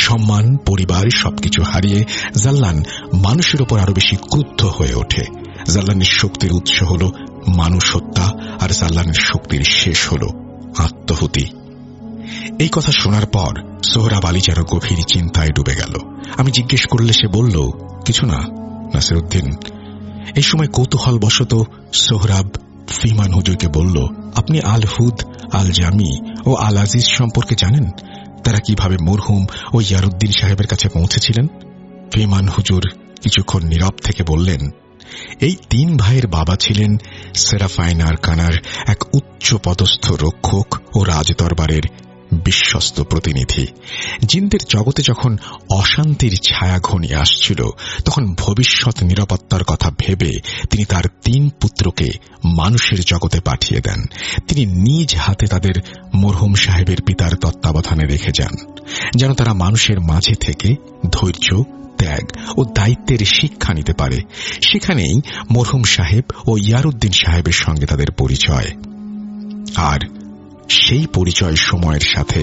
সম্মান, পরিবার সবকিছু হারিয়ে জাল্লান মানুষের উপর আরো বেশি ক্রুদ্ধ হয়ে ওঠে। জাল্লানের শক্তির উৎস হল মানুষ হত্যা, আর জাল্লানের শক্তির শেষ হল আত্মহুতি। এই কথা শোনার পর সোহরাব আলী যেন গভীর চিন্তায় ডুবে গেল। আমি জিজ্ঞেস করলে সে বলল, কিছু না নাসিরউদ্দিন। এই সময় কৌতূহলবশত সোহরাব ফিহমান হুজুরকে বলল, আপনি আল হুদ, আল জামি ও আল আজিজ সম্পর্কে জানেন? তারা কিভাবে মরহুম ও ইয়ারউদ্দিন সাহেবের কাছে পৌঁছেছিলেন? ফিহমান হুজুর কিছুক্ষণ নীরব থেকে বললেন, এই 3 ভাইয়ের বাবা ছিলেন সেরাফাইন আরাকানার এক উচ্চ পদস্থ রক্ষক ও রাজদরবারের বিশ্বস্ত প্রতিনিধি। জিনদের জগতে যখন অশান্তির ছায়া ঘনিয়ে আসছিল, তখন ভবিষ্যৎ নিরাপত্তার কথা ভেবে তিনি তার 3 পুত্রকে মানুষের জগতে পাঠিয়ে দেন। তিনি নিজ হাতে তাদের মরহুম সাহেবের পিতার তত্ত্বাবধানে রেখে যান, যেন তারা মানুষের মাঝে থেকে ধৈর্য, ত্যাগ ও দায়িত্বের শিক্ষা নিতে পারে। সেখানেই মরহুম সাহেব ও ইয়ারউদ্দিন সাহেবের সঙ্গে তাদের পরিচয়। আর সেই পরিচয় সময়ের সাথে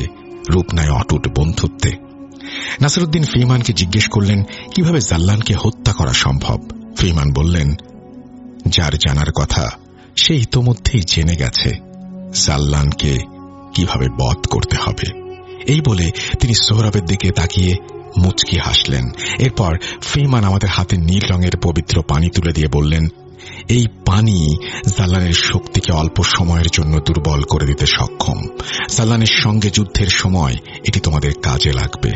রূপ নেয় অটুট বন্ধুত্বে। নাসিরউদ্দিন ফিহমানকে জিজ্ঞেস করলেন, কিভাবে জাল্লানকে হত্যা করা সম্ভব? ফিহমান বললেন, যার জানার কথা সে ইতোমধ্যেই জেনে গেছে জাল্লানকে কিভাবে বধ করতে হবে। এই বলে তিনি সোহরাবের দিকে তাকিয়ে মুচকি হাসলেন। এরপর ফিহমান আমাদের হাতে নীল রঙের পবিত্র পানি তুলে দিয়ে বললেন, এই পানি জাল্লানের শক্তিকে অল্প সময়ের জন্য দুর্বল করে দিতে সক্ষম। জাল্লানের সঙ্গে যুদ্ধের সময় এটি তোমাদের কাজে লাগবে।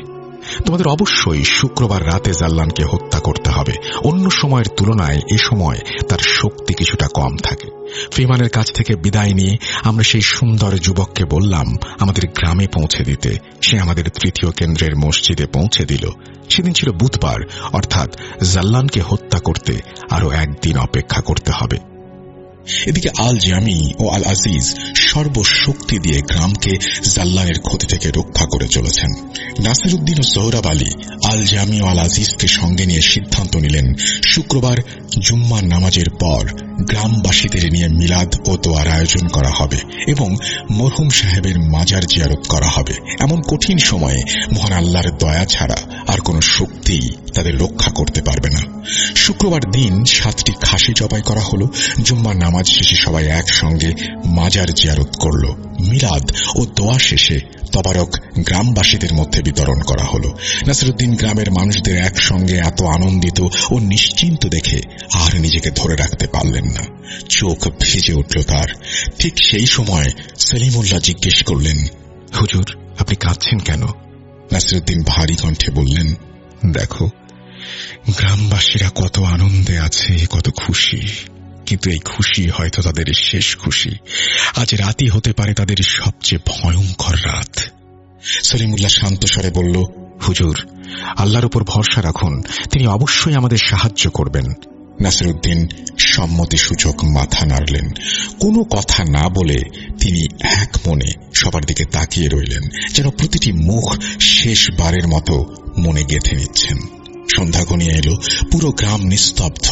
তোমাদের অবশ্যই শুক্রবার রাতে জাল্লানকে হত্যা করতে হবে। অন্য সময়ের তুলনায় এ সময় তার শক্তি কিছুটা কম থাকে। ফিমানের কাছ থেকে বিদায় নিয়ে আমরা সেই সুন্দর যুবককে বললাম আমাদের গ্রামে পৌঁছে দিতে। সে আমাদের তৃতীয় কেন্দ্রের মসজিদে পৌঁছে দিল। সেদিন ছিল বুধবার, অর্থাৎ জাল্লানকে হত্যা করতে আরো একদিন অপেক্ষা করতে হবে। এদিকে আল জামি ও আল আজিজ সর্বশক্তি দিয়ে গ্রামকে জাল্লানের ক্ষতি থেকে রক্ষা করে চলেছেন। নাসিরউদ্দিন ও সোহরাব আলী আল জামি ও আল আজিজকে সঙ্গে নিয়ে সিদ্ধান্ত নিলেন শুক্রবার জুম্মার নামাজের পর গ্রামবাসীদের নিয়ে মিলাদ ও দোয়ার আয়োজন করা হবে এবং মরহুম সাহেবের মাজার জিয়ারত করা হবে। এমন কঠিন সময়ে মহান আল্লাহর দয়া ছাড়া আর কোন শক্তি তাদের রক্ষা করতে পারবে না। শুক্রবার দিন 7টি খাসি জবাই করা হলো। জুম্মার নামাজ শেষে সবাই একসঙ্গে মাজার জিয়ারত করল। মিলাদ ও দোয়া শেষে তবারক গ্রামবাসীদের মধ্যে বিতরণ করা হলো। নাসিরউদ্দিন গ্রামের মানুষদের একসঙ্গে এত আনন্দিত ও নিশ্চিন্ত দেখে আর নিজেকে ধরে রাখতে পারলেন না। চোখ ভিজে উঠল তার। ঠিক সেই সময় সলিমুল্লাহ জিজ্ঞেস করলেন, হুজুর, আপনি কাঁদছেন কেন? নাসিরউদ্দিন ভারী কণ্ঠে বললেন, দেখো, গ্রামবাসীরা কত আনন্দে আছে, কত খুশি, কিন্তু এই খুশি হয়তো তাদের শেষ খুশি। আজ রাতই হতে পারে তাদের সবচেয়ে ভয়ঙ্কর রাত। সলিমুল্লাহ শান্ত স্বরে বলল, হুজুর, আল্লাহর উপর ভরসা রাখুন, তিনি অবশ্যই আমাদের সাহায্য করবেন। নাসিরউদ্দিন সম্মতিসূচক মাথা নাড়লেন। কোনো কথা না বলে তিনি এক মনে সবার দিকে তাকিয়ে রইলেন, যেন প্রতিটি মুখ শেষবারের মতো মনে গেঁথে নিচ্ছেন। সন্ধ্যা ঘনিয়ে এলো। পুরো গ্রাম নিস্তব্ধ।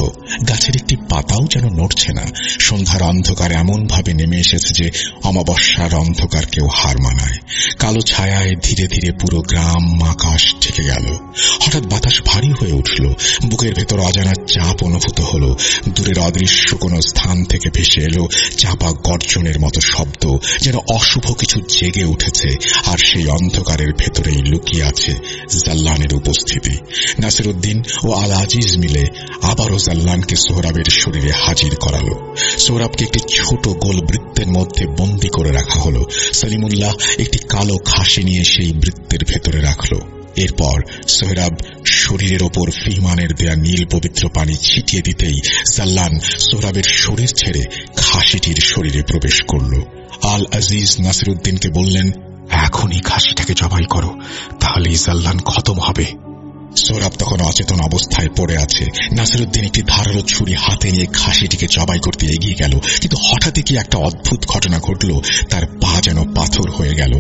গাছের একটি পাতাও যেন নড়ছে না। সন্ধ্যার অন্ধকার এমন ভাবে নেমে এসেছে যে অমাবস্যার অন্ধকারকেও হার মানায়। কালো ছায়ায় ধীরে ধীরে পুরো গ্রাম আকাশ ঢেকে গেল। হঠাৎ বাতাস ভারী হয়ে উঠল। বুকের ভেতর অজানা চাপ অনুভূত হল। দূরের অদৃশ্য কোন স্থান থেকে ভেসে এলো চাপা গর্জনের মতো শব্দ, যেন অশুভ কিছু জেগে উঠেছে। আর সেই অন্ধকারের ভেতরেই লুকিয়ে আছে জাল্লানের উপস্থিতি। নাসিরউদ্দিন ও আল আজিজ মিলে আবারও জাল্লানকে সোহরাবের শরীরে হাজির করালো। সোহরাবকে একটি ছোট গোল বৃত্তের মধ্যে বন্দী করে রাখা হলো। সলিমুল্লাহ একটি কালো খাসি নিয়ে সেই বৃত্তের ভেতরে রাখল। এরপর সোহরাব শরীরের ওপর ফিহমানের দেয়া নীল পবিত্র পানি ছিটিয়ে দিতেই জাল্লান সোহরাবের শরীর ছেড়ে খাসিটির শরীরে প্রবেশ করল। আল আজিজ নাসিরউদ্দিনকে বললেন, এখনই খাসিটাকে জবাই করো, তাহলেই জাল্লান খতম হবে। সোহরাব তখন অচেতন অবস্থায় পড়ে আছে। নাসিরউদ্দিন একটি ধারালো ছুরি হাতে নিয়ে খাসিটিকে জবাই করতে এগিয়ে গেল, কিন্তু হঠাৎই কি একটা অদ্ভুত ঘটনা ঘটল। তার পা যেন পাথর হয়ে গেল।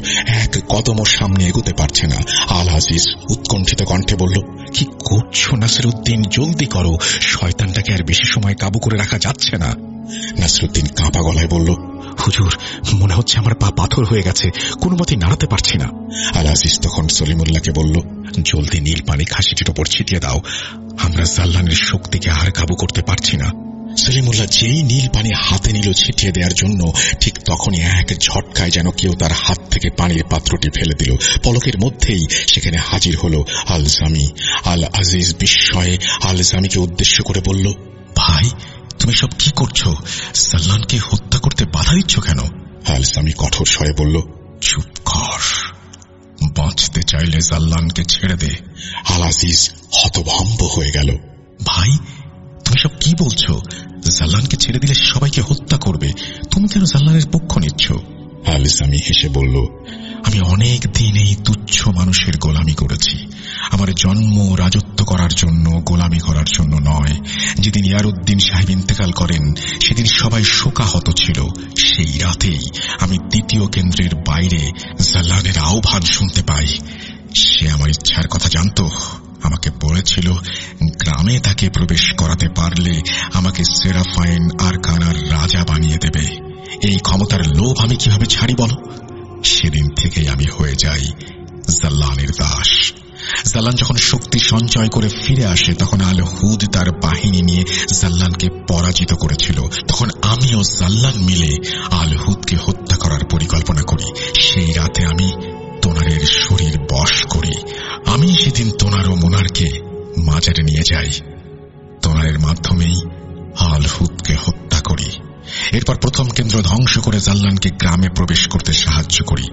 এক কদমও সামনে এগোতে পারছে না। আল আজিজ উৎকণ্ঠিত কণ্ঠে বলল, কি করছো নাসিরউদ্দিন? জলদি করো, শয়তানটাকে আর বেশি সময় কাবু করে রাখা যাচ্ছে না। নাসিরউদ্দিন কাঁপা গলায় বলল, হুজুর, মনে হচ্ছে আমার পা পাথর হয়ে গেছে, কোনো মতে নাড়াতে পারছি না। আল আজিজ তখন সলিমুল্লাহকে বলল, জলদি নীল পানি খাসিটির ওপর ছিটিয়ে দাও, আমরা জাল্লানের শক্তিকে আর কাবু করতে পারছি না। সলিমুল্লাহ যেই নীল পানি হাতে নিল ছিটিয়ে দেওয়ার জন্য, ঠিক তখনই এক ঝটকায় যেন কেউ তার হাত থেকে পানির পাত্রটি ফেলে দিল। পলকের মধ্যেই সেখানে হাজির হল আল জামি। আল আজিজ বিস্ময়ে আল জামিকে উদ্দেশ্য করে বলল, ভাই, তুমি সব কি করছো? জাল্লানকে হত্যা করতে বাধা দিচ্ছ কেন? আল জামি কঠোর স্বরে বলল, চুপ কর, বাঁচতে চাইলে জাল্লানকে ছেড়ে দে। আল আজিজ হতভম্ব হয়ে গেল। ভাই, তুমি সব কি বলছো? জাল্লানকে ছেড়ে দিলে সবাইকে হত্যা করবে, তুমি কেন জাল্লানের পক্ষ নিচ্ছ? আল জামি হেসে বলল, আমি অনেক দিন এই তুচ্ছ মানুষের গোলামি করেছি। আমার জন্ম রাজত্ব করার জন্য, গোলামি করার জন্য নয়। যেদিন ইয়ারউদ্দিন সাহেব ইন্তেকাল করেন সেদিন সবাই শোকাহত ছিল। সেই রাতেই আমি দ্বিতীয় কেন্দ্রের বাইরে জাল্লানের আহ্বান শুনতে পাই। সে আমার ইচ্ছার কথা জানত। আমাকে বলেছিল গ্রামে তাকে প্রবেশ করাতে পারলে আমাকে সেরাফাইন আরকানার রাজা বানিয়ে দেবে। এই ক্ষমতার লোভ আমি কিভাবে ছাড়ি বলো? সেদিন থেকেই আমি হয়ে যাই জাল্লানের দাস। জাল্লান যখন শক্তি সঞ্চয় করে ফিরে আসে, তখন আল হুদ তার বাহিনী নিয়ে জাল্লানকে পরাজিত করেছিল। তখন আমি ও জাল্লান মিলে আল হুদকে হত্যা করার পরিকল্পনা করি। সেই রাতে আমি তোনারের শরীর বশ করি। আমি সেদিন তোনার ও মোনারকে মাজারে নিয়ে যাই। তোনারের মাধ্যমেই আল হুদকে হত্যা করি। এরপর প্রথম কেন্দ্র ধ্বংস করে জাল্লানকে গ্রামে প্রবেশ করতে সাহায্য করি।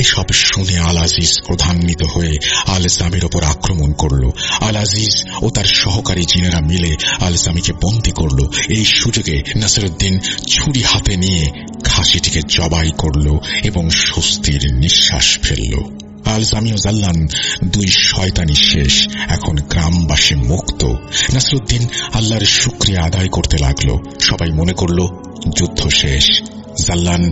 এসব শুনে আল আজিজ ক্রোধান্বিত হয়ে আল জামির ওপর আক্রমণ করল। আল আজিজ ও তার সহকারী জিনেরা মিলে আল জামিকে বন্দী করল। এই সুযোগে নাসিরউদ্দিন ছুরি হাতে নিয়ে খাসিটিকে জবাই করল এবং স্বস্তির নিঃশ্বাস ফেলল। আল জামি ও জাল্লান দুই শয়তানি শেষ, এখন গ্রামবাসী মুক্ত। নাসিরউদ্দিন আল্লাহর শুকরিয়া আদায় করতে লাগল। সবাই মনে করল যুদ্ধ শেষ, জাল্লান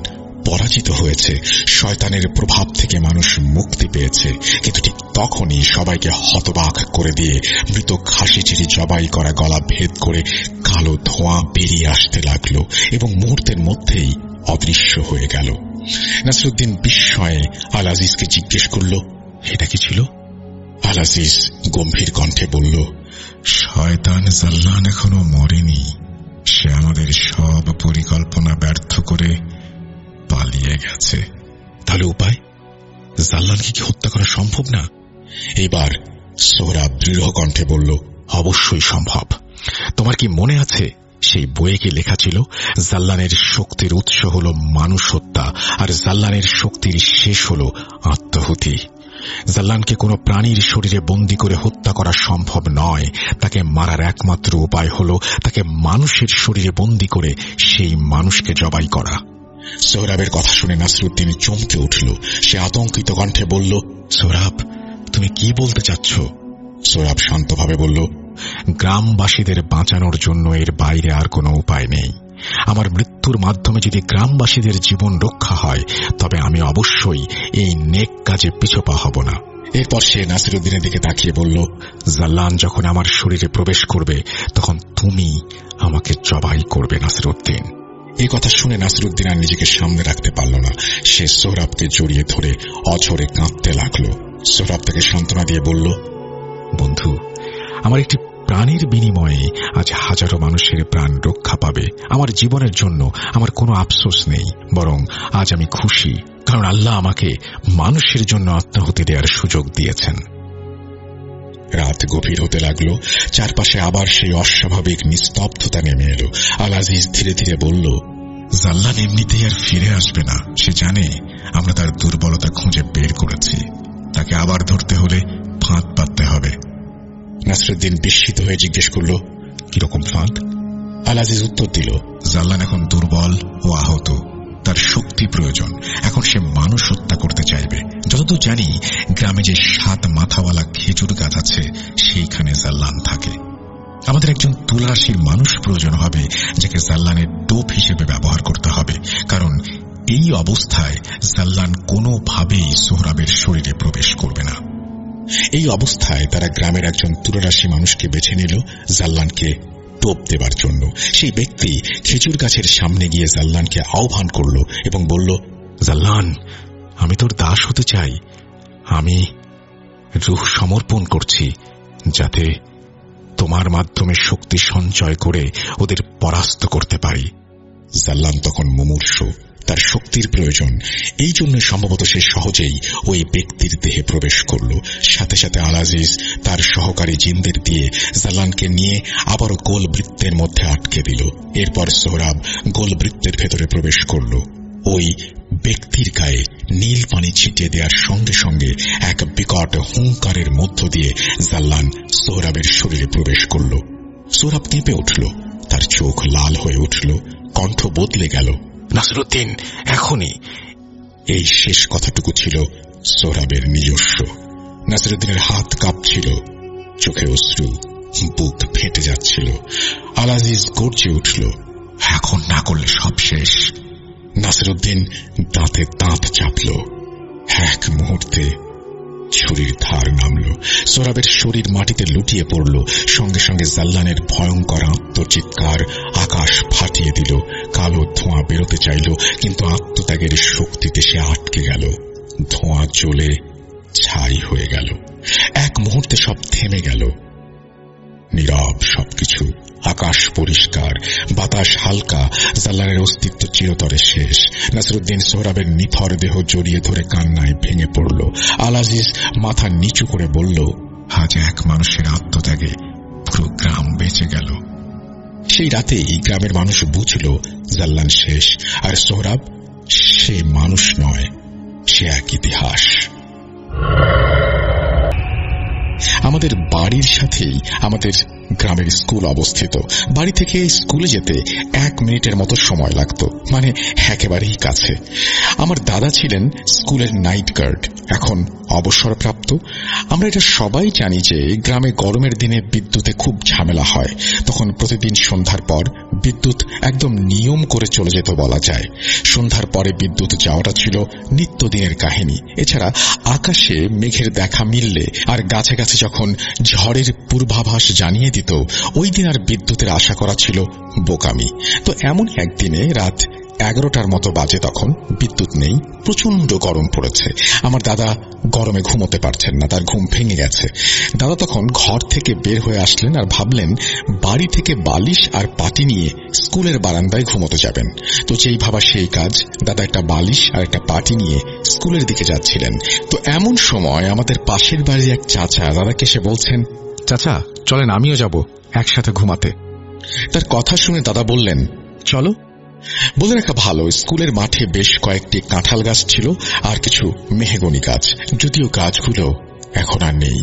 পরাজিত হয়েছে, শয়তানের প্রভাব থেকে মানুষ মুক্তি পেয়েছে। কিন্তু ঠিক তখনই সবাইকে হতবাক করে দিয়ে মৃত খাসিটির জবাই করা গলা ভেদ করে কালো ধোঁয়া বেরিয়ে আসতে লাগলো এবং মুহূর্তের মধ্যেই অদৃশ্য হয়ে গেল। নাসিরউদ্দিন বিস্ময়ে আল আজিজকে জিজ্ঞেস করল, এটা কি ছিল? আল আজিজ গম্ভীর কণ্ঠে বলল, শয়তান জাল্লান এখনো মরেনি। সে আমাদের সব পরিকল্পনা ব্যর্থ করে পালিয়ে গেছে। তাহলে উপায়? জাল্লানকে কি হত্যা করা সম্ভব না? এবার সোহরাব দৃঢ় কণ্ঠে বলল, অবশ্যই সম্ভব। তোমার কি মনে আছে সেই বইয়ে কি লেখা ছিল, জাল্লানের শক্তির উৎস হল মানুষ হত্যা, আর জাল্লানের শক্তির শেষ হল আত্মাহুতি। জাল্লানকে কোনো প্রাণীর শরীরে বন্দী করে হত্যা করা সম্ভব নয়। তাকে মারার একমাত্র উপায় হল তাকে মানুষের শরীরে বন্দী করে সেই মানুষকে জবাই করা। সোহরাবের কথা শুনে নাসিরউদ্দিন চমকে উঠল। সে আতঙ্কিত কণ্ঠে বলল, সোহরাব, তুমি কি বলতে চাচ্ছ? সোহরাব শান্তভাবে বলল, গ্রামবাসীদের বাঁচানোর জন্য এর বাইরে আর কোনো উপায় নেই। আমার মৃত্যুর মাধ্যমে যদি গ্রামবাসীদের জীবন রক্ষা হয়, তবে আমি অবশ্যই এই নেক কাজে পিছপা হব না। এরপর সে নাসিরউদ্দিনের দিকে তাকিয়ে বলল, জাল্লান যখন আমার শরীরে প্রবেশ করবে, তখন তুমি আমাকে জবাই করবে নাসিরউদ্দিন। এই কথা শুনে নাসিরউদ্দিন আর নিজেকে সামনে রাখতে পারল না। সে সোহরাবকে জড়িয়ে ধরে অঝরে কাঁদতে লাগল। সোহরাব তাকে সান্ত্বনা দিয়ে বলল, বন্ধু, আমার একটি প্রাণের বিনিময়ে আজ হাজারো মানুষের প্রাণ রক্ষা পাবে। আমার জীবনের জন্য আমার কোনো আফসোস নেই, বরং আজ আমি খুশি, কারণ আল্লাহ আমাকে মানুষের জন্য আত্মাহুতি দেওয়ার সুযোগ দিয়েছেন। রাত গভীর হতে লাগলো। চারপাশে আবার সেই অস্বাভাবিক নিস্তব্ধতা নেমে এলো। আল আজিজ ধীরে ধীরে বলল, জাল্লান এমনিতেই আর ফিরে আসবে না। সে জানে আমরা তার দুর্বলতা খুঁজে বের করেছি। তাকে আবার ধরতে হলে ফাঁদ পাততে হবে। নাসিরউদ্দিন বিস্মিত হয়ে জিজ্ঞেস করল, কিরকম ফাঁদ? আল আজিজ উত্তর দিল, জাল্লান এখন দুর্বল ও আহত, তার শক্তি প্রয়োজন। এখন সে মানুষ হত্যা করতে চাইবে। যতদূর জানি, গ্রামে যে 7 মাথাওয়ালা খেজুর গাছ আছে, সেইখানে জাল্লান থাকে। আমাদের একজন তুলারাশির মানুষ প্রয়োজন হবে, যাকে জাল্লানের টোপ হিসেবে ব্যবহার করতে হবে, কারণ এই অবস্থায় জাল্লান কোনোভাবেই সোহরাবের শরীরে প্রবেশ করবে না। এই অবস্থায় তারা গ্রামের একজন তুলারাশি মানুষকে বেছে নিল জাল্লানকে টোপ দেবার জন্য। সেই ব্যক্তি খেজুর গাছের সামনে গিয়ে জাল্লানকে আহ্বান করল এবং বলল, জাল্লান, আমি তোর দাস হতে চাই। আমি রূহ সমর্পণ করছি, যাতে তোমার মাধ্যমে শক্তি সঞ্চয় করে ওদের পরাস্ত করতে পারি। জাল্লান তখন মুমূর্ষু, তার শক্তির প্রয়োজন। এই জন্য সম্ভবত সে সহজেই ওই ব্যক্তির দেহে প্রবেশ করল। সাথে সাথে আল আজিজ তার সহকারী জিনদের দিয়ে জাল্লানকে নিয়ে আবারও গোল বৃত্তের মধ্যে আটকে দিল। এরপর সোহরাব গোল বৃত্তের ভেতরে প্রবেশ করল। ওই ব্যক্তির গায়ে নীল পানি ছিটিয়ে দেওয়ার সঙ্গে সঙ্গে এক বিকট হুঙ্কারের মধ্য দিয়ে জাল্লান সোহরাবের শরীরে প্রবেশ করল। সোহরাব কেঁপে উঠল, তার চোখ লাল হয়ে উঠল, কণ্ঠ বদলে গেল। নাসিরউদ্দিন, এখনই। এই শেষ কথাটুকু ছিল সোহরাবের নিজস্ব। নাসিরউদ্দিনের হাত কাঁপছিল, চোখে অশ্রু, বুক ফেটে যাচ্ছিল। আল আজিজ গর্জে উঠল, এখন না করলে সব শেষ। নাসিরউদ্দিন দাঁতে দাঁত চাপল। এক মুহূর্তে ছুরির ধার নামল। সোহরাবের শরীর মাটিতে লুটিয়ে পড়ল। সঙ্গে সঙ্গে জাল্লানের ভয়ঙ্কর আত্মচিৎকার আকাশ ফাটিয়ে দিল। কালো ধোঁয়া বেরোতে চাইল, কিন্তু আত্মত্যাগের শক্তিতে সে আটকে গেল। ধোঁয়া জ্বলে ছাই হয়ে গেল। এক মুহূর্তে সব থেমে গেল। নীরব সবকিছু। আকাশ পরিষ্কার, বাতাস হালকা। জাল্লানের অস্তিত্ব চিরতরে শেষ। নাসিরউদ্দিন সোহরাবের নিথর দেহ জড়িয়ে ধরে কান্নায় ভেঙে পড়ল। আল আজিজ মাথা নিচু করে বলল, আজ এক মানুষের আত্মত্যাগে পুরো গ্রাম বেঁচে গেল। সেই রাতেই গ্রামের মানুষ বুঝল জাল্লান শেষ, আর সোহরাব সে মানুষ নয়, সে এক ইতিহাস। আমাদের বাড়ির সাথেই আমাদের গ্রামের স্কুল অবস্থিত। বাড়ি থেকে স্কুলে যেতে 1 মিনিটের মতো সময় লাগতো, মানে একেবারেই কাছে। আমার দাদা ছিলেন স্কুলের নাইট গার্ড, এখন অবসরপ্রাপ্ত। আমরা এটা সবাই জানি যে গ্রামে গরমের দিনে বিদ্যুতে খুব ঝামেলা হয়। তখন প্রতিদিন সন্ধ্যার পর বিদ্যুৎ একদম নিয়ম করে চলে যেত বলা যায়। সন্ধ্যার পরে বিদ্যুৎ যাওয়াটা ছিল নিত্যদিনের কাহিনী। এছাড়া আকাশে মেঘের দেখা মিললে আর গাছে গাছে যখন ঝড়ের পূর্বাভাস জানিয়ে দিত, ওই দিন আর বিদ্যুতের আশা করা ছিল বোকামি। তো এমন একদিনে রাত 11টার মতো বাজে, তখন বিদ্যুৎ নেই, প্রচন্ড গরম পড়েছে। আমার দাদা গরমে ঘুমোতে পারছেন না, তার ঘুম ভেঙে গেছে। দাদা তখন ঘর থেকে বের হয়ে আসলেন আর ভাবলেন বাড়ি থেকে বালিশ আর পাটি নিয়ে স্কুলের বারান্দায় ঘুমোতে যাবেন। তো যেই ভাবা সেই কাজ, দাদা একটা বালিশ আর একটা পাটি নিয়ে স্কুলের দিকে যাচ্ছিলেন। তো এমন সময় আমাদের পাশের বাড়ির এক চাচা দাদাকে এসে বলছেন, চাচা চলেন আমিও যাব একসাথে ঘুমাতে। তার কথা শুনে দাদা বললেন, চলো। বলে রাখা ভালো, স্কুলের মাঠে বেশ কয়েকটি কাঁঠাল গাছ ছিল আর কিছু মেহগনি গাছ, যদিও গাছগুলো এখন আর নেই।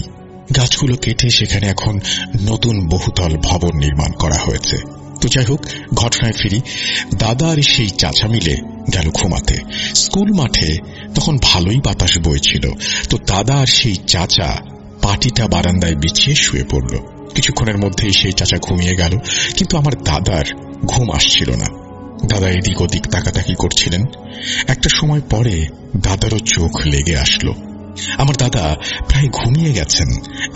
গাছগুলো কেটে সেখানে এখন নতুন বহুতল ভবন নির্মাণ করা হয়েছে। তো যাই হোক, ঘটনায় ফিরি। দাদা আর সেই চাচা মিলে গেল ঘুমাতে। স্কুল মাঠে তখন ভালোই বাতাস বইছিল। তো দাদা আর সেই চাচা পাটিটা বারান্দায় বিছিয়ে শুয়ে পড়ল। কিছুক্ষণের মধ্যেই সেই চাচা ঘুমিয়ে গেল, কিন্তু আমার দাদার ঘুম আসছিল না। দাদা এদিক ওদিক তাকাতাকি করছিলেন। একটা সময় পরে দাদারও চোখ লেগে আসলো। আমার দাদা প্রায় ঘুমিয়ে গেছেন।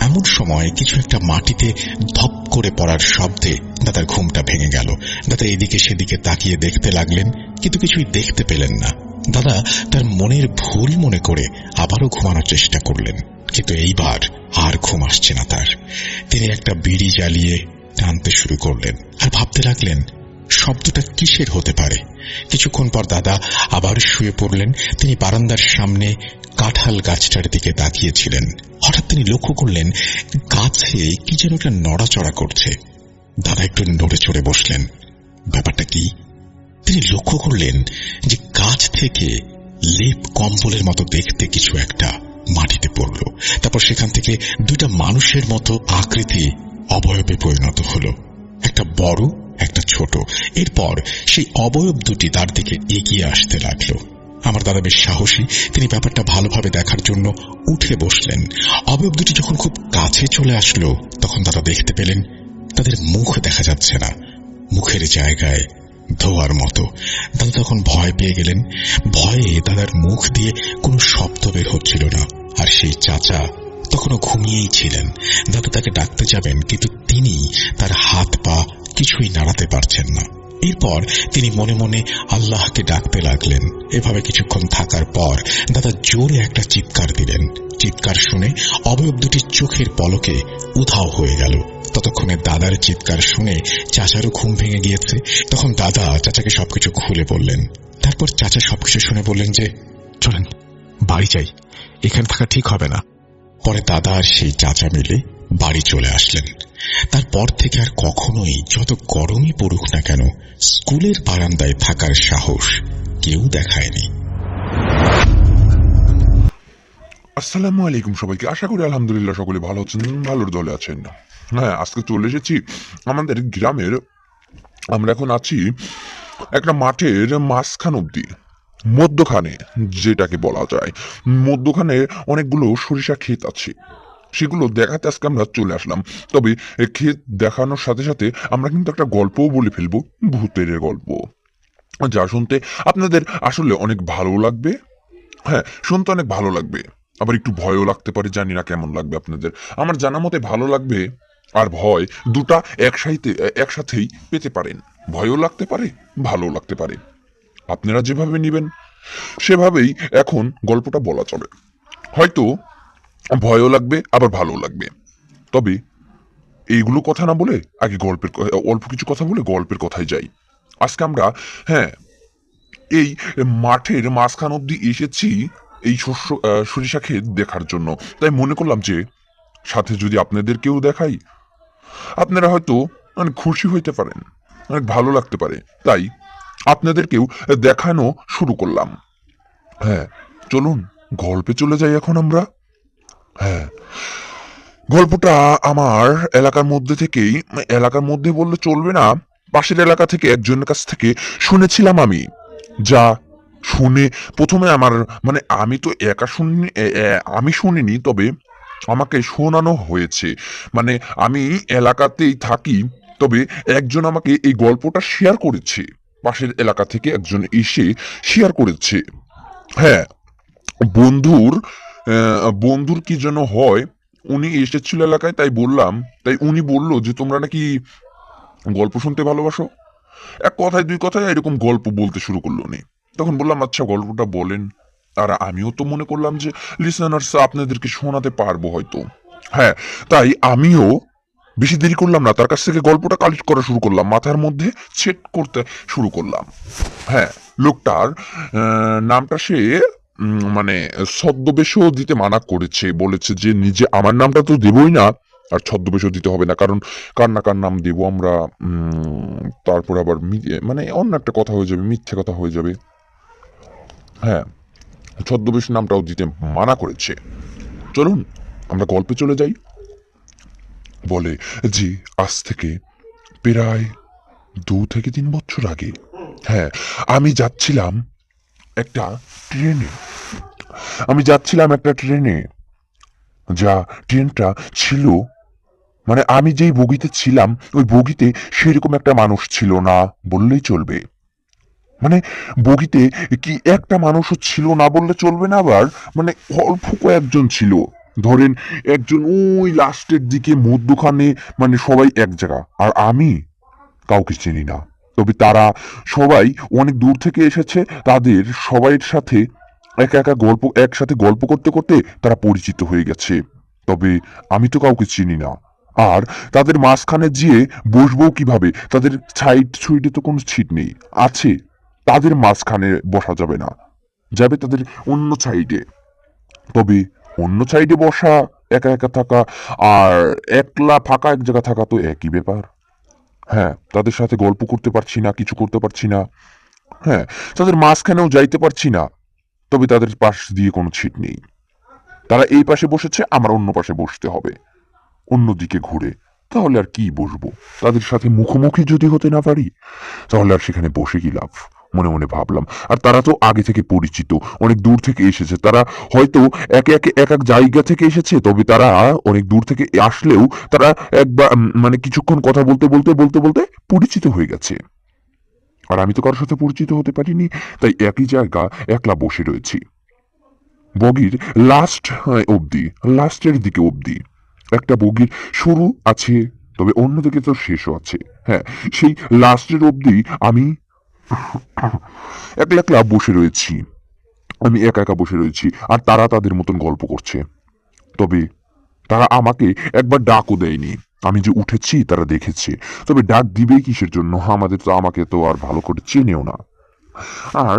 এমন সময় কিছু একটা মাটিতে ধপ করে পড়ার শব্দে দাদার ঘুমটা ভেঙে গেল। দাদা এদিকে সেদিকে তাকিয়ে দেখতে লাগলেন, কিন্তু কিছুই দেখতে পেলেন না। দাদা তার মনের ভুল মনে করে আবারও ঘুমানোর চেষ্টা করলেন, কিন্তু এইবার আর ঘুম আসছে না তার। তিনি একটা বিড়ি জ্বালিয়ে টানতে শুরু করলেন আর ভাবতে লাগলেন শব্দটা কিসের হতে পারে। কিছুক্ষণ পর দাদা আবার শুয়ে পড়লেন। তিনি বারান্দার সামনে কাঁঠাল গাছটার দিকে তাকিয়েছিলেন। হঠাৎ তিনি লক্ষ্য করলেন গাছে কি যেন একটা নড়াচড়া করছে। দাদা একটু নড়ে চড়ে বসলেন। ব্যাপারটা কি? তিনি লক্ষ্য করলেন যে গাছ থেকে লেপ কম্বলের মতো দেখতে কিছু একটা মাটিতে পড়ল। তারপর সেখান থেকে 2টা মানুষের মতো আকৃতি অবয়বে পরিণত হল, একটা বড় একটা ছোট। এরপর সেই অবয়ব দুটি তার দিকে এগিয়ে আসতে লাগলো। আমার দাদা বেশ সাহসী, তিনি ব্যাপারটা ভালোভাবে দেখার জন্য উঠে বসলেন। অবয়ব দুটি যখন খুব কাছে চলে আসলো, তখন দাদা দেখতে পেলেন তাদের মুখ দেখা যাচ্ছে না, মুখের জায়গায় ধোয়ার মতো। দাদা তখন ভয় পেয়ে গেলেন। ভয়ে দাদার মুখ দিয়ে কোনো শব্দ বের হচ্ছিল না। আর সেই চাচা তখনও ঘুমিয়েই ছিলেন। দাদা তাকে ডাকতে যাবেন, কিন্তু তিনি তার হাত পা কিছুই নাড়াতে পারছেন না। এরপর তিনি মনে মনে আল্লাহকে ডাকতে লাগলেন। এভাবে কিছুক্ষণ থাকার পর দাদা জোরে একটা চিৎকার দিলেন। চিৎকার শুনে অবয়ব দুটি চোখের পলকে উধাও হয়ে গেল। ততক্ষণে দাদার চিৎকার শুনে চাচারও ঘুম ভেঙে গিয়েছে। তখন দাদা চাচাকে সবকিছু খুলে বললেন। তারপর চাচা সবকিছু শুনে বললেন যে, চলেন বাড়ি যাই, এখানে থাকা ঠিক হবে না। পরে দাদা আর সেই চাচা মিলে বাড়ি চলে আসলেন। তারপর থেকে আর কখনোই যত গরমই পড়ুক না কেন, স্কুলের বারান্দায় থাকার সাহস কেউ দেখায়নি। আসসালামু আলাইকুম সবাইকে। আশা করি আলহামদুলিল্লাহ সকলে ভালো আছেন, ভালোর দলে আছেন। হ্যাঁ, আজকে চলে এসেছি আমাদের গ্রামের। আমরা এখন আছি একটা মাঠের মাঝখান অব্দি, মধ্যখানে যেটাকে বলা যায়। মধ্যখানে অনেকগুলো সরিষা ক্ষেত আছে, সেগুলো দেখাতে আজকে আমরা চলে আসলাম। তবে ক্ষেত দেখানোর সাথে সাথে আমরা কিন্তু একটা গল্পও বলে ফেলবো, ভূতের গল্প, যা শুনতে আপনাদের আসলে অনেক ভালো লাগবে। হ্যাঁ, শুনতে অনেক ভালো লাগবে, আবার একটু ভয়ও লাগতে পারে। জানি না কেমন লাগবে আপনাদের। আমার জানা মতে ভালো লাগবে আর ভয় দুটা একসাথেই পেতে পারেন। ভয়ও লাগতে পারে, ভালোও লাগতে পারে। আপনারা যেভাবে নেবেন সেভাবেই এখন গল্পটা বলা চলে। হয়তো ভয়ও লাগবে আবার ভালো লাগবে। তবে এইগুলো কথা না বলে আগে অল্প কিছু কথা বলে গল্পের কথায় যাই। আজকে আমরা এই মাঠের মাঝখান অব্দি এসেছি এই সরিষা ক্ষেত দেখার জন্য। তাই মনে করলাম যে সাথে যদি আপনাদেরকেও দেখাই, আপনারা হয়তো অনেক খুশি হইতে পারেন, অনেক ভালো লাগতে পারে। তাই আপনাদেরকেও দেখানো শুরু করলাম। হ্যাঁ, চলুন গল্পে চলে যাই এখন আমরা। হ্যাঁ, গল্পটা আমার এলাকার মধ্যে থেকেই, এলাকার মধ্যে বললে চলবে না, পাশের এলাকা থেকে একজনের কাছ থেকে শুনেছিলাম আমি। যা শুনে প্রথমে আমার আমি তো একা শুনিনি, আমি শুনিনি, তবে আমাকে শোনানো হয়েছে। আমি এলাকাতেই থাকি, তবে একজন আমাকে এই গল্পটা শেয়ার করেছে। পাশের এলাকা থেকে একজন এসে শেয়ার করেছে। হ্যাঁ, বন্ধুর বন্ধুর কি যেন হয়, উনি এসেছিল এলাকায়, তাই উনি বলল যে তোমরা নাকি গল্প শুনতে ভালোবাসো। এক কথায় দুই কথায় এরকম গল্প বলতে শুরু করলো উনি। তখন বললাম আচ্ছা গল্পটা বলেন। আর আমিও তো মনে করলাম যে লিসনার্স আপনাদেরকে শোনাতে পারবো হয়তো। হ্যাঁ, তাই আমিও বেশি দেরি করলাম না, তার কাছ থেকে গল্পটা কালেক্ট করা শুরু করলাম, মাথার মধ্যে সেট করতে শুরু করলাম। হ্যাঁ, লোকটার নামটা সে ছদ্মবেশও দিতে মানা করেছে, বলেছে যে নিজে আমার নামটা তো দেবই না, আর দিতে হবে না, কারণ কার না কার নাম দেবো আমরা, তারপর আবার অন্য একটা কথা হয়ে যাবে, মিথ্যে কথা হয়ে যাবে। হ্যাঁ, ছদ্মবেশ নামটাও দিতে মানা করেছে। চলুন আমরা গল্পে চলে যাই। বলে যে আজ থেকে প্রায় 2 থেকে 3 বছর আগে, হ্যাঁ, আমি যাচ্ছিলাম একটা ট্রেনে। যা ট্রেনটা ছিল, আমি যেই বগিতে ছিলাম ওই বগিতে সেরকম একটা মানুষ ছিল না বললেই চলবে। বগিতে কি একটা মানুষও ছিল না বললে চলবে না, আবার অল্প কয়েকজন ছিল। ধরেন একজন ওই লাস্টের দিকে, মধ্যখানে, সবাই এক জায়গা, আর আমি কাউকে চিনি না। তবে তারা সবাই অনেক দূর থেকে এসেছে, তাদের সবাইয়ের সাথে একসাথে গল্প করতে করতে তারা পরিচিত হয়ে গেছে। তবে আমি তো কাউকে চিনি না। আর তাদের মাঝখানে গিয়ে বসবো কিভাবে? তাদের সুইডে তো কোনো সিট নেই, আছে তাদের মাঝখানে বসা যাবে না, যাবে তাদের অন্য সাইডে। তবে অন্য সাইডে বসা, একা একা থাকা আর একলা ফাঁকা এক জায়গা থাকা তো একই ব্যাপার। হ্যাঁ, তাদের সাথে গল্প করতে পারছি না, কিছু করতে পারছি না। হ্যাঁ, তাদের মাঝখানেও যাইতে পারছি না, তবে তাদের পাশ দিয়ে কোনো ছিট নেই। তারা এই পাশে বসেছে, আমার অন্য পাশে বসতে হবে, অন্যদিকে ঘুরে। তাহলে আর কি বসবো? তাদের সাথে মুখোমুখি যদি হতে না পারি, তাহলে আর সেখানে বসে কি লাভ? মনে মনে ভাবলাম। আর তারা তো আগে থেকে পরিচিত, অনেক দূর থেকে এসেছে। তারা হয়তো একে একে এক এক জায়গা থেকে এসেছে, তবে তারা অনেক দূর থেকে আসলেও তারা একবার কিছুক্ষণ কথা বলতে বলতে বলতে বলতে পরিচিত হয়ে গেছে। আর আমি তো কারোর সাথে পরিচিত হতে পারিনি, তাই একই জায়গা একলা বসে রয়েছি। বগির লাস্টের দিকে অবধি একটা বগির শুরু আছে, তবে অন্যদিকে তো শেষও আছে। হ্যাঁ, সেই লাস্টের অবধি আমি একলা একলা বসে রয়েছি, আমি একা একা বসে রয়েছি, আর তারা তাদের মতন গল্প করছে। তবে তারা আমাকে একবার ডাকও দেয়নি। আমি যে উঠেছি তারা দেখেছে, তবে ডাক দিবে কিসের জন্য? আমাকে তো আর ভালো করে চেনেও না। আর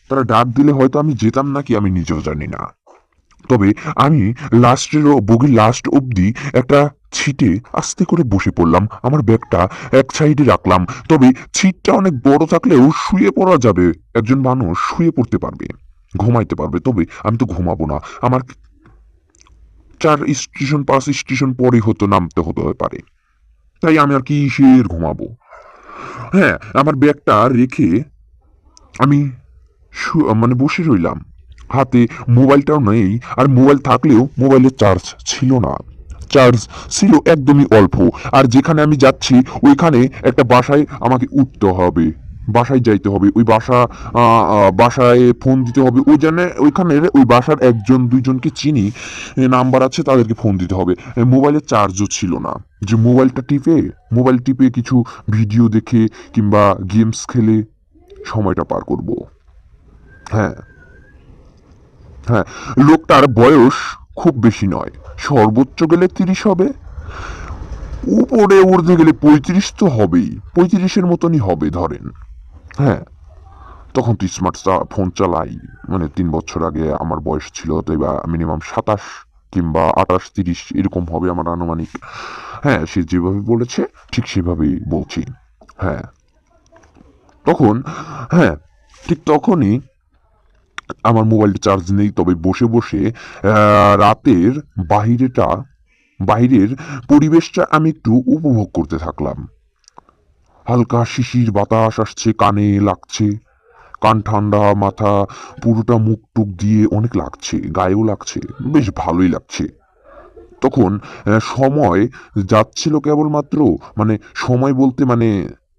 তারা ডাক দিলে হয়তো আমি যেতাম নাকি আমি নিজেও জানি না। তবে আমি বগির লাস্ট অবধি একটা ছিটে আস্তে করে বসে পড়লাম, আমার ব্যাগটা এক সাইডে রাখলাম। তবে ছিটটা অনেক বড় থাকলেও শুয়ে পড়া যাবে, একজন মানুষ শুয়ে পড়তে পারবে, ঘুমাইতে পারবে। তবে আমি তো ঘুমাবো না, আমার 4 স্টেশন 5 স্টেশন পরে হতো নামতে হতে পারে, তাই আমি আর কিসের ঘুমাবো। হ্যাঁ, আমার ব্যাগটা রেখে আমি বসে রইলাম। হাতে মোবাইলটাও নেই, আর মোবাইল থাকলেও মোবাইলের চার্জ ছিল না, চার্জ ছিল একদমই অল্প। আর যেখানে আমি যাচ্ছি ওইখানে একটা বাসায় আমাকে উঠতে হবে, বাসায় যাইতে হবে, ওই বাসায় ফোন দিতে হবে। ওইখানের ওই বাসার 1-2জনকে চিনি, নাম্বার আছে, তাদেরকে ফোন দিতে হবে। মোবাইলের চার্জও ছিল না যে মোবাইল টিপে কিছু ভিডিও দেখে কিংবা গেমস খেলে সময়টা পার করব। হ্যাঁ হ্যাঁ, লোকটার বয়স খুব বেশি নয়, সর্বোচ্চ গেলে 30 হবে, উপরে উঠতে গেলে 35 তো হবেই, 35-এর মতনই হবে ধরেন। হ্যাঁ, তখন তো স্মার্ট ফোন চালাই, 3 বছর আগে আমার বয়স ছিল তো মিনিমাম 27 কিংবা 28-30 এরকম হবে আমার আনুমানিক। হ্যাঁ, সে যেভাবে বলেছে ঠিক সেভাবেই বলছি। হ্যাঁ, ঠিক তখনই আমার মোবাইলটা চার্জ নেই, তবে বসে বসে রাতের বাইরের পরিবেশটা আমি একটু উপভোগ করতে থাকলাম। হালকা শিশির বাতাস আসছে, কানে লাগছে, কান ঠান্ডা, মাথা পুরোটা মুখ টুক দিয়ে অনেক লাগছে, গায়েও লাগছে, বেশ ভালোই লাগছে। তখন সময় যাচ্ছিল কেবলমাত্র, মানে সময় বলতে মানে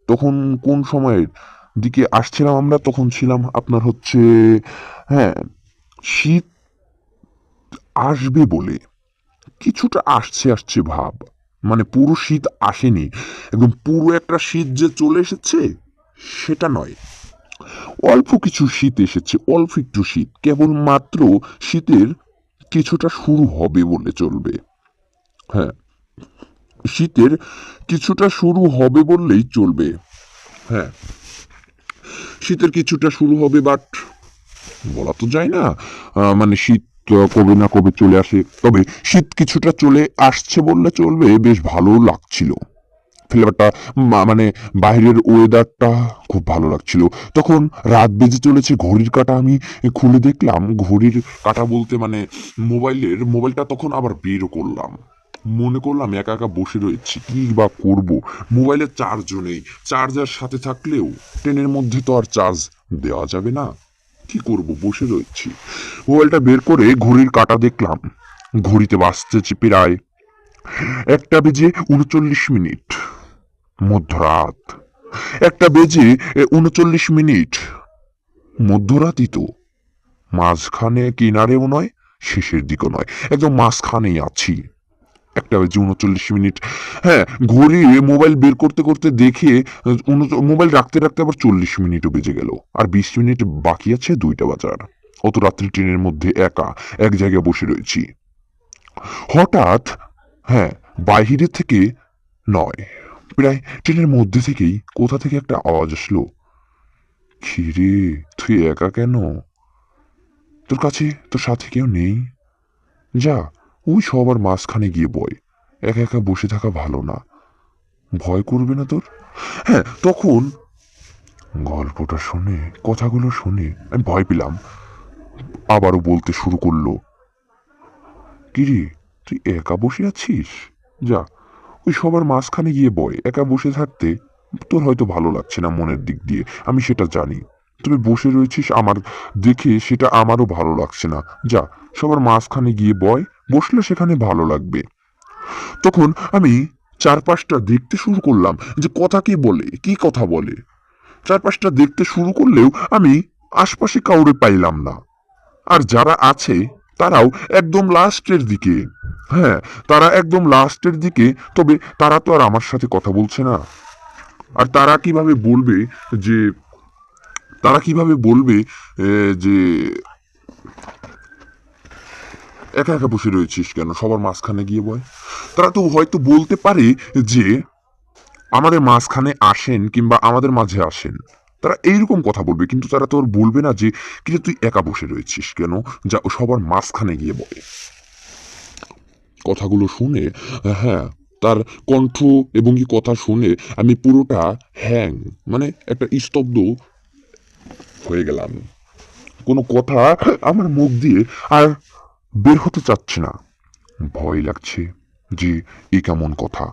তখন কোন সময়ের দিকে আসছিলাম আমরা, তখন ছিলাম আপনার হচ্ছে, হ্যাঁ, শীত আসবে বলে কিছুটা আসছে আসছে ভাব, মানে পুরো শীত আসেনি, একদম পুরো একটা শীত যে চলে এসেছে সেটা নয়, অল্প কিছু শীত এসেছে, অল্প একটু শীত, কেবলমাত্র শীতের কিছুটা শুরু হবে বলে চলবে। হ্যাঁ, শীতের কিছুটা শুরু হবে বললেই চলবে। হ্যাঁ, শীতের কিছুটা শুরু হবে, বাট বলা তো যায় না, মানে শীত কবে না কবে চলে আসে, তবে শীত কিছুটা চলে আসছে বললে চলবে, বেশ ভালো লাগছিল ফ্লেভারটা, মানে বাইরের ওয়েদারটা খুব ভালো লাগছিল। তখন রাত বেজে চলেছে, ঘড়ির কাঁটা আমি খুলে দেখলাম, ঘড়ির কাঁটা বলতে মানে মোবাইলটা তখন আবার বেরও করলাম, মনে করলাম একা একা বসে রয়েছি, কি বা করব, মোবাইলের চার্জও নেই, চার্জার সাথে থাকলেও ট্রেনের মধ্যে তো আর চার্জ দেওয়া যাবে না, কি করব, বসে রয়েছি। মোবাইলটা বের করে ঘড়ির কাঁটা দেখলাম, ঘড়িতে বাজতেছে প্রায় 1:39, মধ্যরাত। 1:39, মধ্যরাতই তো, মাঝখানে কিনারেও নয়, শেষের দিকও নয়, একদম মাঝখানেই আছি। 1:39। হ্যাঁ, ঘড়ি মোবাইল বের করতে করতে দেখে মোবাইল রাখতে রাখতে আবার 40 মিনিটও বেজে গেল, আর 20 মিনিট বাকি আছে 2টা বাজার। অত রাত্রি ট্রেনের মধ্যে একা এক জায়গায় বসে রয়েছি। হঠাৎ, হ্যাঁ, বাহিরে থেকে নয়, প্রায় ট্রেনের মধ্যে থেকেই কোথা থেকে একটা আওয়াজ আসলো, খিরে তুই একা কেন, তোর কাছে তোর সাথে কেউ নেই, যা ওই সবার মাঝখানে গিয়ে বয়, একা একা বসে থাকা ভালো না, ভয় করবে না তোর। হ্যাঁ, তখন গল্পটা শুনে, কথাগুলো শুনে আমি ভয় পেলাম, আবারও বলতে শুরু করলো, কিরে তুই একা বসে আছিস, যা ওই সবার মাঝখানে গিয়ে বয়, একা বসে থাকতে তোর হয়তো ভালো লাগছে না মনের দিক দিয়ে, আমি সেটা জানি, তবে বসে রয়েছিস আমার দেখে সেটা আমারও ভালো লাগছে না, যা সবার মাঝখানে গিয়ে বয়, বসলে সেখানে ভালো লাগবে। তখন আমি চারপাশটা দেখতে শুরু করলাম যে কথা কি বলে, কি কথা বলে। চারপাশটা দেখতে শুরু করলেও আমি আশপাশে কাউরে পাইলাম না, আর যারা আছে তারাও একদম লাস্টের দিকে। হ্যাঁ, তারা একদম লাস্টের দিকে, তবে তারা তো আর আমার সাথে কথা বলছে না, আর তারা কিভাবে বলবে যে যে একা একা বসে রয়েছিস কেন, সবার মাঝখানে গিয়ে বয়। তারা তো হয়তো বলতে পারে যে আমাদের মাঝখানে আসেন কিংবা আমাদের মাঝে আসেন, তারা এইরকম কথা বলবে, কিন্তু তারা তো আর বলবে না যে কিন্তু তুই একা বসে রয়েছিস কেন, যা সবার মাঝখানে গিয়ে বলে। কথাগুলো শুনে, হ্যাঁ, তার কণ্ঠ এবং কি কথা শুনে আমি পুরোটা মানে একটা স্তব্ধ হয়ে গেলাম, কোনো কথা আমার মুখ দিয়ে আর বের হতে চাচ্ছে না, ভয় লাগছে যে এ কেমন কথা,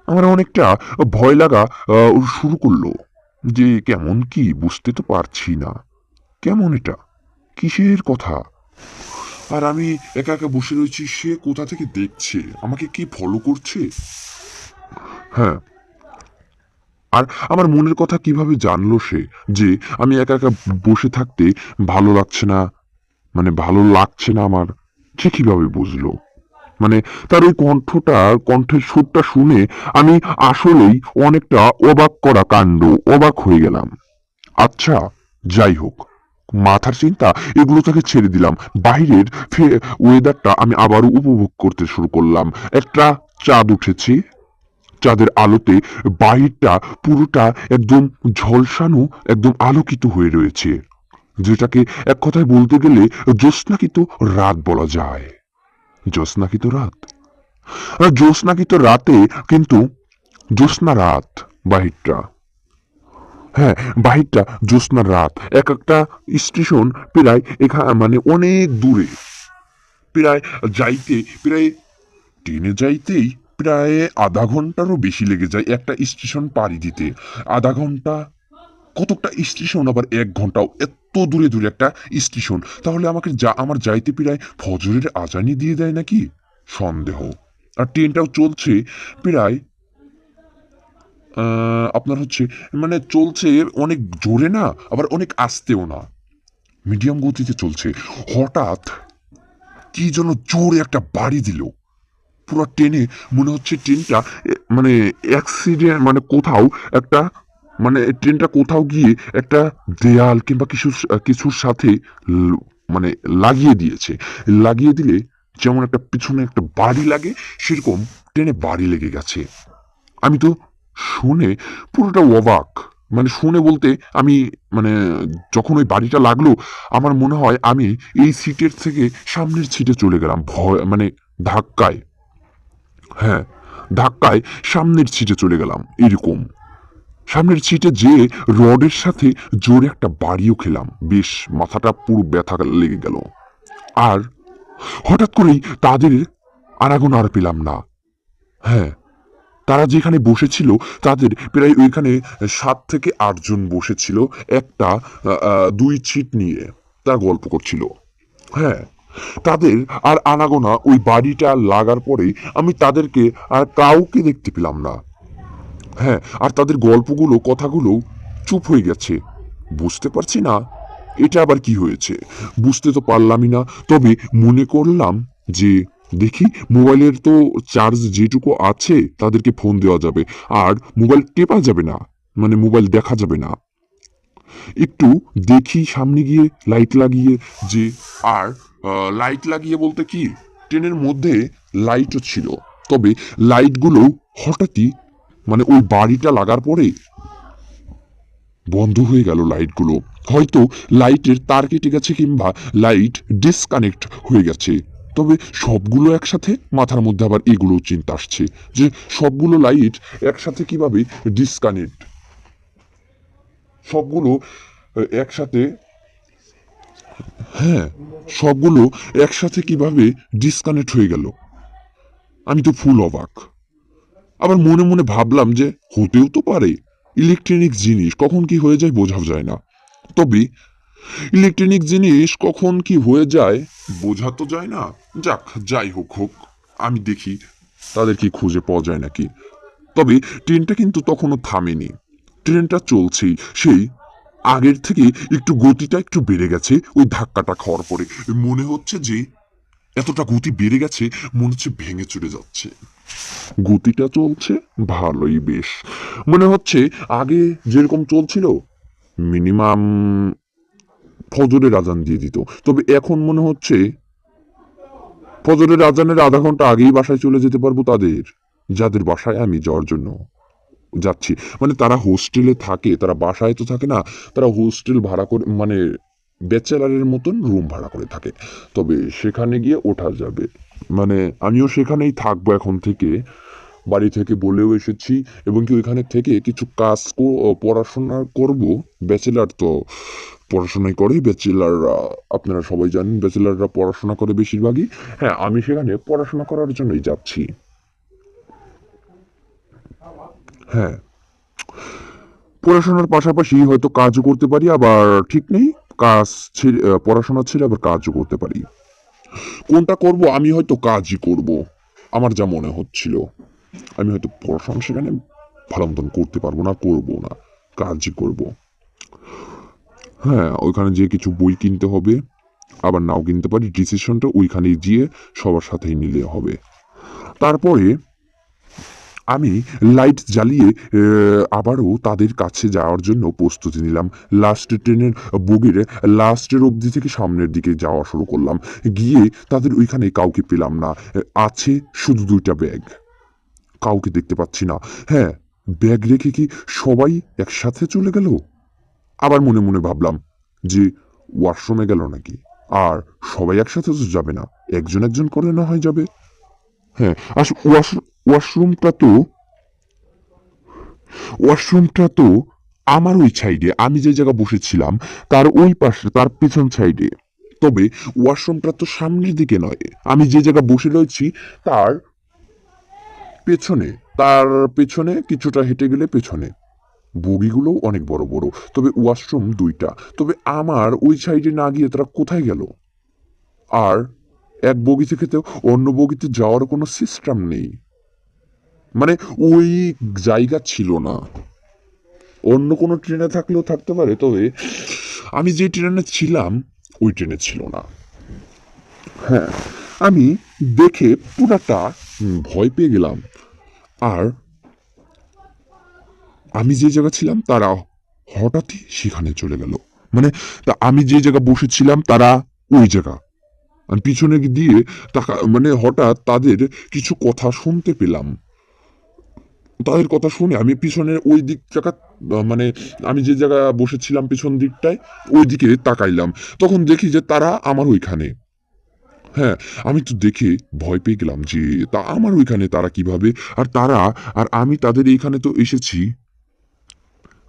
আমার অনেকটা ভয় লাগা শুরু করলো, যে কেমন কি বুঝতে তো পারছি না, কেমন এটা, কিসের কথা, আর আমি একা একা বসে রয়েছি, সে কোথা থেকে দেখছে, আমাকে কি ফলো করছে। হ্যাঁ, আর আমার মনের কথা কিভাবে জানলো সে, যে আমি একা একা বসে থাকতে ভালো লাগছে না, মানে ভালো লাগছে না আমার, সে কিভাবে বুঝলো, মানে তার ওই কণ্ঠের সুরটা শুনে আমি আসলেই অনেকটা অবাক করা কাণ্ড, অবাক হয়ে গেলাম। আচ্ছা, যাই হোক, মাথার চিন্তা এগুলো থেকে ছেড়ে দিলাম, বাহিরের ওয়েদারটা আমি আবারও উপভোগ করতে শুরু করলাম। একটা চাঁদ উঠেছে, চাঁদের আলোতে বাহিরটা পুরোটা একদম ঝলসানো, একদম আলোকিত হয়ে রয়েছে, যেটাকে এক কথায় বলতে গেলে জ্যোৎস্নাকিত রাত বলা যায়। জ্যোৎস্নাকিত রাত, জ্যোৎস্নাকিত রাতে কিন্তু জ্যোৎস্না রাত বাহিরটা, হ্যাঁ, বাহিরটা জ্যোৎস্নার রাত, এক একটা স্টেশন প্রায় মানে অনেক দূরে, প্রায় প্রায় ট্রেনে যাইতেই প্রায় আধা ঘন্টারও বেশি লেগে যায় একটা স্টেশন পাড়ি দিতে। আধা ঘন্টা, কতকটা স্টেশন আবার 1 ঘন্টাও, এত দূরে দূরে একটা স্টেশন। তাহলে আমাকে আমার যাইতে প্রায় ফজরের আজানই দিয়ে দেয় নাকি সন্দেহ। আর ট্রেনটাও চলছে প্রায় আপনার হচ্ছে মানে চলছে অনেক জোরে না, আবার অনেক আস্তেও না, মিডিয়াম গতিতে চলছে। হঠাৎ কি যেন জোরে একটা বাড়ি দিল পুরো ট্রেনে। মনে হচ্ছে ট্রেনটা মানে অ্যাক্সিডেন্ট, মানে কোথাও একটা, মানে ট্রেনটা কোথাও গিয়ে একটা দেয়াল কিংবা কিছুর সাথে মানে লাগিয়ে দিয়েছে। লাগিয়ে দিলে যেমন একটা পিছনে একটা বাড়ি লাগে, সেরকম ট্রেনে বাড়ি লেগে গেছে। আমি তো শুনে পুরোটা অবাক, মানে শুনে বলতে আমি মানে যখন ওই বাড়িটা লাগলো, আমার মনে হয় আমি এই সিটের থেকে সামনের সিটে চলে গেলাম, ভয় মানে ধাক্কায়। হ্যাঁ, ধাক্কায় সামনের সিটে চলে গেলাম। এরকম সামনের সিটে যেয়ে রডের সাথে জোরে একটা বাড়িও খেলাম, বেশ মাথাটা পুরো ব্যথা লেগে গেল। আর হঠাৎ করেই তাদের আনাগোনা আর পেলাম না। হ্যাঁ, তারা যেখানে বসেছিল তাদের প্রায় ওইখানে 7 থেকে 8 জন বসেছিল, একটা 2 সিট নিয়ে তারা গল্প করছিল। হ্যাঁ, তাদের আর আনাগোনা ওই বাড়িটা লাগার পরে আমি তাদেরকে আর কাউকে দেখতে পেলাম না। হ্যাঁ, আর তাদের গল্পগুলো কথাগুলো চুপ হয়ে গেছে। বুঝতে পারছি না এটা আবার কি হয়েছে, বুঝতে তো পারলামই না। তবে মনে করলাম যে দেখি মোবাইলের তো চার্জ যেটুকু আছে তাদেরকে ফোন দেওয়া যাবে, আর মোবাইল টেপা যাবে না, মানে মোবাইল দেখা যাবে না। একটু দেখি সামনে গিয়ে লাইট লাগিয়ে, যে আর লাইট লাগিয়ে বলতে কি, ট্রেনের মধ্যে লাইটও ছিল, তবে লাইটগুলো হঠাৎই মানে ওই বাড়িটা লাগার পরে বন্ধ হয়ে গেল লাইটগুলো। হয়তো লাইটের তার কেটে গেছে কিংবা লাইট ডিসকানেক্ট হয়ে গেছে। তবে সবগুলো একসাথে, মাথার মধ্যে আবার এগুলো চিন্তা আসছে যে সবগুলো লাইট একসাথে কিভাবে ডিসকানেক্ট, সবগুলো একসাথে, হ্যাঁ, সবগুলো একসাথে কিভাবে ডিসকানেক্ট হয়ে গেল। আমি তো ফুল অবাক। আবার মনে মনে ভাবলাম যে হতেও তো পারে, ইলেকট্রনিক জিনিস কখন কি হয়ে যায় বোঝা যায় না। তবে ইলেকট্রনিক জিনিস কখন কি হয়ে যায় বোঝা তো যায় না। যাক, যাই হোক হোক, আমি দেখি তাদের কি খুঁজে পাওয়া যায় নাকি। তবে ট্রেনটা কিন্তু তখনও থামেনি, ট্রেনটা চলছেই। সেই আগের থেকে একটু গতিটা একটু বেড়ে গেছে ওই ধাক্কাটা খাওয়ার পরে। মনে হচ্ছে যে এতটা গতি বেড়ে গেছে, মনে হচ্ছে ভেঙে চড়ে যাচ্ছে। গতিটা চলছে ভালোই, বেশ মনে হচ্ছে আগে যেরকম চলছিল মিনিমাম ফজরের আজান দিয়ে দিত, তবে এখন মনে হচ্ছে ফজরের আজানের আধা ঘন্টা আগেই বাসায় চলে যেতে পারবো তাদের, যাদের বাসায় আমি যাওয়ার জন্য যাচ্ছি। মানে তারা হোস্টেলে থাকে, তারা বাসায় তো থাকে না, তারা হোস্টেল ভাড়া করে, মানে ব্যাচেলারের মতন রুম ভাড়া করে থাকে। তবে সেখানে গিয়ে ওঠা যাবে, মানে আমিও সেখানেই থাকবো এখন থেকে। বাড়ি থেকে বলেও এসেছি, এবং কি ওইখানে থেকে কিছু কাজ পড়াশোনা করব। ব্যাচেলার তো পড়াশোনাই করে, ব্যাচেলাররা আপনারা সবাই জানেন ব্যাচেলাররা পড়াশোনা করে বেশিরভাগই। হ্যাঁ, আমি সেখানে পড়াশোনা করার জন্যই যাচ্ছি। হ্যাঁ, পড়াশোনার পাশাপাশি হয়তো কাজও করতে পারি, আবার ঠিক নেই, কাজ ছেড়ে পড়াশোনা ছেড়ে আবার কাজও করতে পারি। কোনটা করব, আমি হয়তো কাজই করব, আমার যা মনে হচ্ছিল। আমি হয়তো পড়াশোনা সেখানে ভালো মতন করতে পারবো না, করবো না, কাজই করব। হ্যাঁ, ওইখানে যেয়ে কিছু বই কিনতে হবে, আবার নাও কিনতে পারি। ডিসিশনটা ওইখানে গিয়ে সবার সাথেই নিলে হবে। তারপরে আমি লাইট জ্বালিয়ে আবারও তাদের কাছে যাওয়ার জন্য প্রস্তুতি নিলাম। লাস্ট ট্রেনের বগির লাস্টের অবধি থেকে সামনের দিকে যাওয়া শুরু করলাম। গিয়ে তাদের ওইখানে কাউকে পেলাম না, আছে শুধু 2টা ব্যাগ, কাউকে দেখতে পাচ্ছি না। হ্যাঁ, ব্যাগ রেখে কি সবাই একসাথে চলে গেল? আবার মনে মনে ভাবলাম যে ওয়াশরুমে গেল নাকি। আর সবাই একসাথে তো যাবে না, একজন একজন করে না হয় যাবে। হ্যাঁ, ওয়াশরুমটা তো আমার ওই সাইডে, আমি যে জায়গা বসেছিলাম তার ওই পাশে, তার পেছন সাইডে। তবে ওয়াশরুমটা তো সামনের দিকে নয়, আমি যে জায়গা বসে রয়েছি তার পেছনে, তার পেছনে কিছুটা হেঁটে গেলে পেছনে। বগিগুলোও অনেক বড় বড়, তবে ওয়াশরুম দুইটা। তবে আমার ওই সাইডে না গিয়ে তারা কোথায় গেল? আর এক বগি থেকে তো অন্য বগিতে যাওয়ার কোনো সিস্টেম নেই, মানে ওই জায়গা ছিল না। অন্য কোনো ট্রেনে থাকলেও থাকতে পারে, তবে আমি যে ট্রেনে ছিলাম ওই ট্রেনে ছিল না। হ্যাঁ, আমি দেখে পুরাটা ভয় পেয়ে গেলাম। আর আমি যে জায়গা ছিলাম তারা হঠাৎই সেখানে চলে গেল। মানে আমি যে জায়গা বসেছিলাম তারা ওই জায়গা, আর পিছনে দিয়ে তাকা, মানে হঠাৎ তাদের কিছু কথা শুনতে পেলাম। তাদের কথা শুনে আমি পিছনের ওই দিক জায়গা, মানে আমি যে জায়গা বসেছিলাম পিছন দিকটায় ওই দিকে তাকাইলাম। তখন দেখি যে তারা আমার ওইখানে। হ্যাঁ, আমি তো দেখে ভয় পেয়ে গেলাম যে তা আমার ওইখানে তারা কিভাবে, আর তারা, আর আমি তাদের এইখানে তো এসেছি,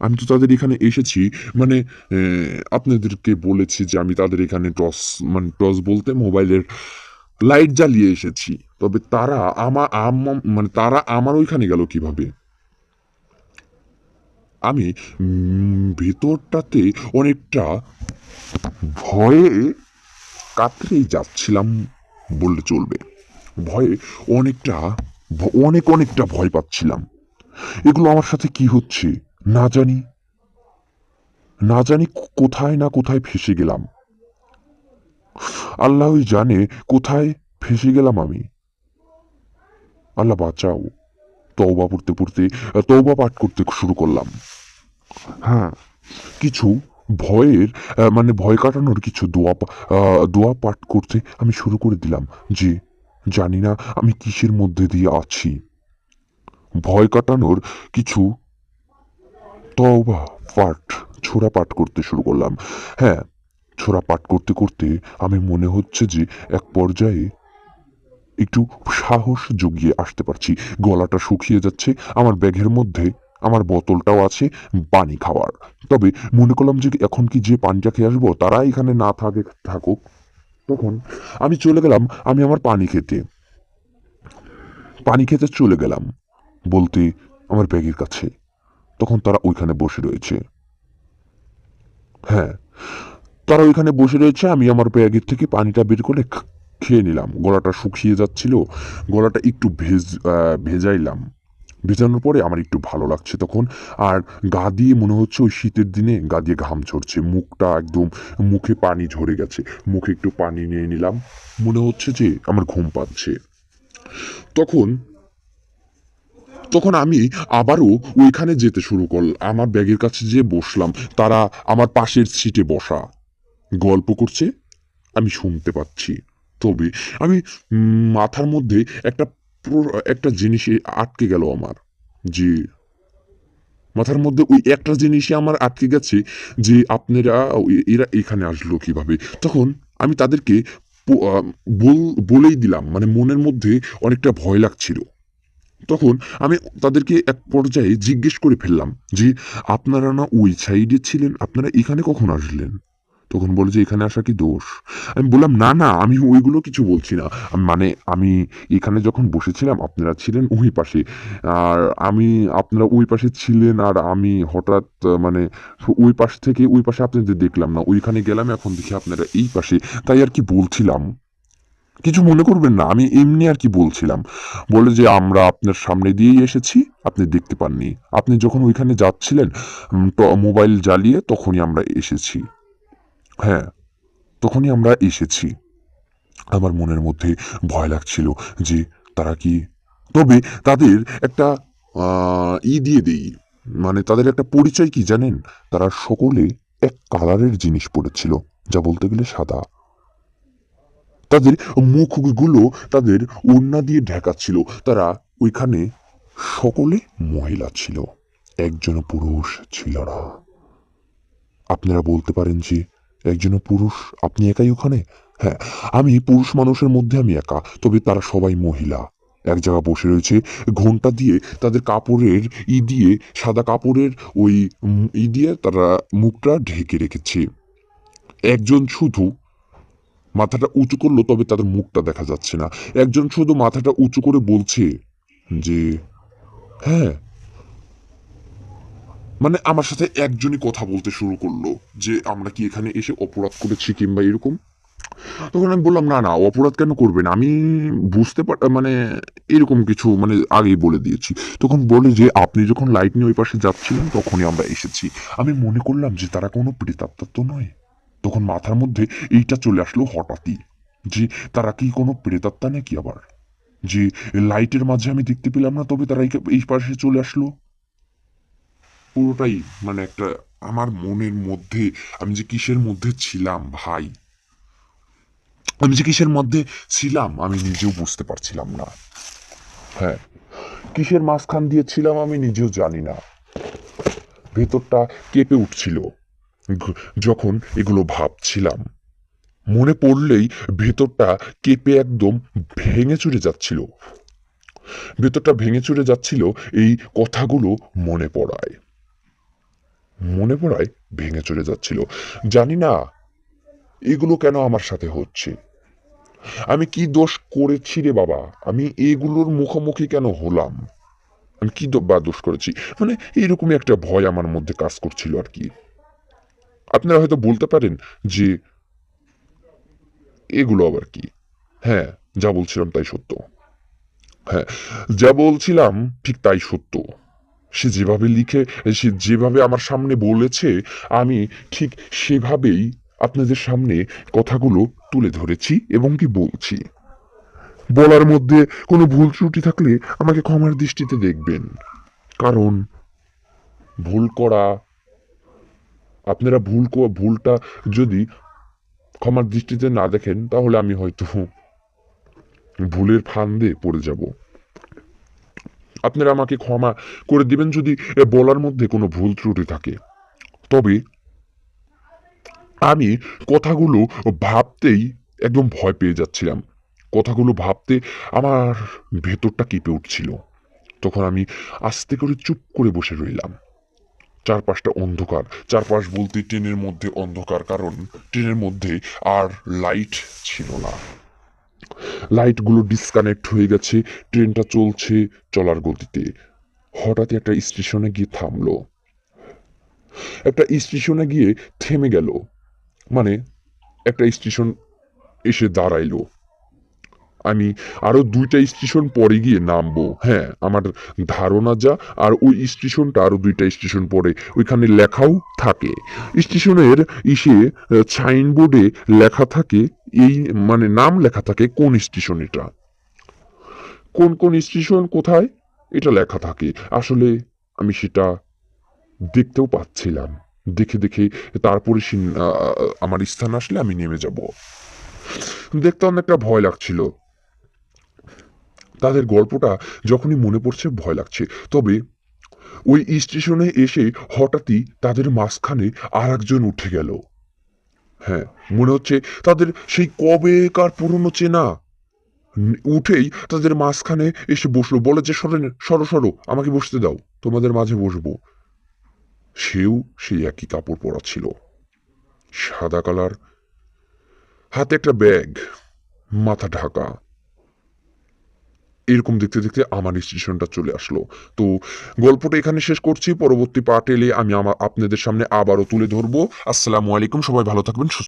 আমি তো তাদের এখানে এসেছি, মানে আপনাদেরকে বলেছি যে আমি তাদের এখানে টস, মানে টস বলতে মোবাইলের লাইট জ্বালিয়ে এসেছি। তবে তারা মানে তারা আমার ওইখানে গেল কিভাবে? আমি ভেতরটাতে অনেকটা ভয়ে কাতরেই যাচ্ছিলাম বললে চলবে। ভয়ে অনেকটা, অনেকটা ভয় পাচ্ছিলাম। এগুলো আমার সাথে কি হচ্ছে না জানি, না জানি কোথায় না কোথায় ফেসে গেলাম। আল্লাহই জানে কোথায় ফেসে গেলাম আমি। আল্লাহ বাঁচাও। তওবা পড়তে পড়তে, তওবা পাঠ করতে শুরু করলাম। হ্যাঁ, কিছু ভয়ের, মানে ভয় কাটানোর কিছু দোয়া পাঠ করতে আমি শুরু করে দিলাম, যে জানি না আমি কিসের মধ্যে দিয়ে আছি। ভয় কাটানোর কিছু তওবা পাঠ, ছোরা পাঠ করতে শুরু করলাম। হ্যাঁ, ছোরা পাঠ করতে করতে আমি মনে হচ্ছে যে এক পর্যায়ে একটু সাহস জুগিয়ে আসতে পারছি। গলাটা শুকিয়ে যাচ্ছে। আমার ব্যাগের মধ্যে আমার বোতলটাও আছে পানি খাওয়ার। তবে মনে করলাম যে এখন কি যে পানিটা খেয়ে আসবো, তারা এখানে না থাকুক। তখন আমি চলে গেলাম, আমি আমার পানি খেতে চলে গেলাম বলতে আমার ব্যাগের কাছে। তখন তারা ওইখানে বসে রয়েছে। হ্যাঁ, তারা ওইখানে বসে রয়েছে। আমি আমার ব্যাগের থেকে পানিটা বের করে খেয়ে নিলাম। গলাটা শুকিয়ে যাচ্ছিল, গলাটা একটু ভেজাইলাম। ভেজানোর পরে আমার একটু ভালো লাগছে তখন। আর গা দিয়ে মনে হচ্ছে ওই শীতের দিনে গা দিয়ে ঘাম ঝরছে, মুখটা একদম, মুখে পানি ঝরে গেছে। মুখে একটু পানি নিয়ে নিলাম, মনে হচ্ছে যে আমার ঘুম পাচ্ছে। তখন তখন আমি আবারও ওইখানে যেতে শুরু করলাম। আমার ব্যাগের কাছে যেয়ে বসলাম। তারা আমার পাশের সিটে বসা গল্প করছে, আমি শুনতে পাচ্ছি। তবে আমি মাথার মধ্যে একটা একটা জিনিস আটকে গেল আমার, যে মাথার মধ্যে ওই একটা জিনিসই আমার আটকে গেছে, যে আপনারা এরা এখানে আসলো কিভাবে। তখন আমি তাদেরকে বলেই দিলাম, মানে মনের মধ্যে অনেকটা ভয় লাগছিল। তখন আমি তাদেরকে এক পর্যায়ে জিজ্ঞেস করে ফেললাম যে আপনারা না ওই সাইডে ছিলেন, আপনারা এখানে কখন আসলেন? তখন বলে যে এখানে আসা কি দোষ? আমি বললাম না না, আমি ওইগুলো কিছু বলছি না। মানে আমি এখানে যখন বসেছিলাম আপনারা ছিলেন ওই পাশে, আর আমি, আপনারা ওই পাশে ছিলেন, আর আমি হঠাৎ মানে ওই পাশ থেকে ওই পাশে আপনাদের দেখলাম না, ওইখানে গেলাম, এখন দেখি আপনারা এই পাশে, তাই আর কি বলছিলাম। কিছু মনে করবেন না, আমি এমনি আর কি বলছিলাম। বলে যে আমরা আপনার সামনে দিয়েই এসেছি, আপনি দেখতে পাননি, আপনি যখন ওইখানে যাচ্ছিলেন মোবাইল জ্বালিয়ে, তখনই আমরা এসেছি। হ্যাঁ, তখনই আমরা এসেছি। আমার মনের মধ্যে ভয় লাগছিল যে তারা কি, তবে তাদের একটা দিয়ে দেই, মানে তাদের একটা পরিচয় কি জানেন? তারা সকলে এক কালারের জিনিস পড়েছিল, যা বলতে গেলে সাদা। তাদের মুখগুলো তাদের ওড়না দিয়ে ঢাকা ছিল। তারা ওইখানে সকলে মহিলা ছিল, একজন পুরুষ ছিল না। আপনারা বলতে পারেন যে একজন পুরুষ, আপনি একাই ওখানে? হ্যাঁ, আমি পুরুষ মানুষের মধ্যে আমি একা, তবে তারা সবাই মহিলা। এক জায়গায় বসে রয়েছে, ঘোমটা দিয়ে তাদের কাপড়ের দিয়ে সাদা কাপড়ের ওই দিয়ে তারা মুখটা ঢেকে রেখেছে। একজন শুধু মাথাটা উঁচু করলো, তবে তাদের মুখটা দেখা যাচ্ছে না। একজন শুধু মাথাটা উঁচু করে বলছে যে হ্যাঁ, মানে আমার সাথে একজনই কথা বলতে শুরু করলো যে আমরা কি এখানে এসে অপরাধ করেছি কিংবা এরকম। তখন আমি বললাম না না, অপরাধ কেন করবেন, আমি বুঝতে মানে এরকম কিছু মানে আগেই বলে দিয়েছি। তখন বলে যে আপনি যখন লাইট নিয়ে ওই পাশে যাচ্ছিলেন তখনই আমরা এসেছি। আমি মনে করলাম যে তারা কোনো প্রেতাত্মা তো নয়। তখন মাথার মধ্যে এইটা চলে আসলো হঠাৎই যে তারা কি কোনো প্রেতাত্মা নাকি আবার, যে লাইটের মাঝে আমি দেখতে পেলাম না, তবে তারা এই পাশে চলে আসলো। পুরোটাই মানে একটা আমার মনের মধ্যে আমি যে কিসের মধ্যে ছিলাম ভাই, আমি যে কিসের মধ্যে ছিলাম আমি নিজেও বুঝতে পারছিলাম না। হ্যাঁ, কিসের মাঝখান দিয়ে ছিলাম আমি নিজেও জানি না। ভেতরটা কেঁপে উঠছিল যখন এগুলো ভাবছিলাম। মনে পড়লেই ভেতরটা কেঁপে একদম ভেঙে চুরে যাচ্ছিল। ভেতরটা ভেঙে চুরে যাচ্ছিল এই কথাগুলো মনে পড়ায় ভেঙে চলে যাচ্ছিল। জানি না এগুলো কেন আমার সাথে হচ্ছে, আমি কি দোষ করেছি রে বাবা, আমি এগুলোর মুখোমুখি কেন হলাম, আমি কি বা দোষ করেছি, মানে এইরকমই একটা ভয় আমার মধ্যে কাজ করছিল আর কি। আপনারা হয়তো বলতে পারেন যে এগুলো আবার কি। হ্যাঁ, যা বলছিলাম তাই সত্য। হ্যাঁ, যা বলছিলাম ঠিক তাই সত্য। সে যেভাবে আমার সামনে বলেছে আমি ঠিক সেভাবেই আপনাদের সামনে কথাগুলো তুলে ধরেছি এবং কি বলছি। বলার মধ্যে কোনো ভুল ত্রুটি থাকলে আমাকে ক্ষমার দৃষ্টিতে দেখবেন, কারণ ভুল করা আপনারা ভুলটা যদি ক্ষমার দৃষ্টিতে না দেখেন তাহলে আমি হয়তো ভুলের ফান্দে পড়ে যাব। আপনারা আমাকে ক্ষমা করে দিবেন যদি বলার মধ্যে কোনো ভুল ত্রুটি থাকে। তবে আমি কথাগুলো ভাবতেই একদম ভয় পেয়ে যাচ্ছিলাম। কথাগুলো ভাবতে আমার ভেতরটা কেঁপে উঠছিল। তখন আমি আস্তে করে চুপ করে বসে রইলাম। চারপাশটা অন্ধকার, চারপাশ বলতে ট্রেনের মধ্যে অন্ধকার, কারণ ট্রেনের মধ্যে আর লাইট ছিল না। লাইটগুলো ডিসকানেক্ট হয়ে গেছে, ট্রেনটা চলছে চলার গতিতে। হঠাৎ একটা স্টেশনে গিয়ে থামলো, একটা স্টেশনে গিয়ে থেমে গেল, মানে একটা স্টেশন এসে দাঁড়াইলো। আমি আরো 2টা স্টেশন পরে গিয়ে নামবো। হ্যাঁ, আমার ধারণা যা, আর ওই স্টেশনটা আরো 2টা স্টেশন পরে, ওইখানে লেখাও থাকে। স্টেশনের সাইনবোর্ডে লেখা থাকে এই মানে নাম লেখা থাকে কোন স্টেশন, এটা কোন স্টেশন কোথায় এটা লেখা থাকে। আসলে আমি সেটা দেখতেও পাচ্ছিলাম। দেখে তারপরে আমার স্থান আসলে আমি নেমে যাব। দেখতে অনেকটা ভয় লাগছিল। তাদের গল্পটা যখনই মনে পড়ছে ভয় লাগছে। তবে ওই স্টেশনে এসে হঠাৎই তাদের মাঝখানে আর একজন উঠে গেল। হ্যাঁ, মনে হচ্ছে তাদের সেই কবেকার পুরনো চেনা। উঠেই তাদের মাঝখানে এসে বসলো, বলে যে সরো আমাকে বসতে দাও, তোমাদের মাঝে বসবো। সেও সেই একই কাপড় পরা ছিল, সাদা কালার, হাতে একটা ব্যাগ, মাথা ঢাকা। এরকম দেখতে আমার স্টেশনটা চলে আসলো। তো গল্পটা এখানে শেষ করছি। পরবর্তী পার্ট এলে আমি আপনাদের সামনে আবারও তুলে ধরবো। আসসালামু আলাইকুম, সবাই ভালো থাকবেন।